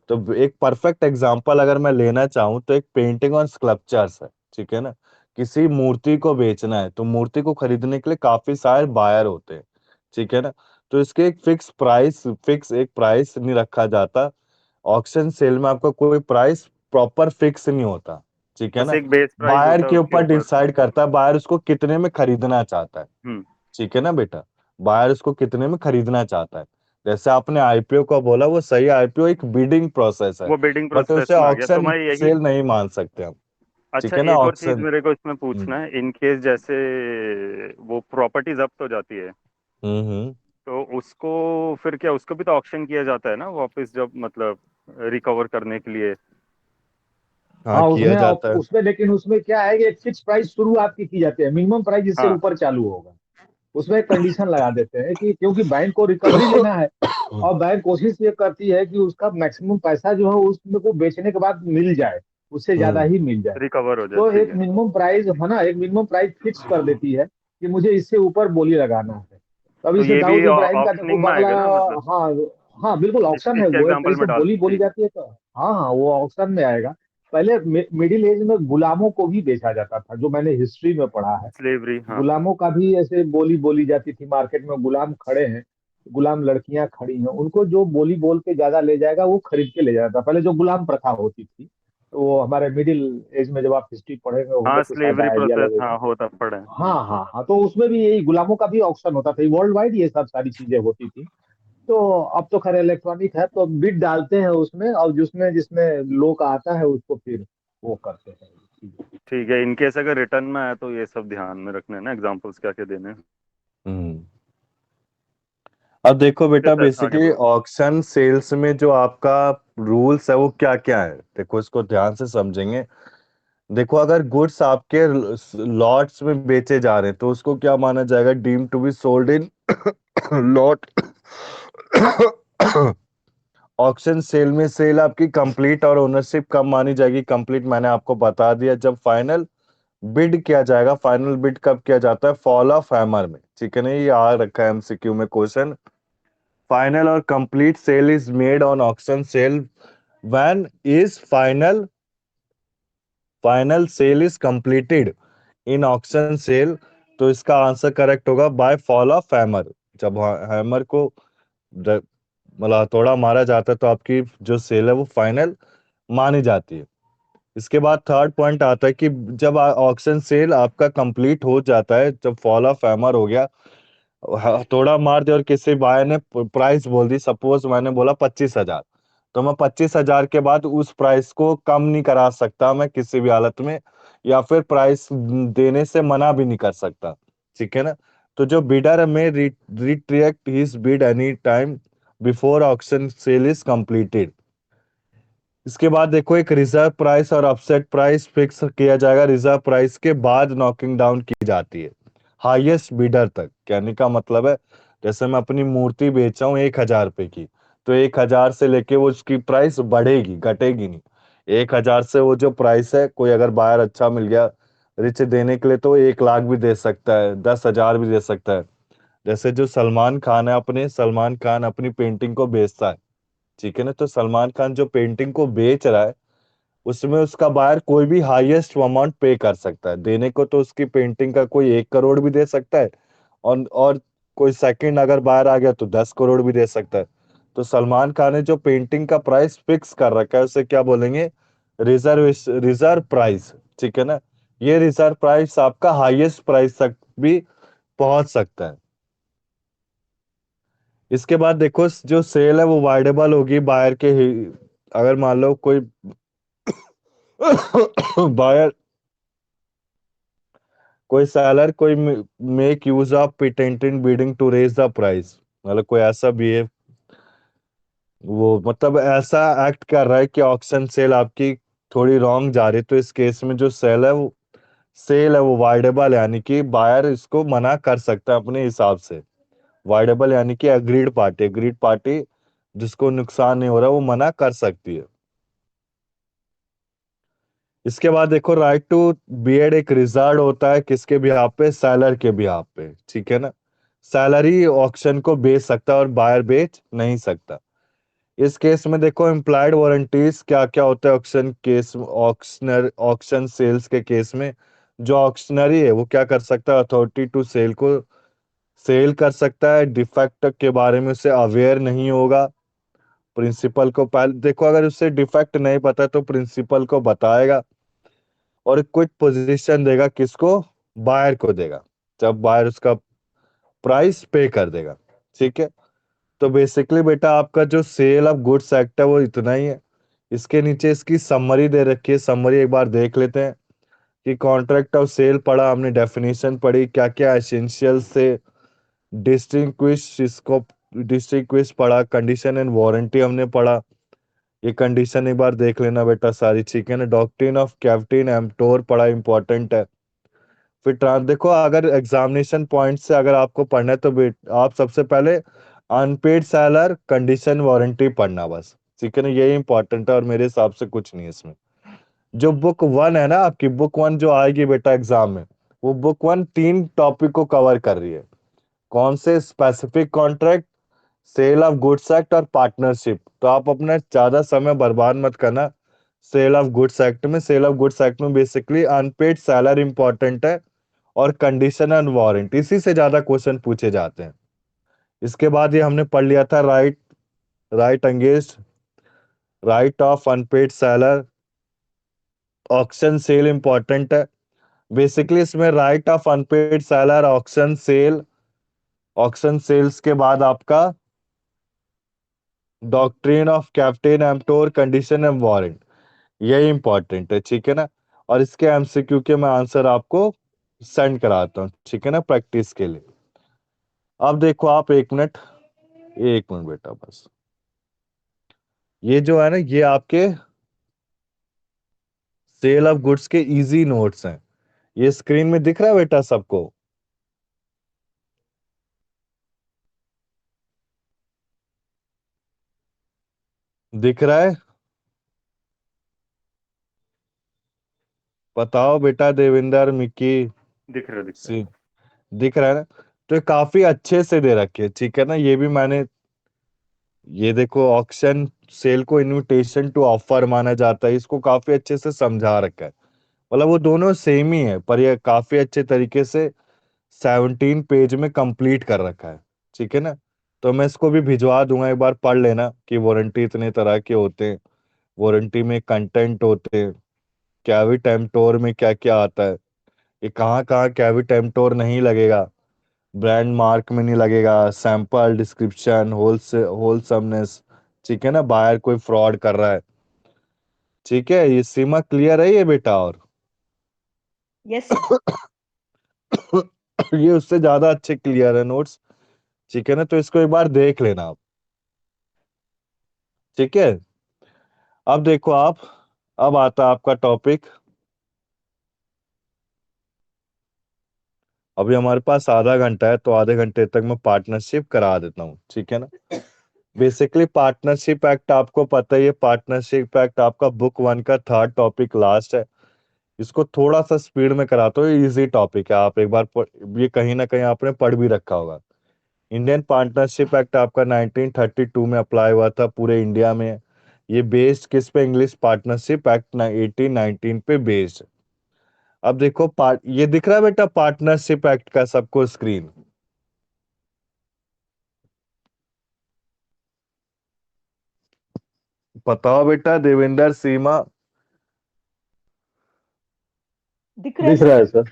तो एक परफेक्ट एग्जांपल अगर मैं लेना चाहूँ, तो एक पेंटिंग और स्कल्पचर्स है, ठीक है ना। किसी मूर्ति को बेचना है, तो मूर्ति को खरीदने के लिए काफी सारे बायर होते हैं, ठीक है ना। तो इसके एक फिक्स एक प्राइस नहीं रखा जाता। ऑक्शन सेल में आपका कोई प्राइस प्रॉपर फिक्स नहीं होता, ठीक है बस ना। एक बेस प्राइस बायर होता है के उसके ऊपर ऊपर। डिसाइड करता है, बायर उसको कितने में खरीदना चाहता है, हम्म। ठीक है ना बेटा। बायर उसको कितने में खरीदना चाहता है। जैसे आपने आईपीओ का बोला, वो सही, आईपीओ एक बिडिंग प्रोसेस है। वो बिडिंग बट प्रोसेस उसे में आ गया, तो ऑक्शन मैं यही। सेल नहीं मान सकते हम, अच्छा, ठीक है ना, एक और चीज ऑक्शन। मेरे को इसमें हम्म पूछना है, इन केस जैसे वो प्रॉपर्टी जब्त हो जाती है, हम्म। तो उसको फिर क्या, उसको भी तो ऑक्शन किया जाता है ना वापस, जब मतलब रिकवर करने के लिए? हाँ, हाँ, किया उसमें जाता है। उसमें लेकिन उसमें क्या है कि एक फिक्स प्राइस शुरुआत की जाती है, मिनिमम प्राइस इससे हाँ। ऊपर चालू होगा। उसमें एक कंडीशन लगा देते हैं कि क्योंकि बैंक को रिकवरी लेना है, और बैंक कोशिश ये करती है कि उसका मैक्सिमम पैसा जो है उसमें को बेचने के बाद मिल जाए, उससे ज्यादा हम्म ही मिल जाए। रिकवर हो जाए, तो ठीक एक है। मिनिमम प्राइस है ना, एक मिनिमम प्राइस फिक्स कर देती है कि मुझे इससे ऊपर बोली लगाना है। तो अभी तो जैसे ये भी दाऊद इब्राहिम का देखो ऑप्शनिंग में बंगला। आएगा ना मतलब? हाँ हाँ, बिल्कुल ऑक्शन है, इसके वो एक एग्जांपल तरीके से में डाल, बोली बोली ठीक है। जाती है, तो हाँ हाँ, वो ऑक्शन में आएगा। पहले मिडिल एज में गुलामों को भी बेचा जाता था, जो मैंने हिस्ट्री में पढ़ा है। स्लेवरी, हाँ। गुलामों का भी ऐसे बोली बोली जाती थी, मार्केट में गुलाम खड़े हैं, गुलाम लड़कियां खड़ी हैं, उनको जो बोली बोल के ज्यादा ले जाएगा वो खरीद के ले जाता था, पहले जो गुलाम प्रथा होती थी। तो वो हमारे मिडिल एज में जब आप हिस्ट्री पढ़ेंगे होंगे हाँ, तो शायद स्लेवरी आइडिया प्रोसेस, लगेगा। हाँ, होता पड़ा है। हाँ हाँ हाँ, तो उसमें भी यही गुलामों का भी ऑप्शन होता था, वर्ल्ड वाइड ये सब सारी चीजें होती थी। तो अब तो खैर इलेक्ट्रॉनिक है, तो बिड डालते हैं उसमें, और जिसमें जिसमें लो का आता है उसको फिर वो करते हैं। ठीक है, इनकेस अगर रिटर्न में आया तो ये सब ध्यान में रखना है ना, एग्जांपल्स क्या क्या देने हैं। हम्म। अब देखो ठीक है बेटा, सर, आगे बेसिकली बढ़ो। ऑक्शन सेल्स में जो आपका रूल्स है वो क्या क्या है, देखो इसको ध्यान से समझेंगे। देखो अगर गुड्स आपके लॉट्स में बेचे जा रहे हैं तो उसको क्या माना जाएगा, deem to be sold in lot. Auction sale में सेल आपकी कंप्लीट और ओनरशिप कब मानी जाएगी, कंप्लीट मैंने आपको बता दिया, जब फाइनल बिड किया जाएगा। फाइनल बिड कब किया जाता है, फॉल ऑफ हैमर में, ठीक है ना, ये आ रखा है एमसीक्यू में क्वेश्चन। फाइनल और complete sale is made on auction sale when is final sale is completed in auction sale. तो इसका आंसर करेक्ट होगा बाय फॉल ऑफ हैमर। जब हैमर को मतलब हथौड़ा मारा जाता है तो आपकी जो सेल है वो फाइनल मानी जाती है। इसके बाद थर्ड पॉइंट आता है कि जब ऑक्शन सेल आपका कंप्लीट हो जाता है, जब फॉल ऑफ हैमर हो गया, हथौड़ा मार दिया और किसी बाय ने प्राइस बोल दी, सपोज मैंने बोला 25,000, तो मैं 25,000 के बाद उस प्राइस को कम नहीं करा सकता मैं किसी भी हालत में, या फिर प्राइस देने से मना भी नहीं कर सकता, ठीक है ना। तो जो बिडर में retract his bid any time before auction sale is completed. इसके बाद देखो एक रिजर्व प्राइस और अपसेट प्राइस फिक्स किया जाएगा। रिजर्व प्राइस के बाद नॉकिंग डाउन की जाती है हाईएस्ट बिडर तक। कहने का मतलब है जैसे मैं अपनी मूर्ति बेच रहा हूँ 1,000 रुपए की, तो 1,000 से लेके वो उसकी प्राइस बढ़ेगी, घटेगी नहीं। 1,000 से वो जो प्राइस है, कोई अगर बायर अच्छा मिल गया रिच देने के लिए तो 1 लाख भी दे सकता है, 10,000 भी दे सकता है। जैसे जो सलमान खान है, सलमान खान अपनी पेंटिंग को बेचता है, ठीक है ना, तो सलमान खान जो पेंटिंग को बेच रहा है उसमें उसका बायर कोई भी हाईएस्ट अमाउंट पे कर सकता है देने को, तो उसकी पेंटिंग का कोई 1 करोड़ भी दे सकता है, और कोई सेकंड अगर बायर आ गया तो 10 करोड़ भी दे सकता है। तो सलमान खान ने जो पेंटिंग का प्राइस फिक्स कर रखा है उसे क्या बोलेंगे, रिजर्व प्राइस, ठीक है ना। ये रिजर्व प्राइस आपका हाईएस्ट प्राइस तक भी पहुंच सकता है। इसके बाद देखो जो सेल है वो वाइडेबल होगी बायर के अगर मान लो कोई बायर, कोई सेलर, कोई make use of patented bidding to raise the price, मतलब कोई ऐसा बिहेव, वो मतलब ऐसा एक्ट कर रहा है कि ऑक्शन सेल आपकी थोड़ी रॉन्ग जा रही है, तो इस केस में जो सेल है वो वाइडेबल, यानी कि बायर इसको मना कर सकता है अपने हिसाब से। वाइडेबल यानी कि अग्रीड पार्टी जिसको नुकसान नहीं हो रहा वो मना कर सकती है। इसके बाद देखो राइट टू बिड एक रिजर्व होता है किसके बिहाफ पे, सेलर के बिहाफ पे, ठीक है ना। सेलर ही ऑक्शन को बेच सकता है और बायर बेच नहीं सकता। इस केस में देखो इम्प्लाइड वारंटीज क्या क्या होता है ऑक्शन सेल्स के केस में। जो ऑक्शनरी है वो क्या कर सकता है, अथॉरिटी टू सेल को सेल कर सकता है, डिफेक्ट के बारे में उसे अवेयर नहीं होगा। प्रिंसिपल को पहले देखो, अगर उसे डिफेक्ट नहीं पता तो प्रिंसिपल को बताएगा और क्विक पोजीशन देगा, किसको, बायर को देगा, जब बायर उसका प्राइस पे कर देगा, ठीक है। तो बेसिकली बेटा आपका जो सेल ऑफ गुड्स एक्ट है वो इतना ही है। इसके नीचे इसकी समरी दे रखी है, समरी एक बार देख लेते हैं कि कॉन्ट्रैक्ट ऑफ सेल पढ़ा हमने, डेफिनेशन पढ़ी, क्या क्या एसेंशियल से डिस्टिंग्विश इसको डिस्टिंग्विश पढ़ा, कंडीशन एंड वारंटी हमने पढ़ा। ये कंडीशन एक बार देख लेना बेटा सारी, ठीक है ना। डॉक्ट्रिन ऑफ कैप्टन एम्प्टोर पढ़ा, इंपॉर्टेंट है। फिर देखो अगर एग्जामिनेशन पॉइंट से अगर आपको पढ़ना है तो आप सबसे पहले अनपेड सेलर कंडीशन वारंटी पढ़ना बस, ठीक है ना, यही इंपॉर्टेंट है और मेरे हिसाब से कुछ नहीं है इसमें। जो बुक 1 है ना आपकी, बुक 1 जो आएगी बेटा एग्जाम में, वो बुक 1 3 टॉपिक को कवर कर रही है। कौन से, specific contract, sale of goods act और पार्टनरशिप। तो आप अपना ज्यादा समय बर्बाद मत करना सेल ऑफ गुड्स एक्ट में। सेल ऑफ गुड्स एक्ट में बेसिकली अनपेड सेलर इंपॉर्टेंट है और कंडीशन एंड वारंटी, इसी से ज्यादा क्वेश्चन पूछे जाते हैं। इसके बाद ये हमने पढ़ लिया था right against right of unpaid seller, auction sale important है। बेसिकली इसमें right of unpaid seller, auction sales के बाद आपका doctrine of caveat emptor, condition and warrant, यही इंपॉर्टेंट है, ठीक है ना। और इसके एमसीक्यू के मैं आंसर आपको सेंड कराता हूँ, ठीक है ना, प्रैक्टिस के लिए। अब देखो आप 1 मिनट बेटा बस, ये जो है ना ये आपके सेल ऑफ गुड्स के इजी नोट्स हैं। ये स्क्रीन में दिख रहा है बेटा सबको? दिख रहा है? बताओ बेटा देविंदर, मिक्की, दिख रहा दिख रहा सी, दिख रहा है ना? तो ये काफी अच्छे से दे रखे है, ठीक है ना? ये भी मैंने, ये देखो, ऑक्शन सेल को इनविटेशन टू ऑफर माना जाता है, इसको काफी अच्छे से समझा रखा है। मतलब वो दोनों सेम ही है, पर ये काफी अच्छे तरीके से 17 पेज में कंप्लीट कर रखा है, ठीक है ना? तो मैं इसको भी भिजवा दूंगा, एक बार पढ़ लेना कि वारंटी इतने तरह के होते हैं, वारंटी में कंटेंट होते हैं, कैविटेम्टोर में क्या क्या आता है, ये कहाँ कहाँ कैविटेम्टोर नहीं लगेगा, ब्रांड मार्क में नहीं लगेगा, सैंपल डिस्क्रिप्शन, होलसमनेस, ठीक है ना? बायर कोई फ्रॉड कर रहा है, ठीक है? ये सीमा क्लियर है ये बेटा? और यस सर। ये उससे ज्यादा अच्छे क्लियर है नोट्स, ठीक है ना? तो इसको एक बार देख लेना आप, ठीक है? अब देखो आप, अब आता है आपका टॉपिक। अभी हमारे पास आधा घंटा है, तो आधे घंटे तक मैं पार्टनरशिप करा देता हूँ, ठीक है ना? बेसिकली पार्टनरशिप एक्ट आपको पता ही है, पार्टनरशिप एक्ट आपका बुक 1 का 3rd टॉपिक लास्ट है। इसको थोड़ा सा स्पीड में कराता हूँ, इजी टॉपिक है, आप एक बार ये कहीं ना कहीं आपने पढ़ भी रखा होगा। इंडियन पार्टनरशिप एक्ट आपका 1932 में अप्लाई हुआ था पूरे इंडिया में। ये बेस्ड किस पे? इंग्लिश पार्टनरशिप एक्ट 1819 पे बेस्ड। अब देखो ये दिख रहा है बेटा पार्टनरशिप एक्ट का सबको स्क्रीन? बताओ बेटा देवेंद्र, सीमा, दिख रहा है दिख रहा सर। है सर।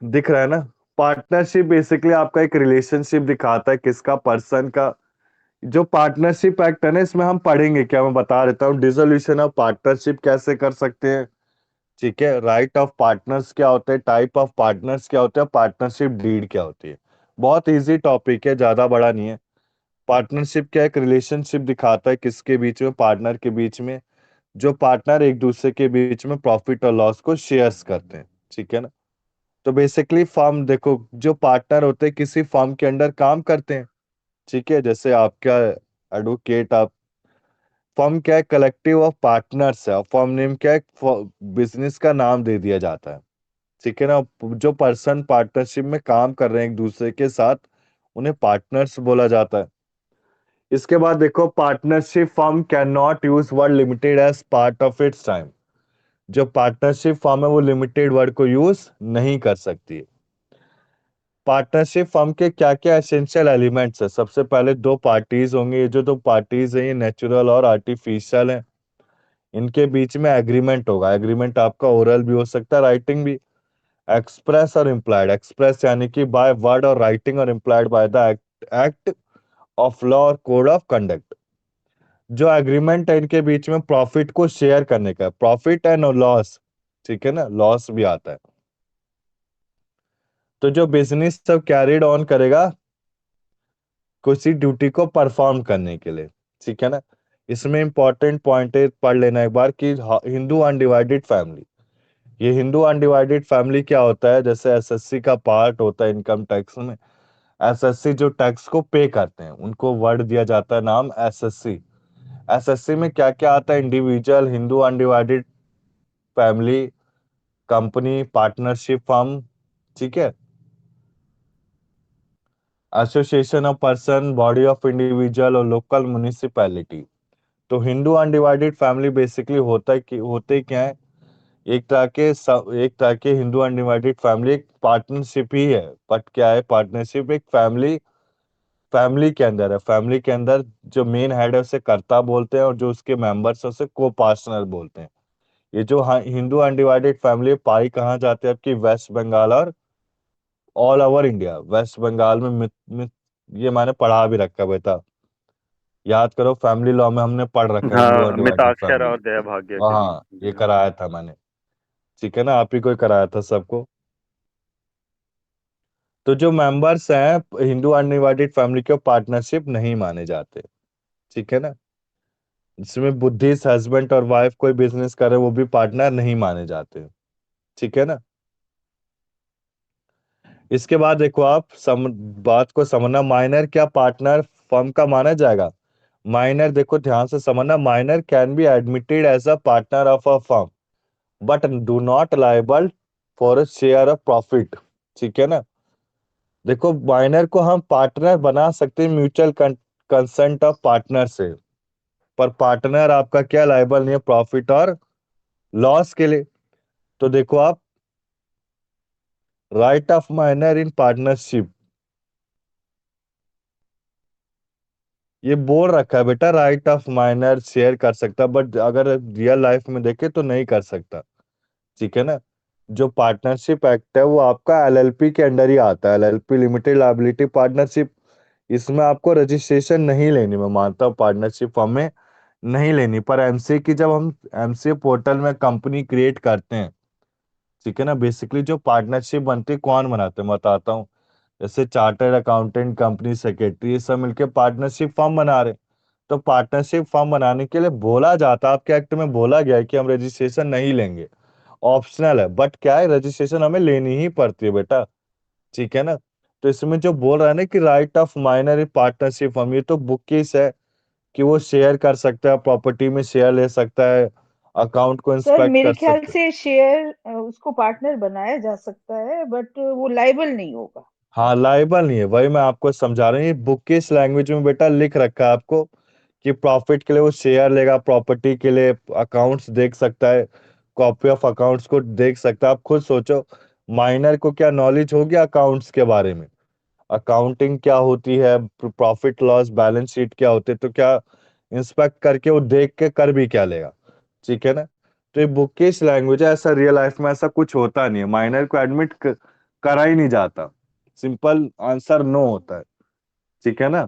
दिख रहा है ना? पार्टनरशिप बेसिकली आपका एक रिलेशनशिप दिखाता है, किसका? पर्सन का। जो पार्टनरशिप एक्ट है ना, इसमें हम पढ़ेंगे क्या, मैं बता देता हूँ। डिसोल्यूशन ऑफ पार्टनरशिप कैसे कर सकते हैं, ठीक है? राइट ऑफ पार्टनर्स क्या होते हैं, टाइप ऑफ पार्टनर्स क्या होते हैं, पार्टनरशिप डीड क्या होती है। बहुत इजी टॉपिक है, ज्यादा बड़ा नहीं है। पार्टनरशिप क्या है? एक रिलेशनशिप दिखाता है किसके बीच में? पार्टनर के बीच में। जो पार्टनर एक दूसरे के बीच में प्रॉफिट और लॉस को शेयर्स करते हैं, ठीक है ना? तो बेसिकली फर्म, देखो, जो पार्टनर होते हैं किसी फर्म के अंडर काम करते हैं, ठीक है? जैसे आपका एडवोकेट, आप, फर्म क्या है? कलेक्टिव ऑफ पार्टनर्स है। फर्म नेम क्या है? बिजनेस का नाम दे दिया जाता है, ठीक है ना? जो पर्सन पार्टनरशिप में काम कर रहे हैं एक दूसरे के साथ, उन्हें पार्टनर्स बोला जाता है। इसके बाद देखो, partnership firm can not use word limited as part of its time. जो पार्टनरशिप फर्म है वो लिमिटेड वर्ड को यूज नहीं कर सकती है। पार्टनरशिप फर्म के क्या क्या एसेंशियल एलिमेंट्स है? सबसे पहले दो पार्टीज होंगे, ये जो दो पार्टीज है ये नेचुरल और आर्टिफिशियल है। इनके बीच में एग्रीमेंट होगा। एग्रीमेंट आपका ओरल भी हो सकता है, राइटिंग भी। एक्सप्रेस और इम्प्लाइड। एक्सप्रेस यानी कि बाय वर्ड और राइटिंग, और implied bye the act of law और कोड ऑफ कंडक्ट। जो एग्रीमेंट है इनके बीच में प्रॉफिट को शेयर करने का, प्रॉफिट एंड लॉस, ठीक है ना? लॉस भी आता है। तो जो बिजनेस सब कैरिड ऑन करेगा किसी ड्यूटी को परफॉर्म करने के लिए, ठीक है ना? इसमें इंपॉर्टेंट पॉइंट है, पढ़ लेना एक बार, कि हिंदू अनडिवाइडेड फैमिली। ये हिंदू अनडिवाइडेड फैमिली क्या होता है? जैसे एसएससी का पार्ट होता है इनकम टैक्स में, एसएससी जो टैक्स को पे करते हैं उनको वर्ड दिया जाता है नाम एसएससी। एसएससी में क्या क्या आता है? Individual, Hindu undivided family, company, partnership firm, ठीक है? Association of person, body of individual और लोकल म्युनिसिपैलिटी। तो हिंदू अनडिवाइडेड फैमिली बेसिकली होता है कि होते क्या है? एक तरह के हिंदू अनडिवाइडेड फैमिली एक पार्टनरशिप ही है, बट क्या है? पार्टनरशिप एक फैमिली, फैमिली के अंदर है। फैमिली के अंदर जो मेन हेड है उसे कर्ता बोलते हैं, और जो उसके मेंबर्स है उसे को पार्टनर बोलते हैं। ये जो हिंदू अनडिवाइडेड फैमिली पाई कहाँ जाती है? आपकी वेस्ट बंगाल और all over India. West Bengal में ये मैंने पढ़ा भी रखा है बेटा, याद करो, फैमिली लॉ में हमने पढ़ रखा है हिंदू हाँ, अनडिवाइडेड मिताक्षर फैमिली। और दया भाग्य के बीच हाँ, ये में। कराया था मैंने, ठीक है ना? आप ही को ही कराया था सबको। तो जो मेंबर्स हैं हिंदू अनडिवाइडेड फैमिली के, पार्टनरशिप नहीं माने जाते, ठीक है ना? इसमें बुद्धिस्ट हस्बैंड और वाइफ कोई बिजनेस करे वो भी पार्टनर नहीं माने जाते। ठीक है ना। इसके बाद देखो आप बात को समझना, माइनर क्या पार्टनर फर्म का माना जाएगा? माइनर देखो ध्यान से समझना, minor can be admitted as a partner of a firm but do not liable for a share of profit. ठीक है ना। देखो माइनर को हम पार्टनर बना सकते हैं म्यूचुअल कंसेंट ऑफ पार्टनर से, पर पार्टनर आपका क्या लाइबल नहीं है प्रॉफिट और लॉस के लिए। तो देखो आप, right of minor in partnership, ये बोल रखा है बेटा राइट ऑफ माइनर शेयर कर सकता, बट अगर रियल लाइफ में देखे तो नहीं कर सकता। ठीक है ना। जो पार्टनरशिप एक्ट है वो आपका एलएलपी के अंडर ही आता है, एलएलपी लिमिटेड लायबिलिटी पार्टनरशिप। इसमें आपको रजिस्ट्रेशन नहीं लेनी, मैं मानता हूँ पार्टनरशिप फॉर्म में नहीं लेनी, पर एमसीए की जब हम एमसीए पोर्टल में कंपनी क्रिएट करते हैं, ठीक है ना, बेसिकली जो पार्टनरशिप बनती है कौन बनाते हैं बताता हूँ। जैसे चार्टर्ड अकाउंटेंट, कंपनी सेक्रेटरी, ये सब मिलके पार्टनरशिप फर्म बना रहे हैं। तो पार्टनरशिप फर्म बनाने के लिए बोला जाता है, आपके एक्ट में बोला गया है कि हम रजिस्ट्रेशन नहीं लेंगे, ऑप्शनल है, बट क्या है रजिस्ट्रेशन हमें लेनी ही पड़ती है बेटा। ठीक है ना। तो इसमें जो बोल रहा है ना कि right of minor partnership firm, ये तो बुक केस है कि वो शेयर कर सकता है, प्रॉपर्टी में शेयर ले सकता है, अकाउंट को सर इंस्पेक्ट मेरे कर ख्याल सकता है। से शेयर उसको पार्टनर बनाया जा सकता है बट वो लाइबल नहीं होगा। हाँ लाइबल नहीं है, वही मैं आपको समझा रहा हूँ, ये बुक की इस लैंग्वेज में बेटा लिख रखा है आपको कि प्रॉफिट के लिए वो शेयर लेगा, प्रॉपर्टी के लिए अकाउंट्स देख सकता है, कॉपी ऑफ अकाउंट्स को देख सकता है। आप खुद सोचो, माइनर को क्या नॉलेज होगी अकाउंट्स के बारे में, अकाउंटिंग क्या होती है, प्रॉफिट लॉस बैलेंस शीट क्या होते हैं, तो क्या इंस्पेक्ट करके वो देख के कर भी क्या लेगा। ठीक है ना। तो ये बुकिश लैंग्वेज है, ऐसा रियल लाइफ में ऐसा कुछ होता नहीं है, माइनर को एडमिट करा ही नहीं जाता, सिंपल आंसर नो होता है। ठीक है ना।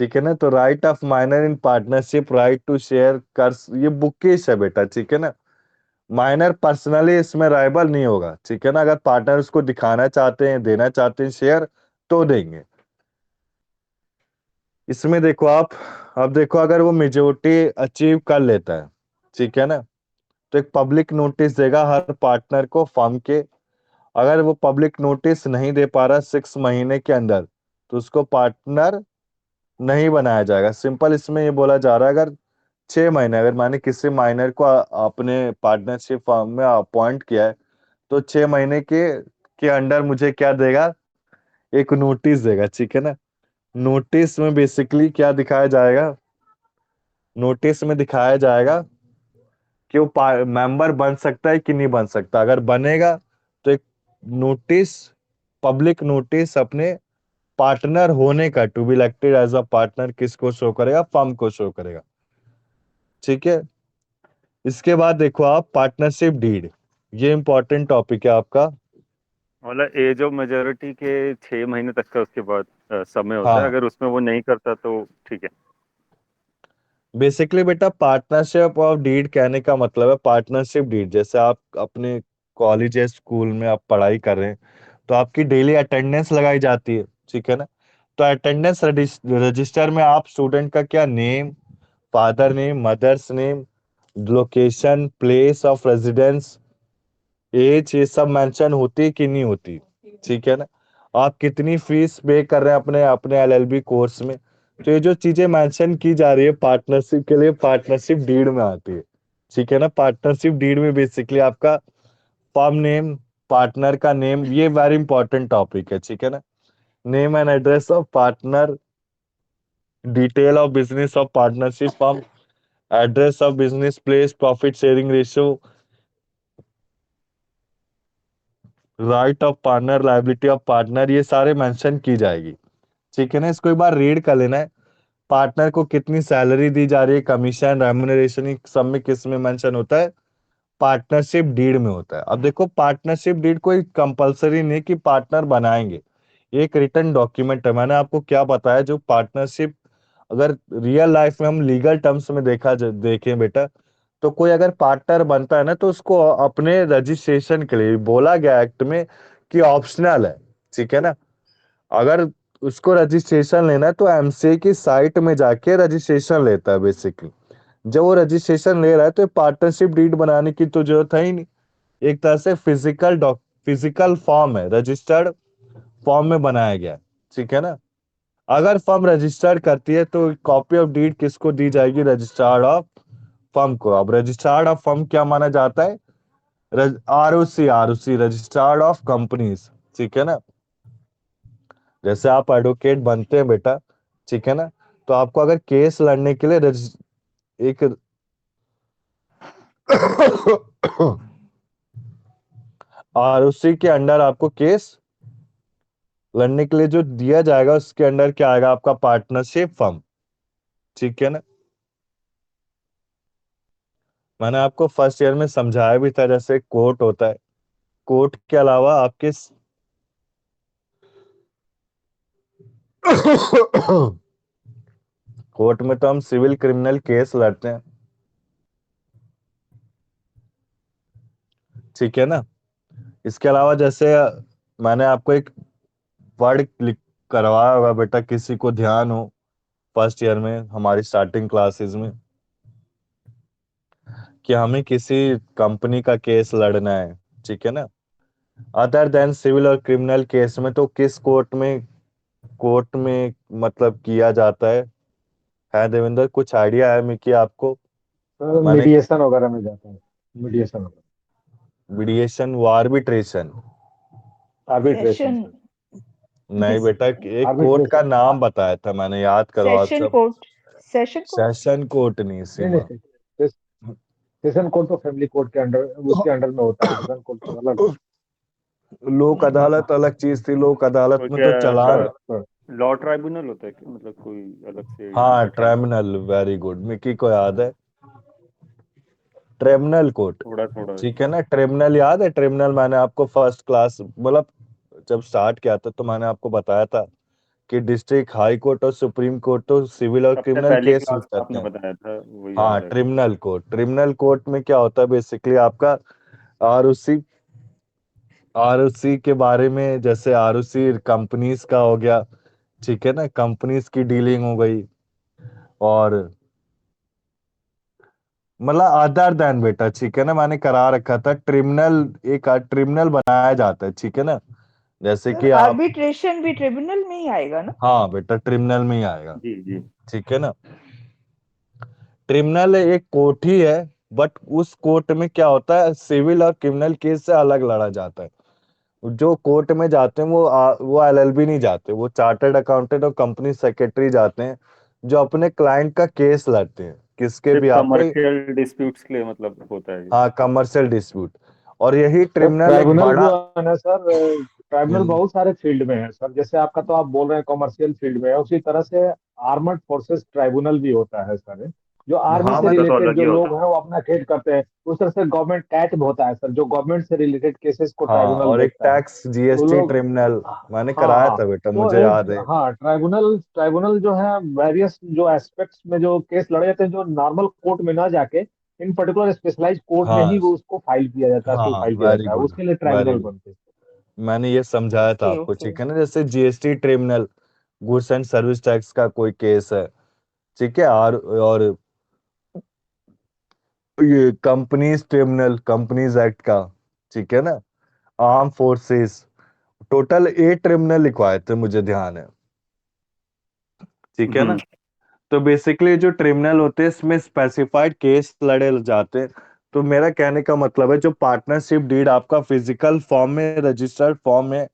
ठीक है ना। तो right of minor in partnership, right to share कर, ये बुकिश है बेटा। ठीक है ना। माइनर पर्सनली इसमें राइबल नहीं होगा। ठीक है ना। अगर पार्टनर उसको दिखाना चाहते हैं, देना चाहते हैं शेयर, तो देंगे। इसमें देखो आप, अब देखो अगर वो मेजोरिटी अचीव कर लेता है, ठीक है ना, तो एक पब्लिक नोटिस देगा हर पार्टनर को फर्म के। अगर वो पब्लिक नोटिस नहीं दे पा रहा 6 महीने के अंदर, तो उसको पार्टनर नहीं बनाया जाएगा। सिंपल इसमें ये बोला जा रहा है, अगर 6 महीने, अगर मैंने किसी माइनर को अपने पार्टनरशिप फर्म में अपॉइंट किया है, तो 6 महीने के अंडर मुझे क्या देगा, एक नोटिस देगा। ठीक है ना। नोटिस में बेसिकली क्या दिखाया जाएगा, नोटिस में दिखाया जाएगा कि वो मेंबर बन सकता है कि नहीं बन सकता। अगर बनेगा तो एक नोटिस, पब्लिक नोटिस अपने पार्टनर होने का, to be elected as a partner, किसको शो करेगा, फर्म को शो करेगा। ठीक है। इसके बाद देखो आप पार्टनरशिप डीड, ये इंपॉर्टेंट टॉपिक है आपका। मतलब एज ऑफ मेजोरिटी के 6 महीने तक का उसके बाद समय होता है, हाँ अगर उसमें वो नहीं करता तो ठीक है। बेसिकली बेटा पार्टनरशिप ऑफ डीड कहने का मतलब है, पार्टनरशिप डीड जैसे आप अपने कॉलेज या स्कूल में आप पढ़ाई कर रहे हैं, तो आपकी डेली अटेंडेंस लगाई जाती है। ठीक है ना। तो अटेंडेंस रजिस्टर में आप स्टूडेंट का क्या name, father name, mother's name, location, place of residence, age, ये सब मेंशन होती कि नहीं होती। ठीक है ना। आप कितनी फीस पे कर रहे हैं अपने अपने एलएलबी कोर्स में, तो ये जो चीजें मेंशन की जा रही है पार्टनरशिप के लिए, पार्टनरशिप डीड में आती है। ठीक है ना। पार्टनरशिप डीड में बेसिकली आपका फर्म नेम, पार्टनर का नेम, ये वेरी इंपॉर्टेंट टॉपिक है। ठीक है ना। Name and address of partner, detail of business of partnership firm, address of business, place, profit sharing ratio, right of partner, liability of partner, ये सारे mention की जाएगी। ठीक है ना। इसको एक बार रीड कर लेना है। पार्टनर को कितनी सैलरी दी जा रही है, कमीशन, रेम्युनरेशन, सब में किस में मेंशन होता है, पार्टनरशिप डीड में होता है। अब देखो पार्टनरशिप डीड कोई कंपलसरी नहीं कि पार्टनर बनाएंगे, ये एक रिटर्न डॉक्यूमेंट है। मैंने आपको क्या बताया, जो पार्टनरशिप अगर रियल लाइफ में हम लीगल टर्म्स में देखें बेटा, तो कोई अगर पार्टनर बनता है ना, तो उसको अपने रजिस्ट्रेशन के लिए बोला गया एक्ट में कि ऑप्शनल है। ठीक है ना। अगर उसको रजिस्ट्रेशन लेना है तो एमसीए की साइट में जाके रजिस्ट्रेशन लेता है बेसिकली। जब वो रजिस्ट्रेशन ले रहा है तो पार्टनरशिप डीड बनाने की तो जरूरत है ही नहीं। एक तरह से फिजिकल फॉर्म है, रजिस्टर्ड फॉर्म में बनाया गया है, ठीक है ना। अगर फर्म रजिस्टर्ड करती है तो कॉपी ऑफ डीड किसको दी जाएगी? रजिस्ट्रार ऑफ फर्म को। अब रजिस्ट्रार्ड ऑफ फर्म क्या माना जाता है? ROC, ROC registered of companies, ठीक है ना। जैसे आप एडवोकेट बनते हैं बेटा, ठीक है ना, तो आपको अगर केस लड़ने के लिए एक आरओसी के अंडर आपको केस लड़ने के लिए जो दिया जाएगा उसके अंडर क्या आएगा? आपका पार्टनरशिप फर्म, ठीक है ना। मैंने आपको फर्स्ट ईयर में समझाया भी था, जैसे कोर्ट होता है, कोर्ट के अलावा आपके कोर्ट में तो हम सिविल क्रिमिनल केस लड़ते हैं, ठीक है ना। इसके अलावा जैसे मैंने आपको एक वर्ड क्लिक करवाया होगा बेटा, किसी को ध्यान हो फर्स्ट ईयर में हमारी स्टार्टिंग क्लासेस में, कि हमें किसी कंपनी का केस लड़ना है, ठीक है ना, अदर देन सिविल और क्रिमिनल केस में, तो किस कोर्ट में मतलब किया जाता है देवेंद्र? कुछ आइडिया है मिकी आपको? सर मैंने मीडिएशन वगैरह में जाता है, मीडिएशन वगैरह, मीडिएशन, वो आर्बिट्रेशन? आर्बिट्रेशन सेशन सर, नहीं बेटा, एक कोर्ट का आर्बिट्रेशन। नाम बताया था मैंने, याद करो आप सेशन सब। Court, session court. Session court नहीं नहीं नहीं सीमा। सेशन कोर्ट तो फैमिली कोर्ट के अंडर, उसके अंडर में होता है, सेशन कोर्ट तो अलग है। लोक अदालत अलग चीज थी, लोक अदालत और में क्या तो चालान। सर लॉ ट्राइब्यूनल होता है क्या, मतलब कोई अलग से हाँ यूनिट है? ट्राइब्यूनल, वेरी गुड, मिकी को याद है, ट्रिब्यूनल कोर्ट, थोड़ा थोड़ा। ठीक है ना। ट्रिब्यूनल याद है? ट्रिब्यूनल मैंने आपको फर्स्ट क्लास मतलब जब स्टार्ट किया था तो मैंने आपको बताया था कि डिस्ट्रिक्ट हाई कोर्ट और सुप्रीम कोर्ट तो सिविल और सबसे क्रिमिनल पहली केस क्लास में करते आपने हैं। बताया था, वो हाँ याद है। ट्रिब्यूनल कोर्ट में क्या होता है बेसिकली आपका, आरओसी, आरओसी के बारे में, जैसे आरओसी कंपनीज का हो गया, ठीक है ना, कंपनीज की डीलिंग हो गई, और मतलब अदर देन बेटा, ठीक है ना, मैंने करा रखा था ट्रिब्यूनल, एक ट्रिब्यूनल बनाया जाता है, ठीक है ना। जैसे सर कि आप, आर्बिट्रेशन भी ट्रिब्यूनल में ही आएगा ना? हाँ बेटा ट्रिब्यूनल में ही आएगा, जी जी। ठीक है ना। ट्रिब्यूनल एक कोर्ट ही है, बट उस कोर्ट में क्या होता है, सिविल और क्रिमिनल केस से अलग लड़ा जाता है। जो कोर्ट में जाते हैं वो एलएलबी नहीं जाते, वो चार्टर्ड अकाउंटेंट और कंपनी सेक्रेटरी जाते हैं, जो अपने क्लाइंट का केस लड़ते हैं, किसके सिर्फ भी आपके। कमर्शियल डिस्प्यूट्स के लिए मतलब होता है ये? हाँ कमर्शियल डिस्प्यूट। और यही सर ट्रिब्यूनल एक ट्राइब्यूनल बड़ा जो है ना सर, ट्राइब्यूनल हम्म, बहुत सारे फील्ड में है सर। जैसे आपका तो आप बोल रहे हैं कमर्शियल फील्ड में है, उसी तरह से आर्मड फोर्सेस ट्राइब्यूनल भी होता है सर। जो आर्मी हाँ से उसका तो रिलेटेड अलग ही जो होता लोग हैं वो अपना केस करते हैं। उस तरह से गवर्नमेंट कैट भी होता है सर, जो गवर्नमेंट से रिलेटेड केसेस को हाँ, ट्राइब्यूनल और एक देखता है। टैक्स तो जीएसटी लोग, ट्रिब्यूनल मैंने हाँ कराया हाँ, था बेटा, तो मुझे एक, याद है। हाँ ट्राइब्यूनल, ट्राइब्यूनल जो है वेरियस जो एस्पेक्ट्स में जो केस लड़े जाते हैं, जो नॉर्मल कोर्ट में ना जाके इन पर्टिकुलर स्पेशलाइज कोर्ट में ही हाँ वो उसको फाइल किया जाता है, हाँ, सो फाइल किया वेरी जाता है, गुड, उसके लिए वेरी ट्राइब्यूनल गुड। बनते हैं। मैंने ये समझाया था ओके आपको, ओके। ठीक है ना। जैसे GST tribunal, goods and service tax का कोई केस है, ठीक है, और ये कंपनीज ट्रिब्यूनल, कंपनीज एक्ट का, ठीक है ना, आर्म फोर्सेस, टोटल 8 ट्रिब्यूनल लिखवाए थे मुझे ध्यान है, ठीक है ना। हम्म। तो बेसिकली जो ट्रिब्यूनल होते हैं इसमें स्पेसिफाइड केस लड़े जाते हैं। तो मेरा कहने का मतलब है, जो पार्टनरशिप डीड आपका फिजिकल फॉर्म में, रजिस्टर्ड फॉर्म में,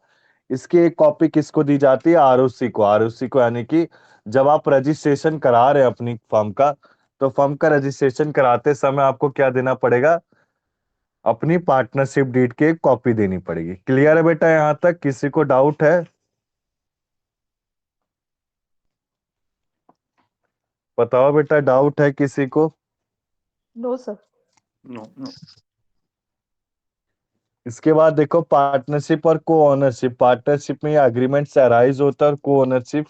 इसकी एक कॉपी किसको दी जाती है? आरओसी को। आरओसी को यानी कि जब आप रजिस्ट्रेशन करा रहे हैं अपनी फर्म का, तो फर्म का रजिस्ट्रेशन कराते समय आपको क्या देना पड़ेगा? अपनी पार्टनरशिप डीड की एक कॉपी देनी पड़ेगी। क्लियर है बेटा? यहां तक किसी को डाउट है? बताओ बेटा, डाउट है किसी को? No sir. No no. इसके बाद देखो पार्टनरशिप और को ओनरशिप। पार्टनरशिप में अग्रीमेंट से अराइज होता है, और को ओनरशिप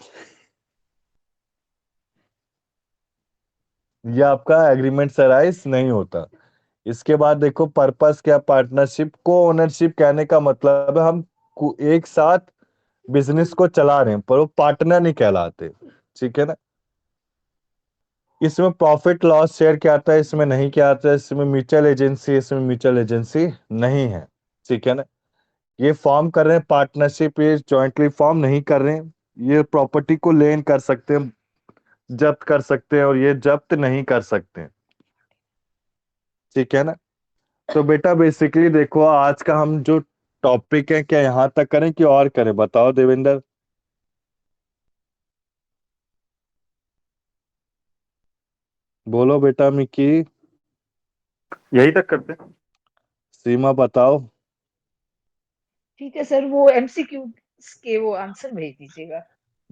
ये आपका एग्रीमेंट से अराइज नहीं होता। इसके बाद देखो पर्पस क्या, पार्टनरशिप को ओनरशिप कहने का मतलब है हम एक साथ बिजनेस को चला रहे हैं, पर वो पार्टनर नहीं कहलाते। ठीक है ना। इसमें प्रॉफिट लॉस शेयर क्या आता है, इसमें नहीं क्या आता है, इसमें म्यूचुअल एजेंसी, इसमें म्यूचुअल एजेंसी नहीं है। ठीक है ना। ये फॉर्म कर रहे हैं पार्टनरशिप, ये जॉइंटली फॉर्म नहीं कर रहे हैं। ये प्रॉपर्टी को लेन कर सकते हैं, जब्त कर सकते हैं, और ये जब्त नहीं कर सकते हैं। ठीक है ना। तो बेटा बेसिकली देखो, आज का हम जो टॉपिक है, क्या यहाँ तक करें कि और करें, बताओ देवेंद्र। बोलो बेटा मिकी। यही तक करते हैं। सीमा बताओ। ठीक है सर, वो एमसीक्यू के वो आंसर भेज दीजिएगा।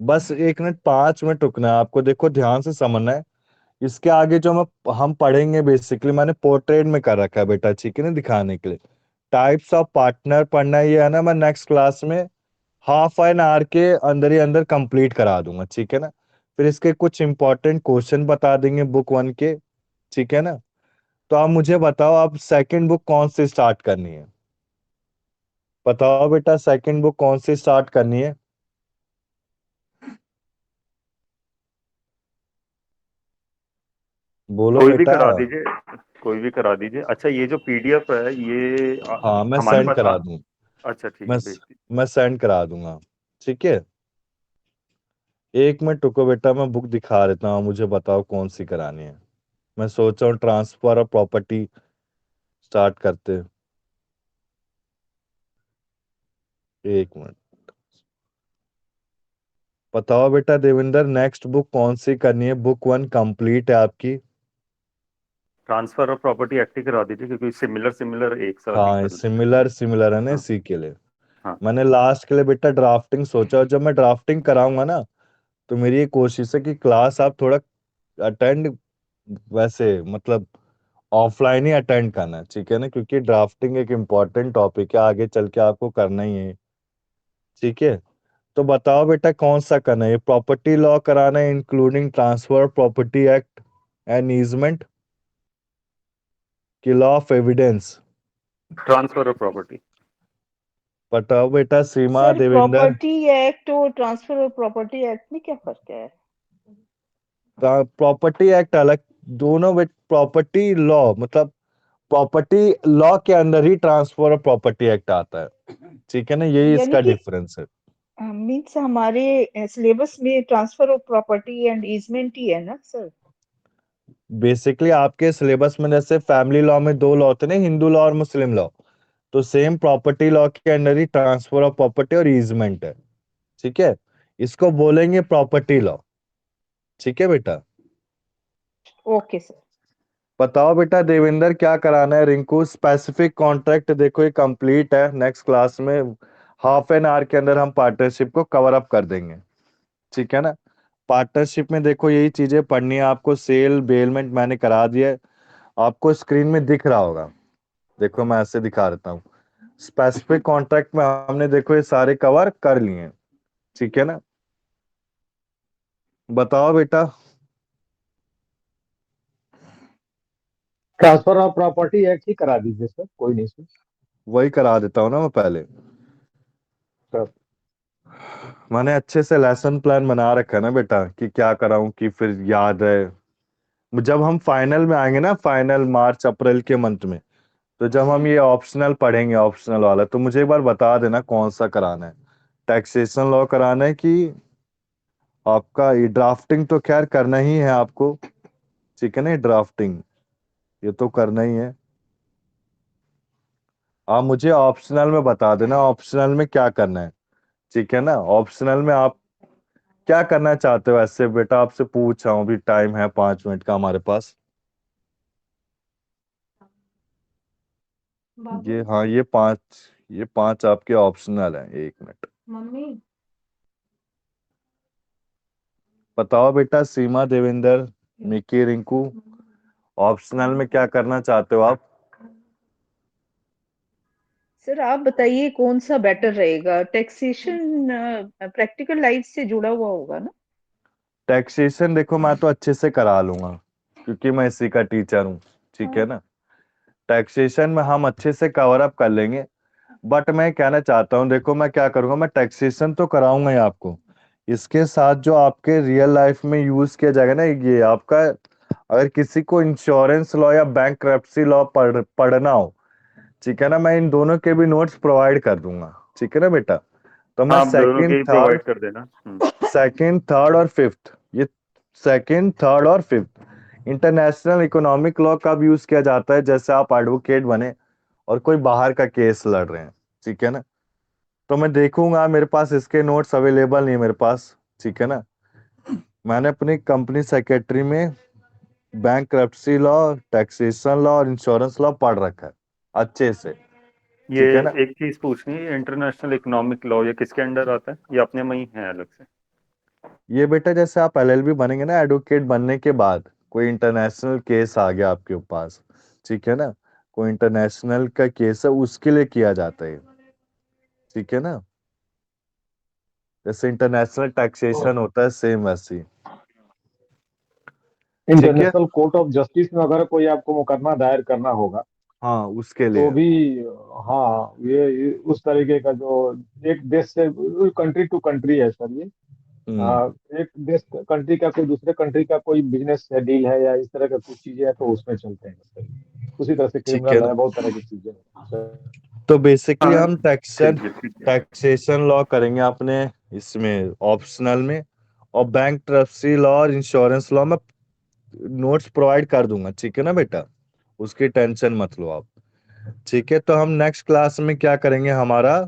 बस 1 मिनट 5 मिनट रुकना है आपको, देखो ध्यान से समझना है। इसके आगे जो हम पढ़ेंगे, बेसिकली मैंने पोर्ट्रेट में कर रखा है बेटा, ठीक है ना, दिखाने के लिए। टाइप्स ऑफ पार्टनर पढ़ना है, ये है ना, मैं नेक्स्ट क्लास में हाफ एन आवर के अंदर ही अंदर कंप्लीट करा दूंगा। ठीक है ना। फिर इसके कुछ इंपॉर्टेंट क्वेश्चन बता देंगे बुक 1 के। ठीक है ना। तो आप मुझे बताओ, आप सेकंड बुक कौन से स्टार्ट करनी है। बताओ बेटा, सेकंड बुक कौन सी स्टार्ट करनी है। बोलो कोई भी बेटा। करा दीजिए, कोई भी करा दीजिए। अच्छा, ये जो पीडीएफ है ये हाँ मैं हमारे सेंड पास करा दूं। अच्छा ठीक मैं है, भेज दीजिए। मैं सेंड करा दूंगा। ठीक है। 1 मिनट रुको बेटा, मैं बुक दिखा देता हूँ, मुझे बताओ कौन सी करानी है। मैं सोच रहा हूँ ट्रांसफर ऑफ प्रॉपर्टी स्टार्ट करते हैं। 1 मिनट। बताओ बेटा देवेंद्र, नेक्स्ट बुक कौन सी करनी है। बुक 1 कंप्लीट है आपकी। ट्रांसफर ऑफ प्रॉपर्टी एक्ट ही करा दीजिए, क्योंकि सिमिलर सिमिलर एक साथ ही हाँ कर लेते हैं। सिमिलर सिमिलर है ना हाँ इसी के लिए। हाँ। मैंने लास्ट के लिए बेटा ड्राफ्टिंग सोचा, और जब मैं ड्राफ्टिंग कराऊंगा ना, तो मेरी ये कोशिश है कि क्लास आप थोड़ा अटेंड, वैसे मतलब ऑफलाइन ही अटेंड करना है। ठीक है ना, क्योंकि ड्राफ्टिंग एक इम्पॉर्टेंट टॉपिक है, आगे चल के आपको करना ही है। ठीक है। तो बताओ बेटा कौन सा करना है, प्रॉपर्टी लॉ कराना है, including transfer property act and easement, की law of evidence. Transfer of property. बताओ बेटा Seema sir Devendra. Property act और ट्रांसफर ऑफ प्रॉपर्टी एक्ट में क्या फर्क है? प्रॉपर्टी एक्ट अलग, दोनों में प्रॉपर्टी लॉ मतलब प्रॉपर्टी लॉ के अंदर ही ट्रांसफर ऑफ प्रॉपर्टी एक्ट आता है। ठीक है ना, यही यानी इसका कि डिफरेंस है। मीन्स हमारे सिलेबस में transfer of property and easement ही है ना सर? बेसिकली आपके सिलेबस में जैसे फैमिली लॉ में 2 लॉ होते हैं ना, हिंदू लॉ और मुस्लिम लॉ, तो सेम प्रॉपर्टी लॉ के अंदर ही ट्रांसफर ऑफ प्रॉपर्टी और ईजमेंट है। ठीक है। इसको बोलेंगे प्रॉपर्टी लॉ। ठीक है बेटा। Okay sir. बताओ बेटा देवेंद्र, क्या कराना है रिंकू। स्पेसिफिक कॉन्ट्रैक्ट देखो ये कंप्लीट है, नेक्स्ट क्लास में हाफ एन आवर के अंदर हम पार्टनरशिप को कवर अप कर देंगे। ठीक है ना। पार्टनरशिप में देखो यही चीजें पढ़नी है आपको। सेल बेलमेंट मैंने करा दिया है, आपको स्क्रीन में दिख रहा होगा। देखो मैं ऐसे दिखा देता हूँ। स्पेसिफिक कॉन्ट्रैक्ट में हमने देखो ये सारे कवर कर लिए हैं। ठीक है ना। बताओ बेटा। ट्रांसफर ऑफ प्रॉपर्टी एक्ट ही करा दीजिए सर, कोई नहीं सर। वही करा देता हूँ ना मैं पहले। सर मैंने अच्छे से लेसन प्लान बना रखा है ना बेटा, कि क्या कराऊं कि फिर याद है। जब हम फाइनल में आएंगे ना, फाइनल मार्च अप्रैल के मंथ में, तो जब हम ये ऑप्शनल पढ़ेंगे, ऑप्शनल वाला, तो मुझे एक बार बता देना कौन सा कराना है। टैक्सेशन लॉ कराना है कि आपका ये ड्राफ्टिंग तो खैर करना ही है आपको। ठीक है ना, ड्राफ्टिंग ये तो करना ही है। आप मुझे ऑप्शनल में बता देना, ऑप्शनल में क्या करना है। ठीक है ना। ऑप्शनल में आप क्या करना चाहते हो ऐसे बेटा, आपसे पूछ रहा हूँ, अभी टाइम है 5 मिनट का हमारे पास। ये हाँ, ये पांच आपके ऑप्शनल है। 1 मिनट। मम्मी बताओ बेटा सीमा देवेंद्र मिकी रिंकू, ऑप्शनल में क्या करना चाहते हो आप। सर आप बताइए कौन सा बेटर रहेगा? टैक्सेशन प्रैक्टिकल लाइफ से जुड़ा हुआ होगा ना? टैक्सेशन देखो मैं तो अच्छे से करा लूंगा, क्योंकि मैं इसी का टीचर हूँ। ठीक है ना। टैक्सेशन में हम अच्छे से कवर अप कर लेंगे। बट मैं कहना चाहता हूँ, देखो मैं क्या करूंगा, मैं टैक्सेशन तो कराऊंगा ही आपको, इसके साथ जो आपके रियल लाइफ में यूज किया जाएगा ना, ये आपका अगर किसी को इंश्योरेंस लॉ या बैंकरप्सी लॉ पढ़ना हो, ठीक है ना, मैं इन दोनों के भी नोट्स प्रोवाइड कर दूंगा, ठीक है ना बेटा। तो मैं हाँ, आप दोनों के ही प्रोवाइड कर देना। सेकंड, थर्ड और फिफ्थ, ये सेकंड, थर्ड और फिफ्थ इंटरनेशनल इकोनॉमिक लॉ कब यूज किया जाता है, जैसे आप एडवोकेट बने और कोई बाहर का केस लड़ रहे हैं, ठीक है ना, तो मैं देखूंगा, मेरे पास इसके नोट्स अवेलेबल नहीं है मेरे पास, ठीक है ना। मैंने अपनी कंपनी सेक्रेटरी में बैंकरप्सी लॉ, टैक्सेशन लॉ और इंश्योरेंस लॉ पढ़ रखा है अच्छे से, ये ठीक है ना। एक चीज पूछनी है, इंटरनेशनल इकोनॉमिक लॉ ये किसके अंडर आता है, ये अपने में ही है अलग से? ये बेटा जैसे आप एलएलबी बनेंगे ना, एडवोकेट बनने के बाद कोई इंटरनेशनल केस आ गया आपके पास, ठीक है ना, कोई इंटरनेशनल का केस है, उसके लिए किया जाता है, ठीक है ना, जैसे इंटरनेशनल टैक्सेशन होता है सेम वैसे ही, ठीक है। इंटरनेशनल कोर्ट ऑफ जस्टिस में अगर कोई आपको मुकदमा दायर करना होगा हाँ उसके तो लिए। भी, हाँ, ये उस तरीके का जो एक देश से, कंट्री टू कंट्री है सर ये। हम्म। एक देश कंट्री का कोई दूसरे कंट्री का कोई बिजनेस है, डील है या इस तरह का कुछ चीजें है तो उसमें चलते हैं सर। उसी तरह से ठीक है क्रिमिनल ना, है, बहुत तरह की चीजें हैं सर। तो बेसिकली हाँ हम ठीक है, ठीक है। टैक्सेशन लॉ करेंगे अपने इसमें ऑप्शनल में, और बैंक ट्रस्टी लॉ और इंश्योरेंस लॉ में नोट्स प्रोवाइड कर दूंगा, ठीक है ना बेटा, उसकी टेंशन मत लो आप, ठीक है। तो हम नेक्स्ट क्लास में क्या करेंगे, हमारा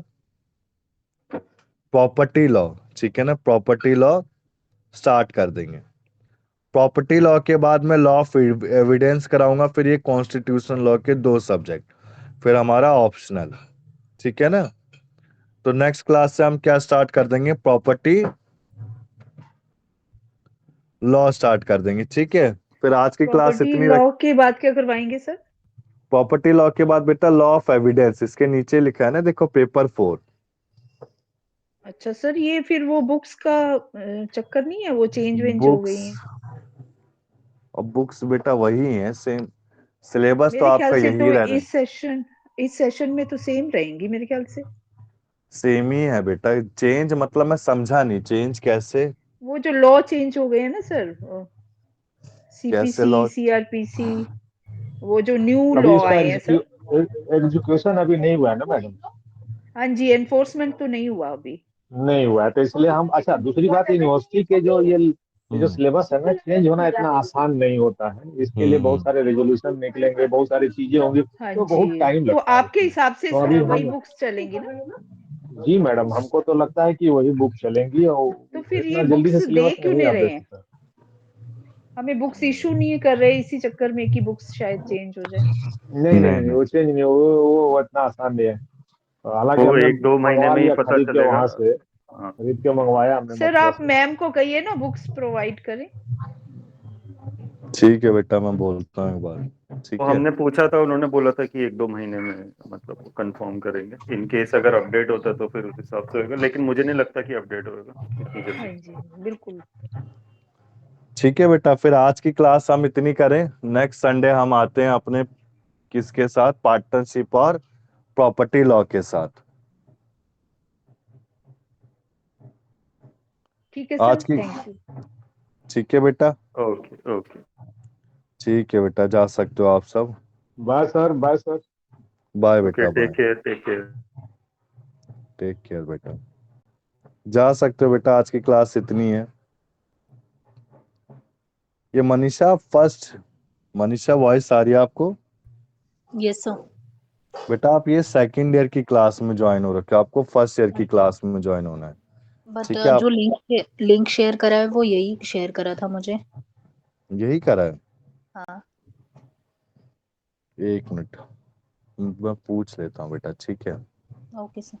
प्रॉपर्टी लॉ, ठीक है ना, प्रॉपर्टी लॉ स्टार्ट कर देंगे। प्रॉपर्टी लॉ के बाद मैं लॉ ऑफ एविडेंस कराऊंगा, फिर ये कॉन्स्टिट्यूशन लॉ के 2 सब्जेक्ट, फिर हमारा ऑप्शनल, ठीक है ना। तो नेक्स्ट क्लास से हम क्या स्टार्ट कर देंगे, प्रॉपर्टी लॉ स्टार्ट कर देंगे, ठीक है। फिर आज की क्लास प्रॉपर्टी इतनी रख। लॉ के बाद क्या करवाएंगे सर? प्रॉपर्टी लॉ के बाद बेटा लॉ ऑफ एविडेंस, इसके नीचे लिखा है ना, देखो पेपर 4। अच्छा सर, ये फिर वो बुक्स का चक्कर नहीं है, वो चेंज वेंज हो बुक्स, गई है? और बुक्स बेटा वही है सेम, सिलेबस तो मेरे ख्याल आपका से यही तो रहना है, इस सेशन में तो सेम रहेंगी मेरे ख्याल से। सेम ही है बेटा। चेंज मतलब मैं समझा नहीं, चेंज कैसे? वो जो लॉ चेंज हो गए हैं ना सर, कैसे सीपीसी लॉ? सीआरपीसी, वो जो न्यू अभी लॉ उसका आए हैं सर। एग्जीक्यूशन अभी नहीं हुआ है ना मैडम? हाँ जी, एनफोर्समेंट तो नहीं हुआ अभी। नहीं हुआ है तो इसलिए हम, अच्छा दूसरी बात, यूनिवर्सिटी के जो ये जो हम्म सिलेबस है ना, चेंज होना इतना आसान नहीं होता है। इसके लिए बहुत हम्म। सारे रेजोल्यूशन निकलेंगे, बहुत सारी चीजें होंगी, हाँ तो जी, बहुत टाइम तो लगता है आपके इसमें। हिसाब से तो अभी वही हम, बुक्स चलेंगी ना? जी मैडम, हमको तो लगता है कि वही बुक चलेंगी तो और फिर ये इतना जल्दी से बुक्स दे सिलेबस क्यों नहीं नहीं रहे अपडेट हैं? होता। हमें बुक्स इशू नहीं कर रहे इसी चक्कर में कि बुक्स शायद चेंज हो जाए। नहीं नहीं नहीं नहीं, नहीं, वो चेंज नहीं, वो इतना आसान नहीं है। हालांकि वो हमने 1-2 महीने मंगवा में ही लिया, पता खरीद के चलेगा। वहां से, हाँ, खरीद के मंगवाया हमने सर मथुरा आप से। मैम को कहिए ना बुक्स प्रोवाइड करें। ठीक है बेटा, मैं बोलता हूँ एक बार, तो ठीक है। हमने पूछा था, उन्होंने बोला था कि 1-2 महीने में मतलब कंफर्म करेंगे, इन केस अगर अपडेट होता तो फिर उस हिसाब से होगा, लेकिन मुझे नहीं लगता कि अपडेट होगा इतनी हाँ जल्दी। जी, बिल्कुल। ठीक है बेटा, फिर आज की क्लास हम इतनी करें, नेक्स्ट संडे हम आते हैं अपने किसके साथ, पार्टनरशिप और प्रॉपर्टी लॉ के साथ। ठीक है सर, आज की, थैंक यू। ठीक है बेटा, ओके ओके। ठीक है बेटा, जा सकते हो आप सब। Bye sir, bye sir. Bye okay, बेटा, take bye. Care, take care. Take care बेटा, जा सकते हो बेटा, आज की क्लास इतनी है। ये मनीषा फर्स्ट, मनीषा वॉइस आ रही है आपको? Yes sir. बेटा आप ये सेकंड ईयर की क्लास में ज्वाइन हो रखे हो, आपको फर्स्ट ईयर की क्लास में ज्वाइन होना है, बट ठीक है। आप जो लिंक शेयर करा है वो यही शेयर करा था मुझे। यही करा है? हाँ। एक मिनट, मैं पूछ लेता हूँ बेटा, ठीक है। Okay sir.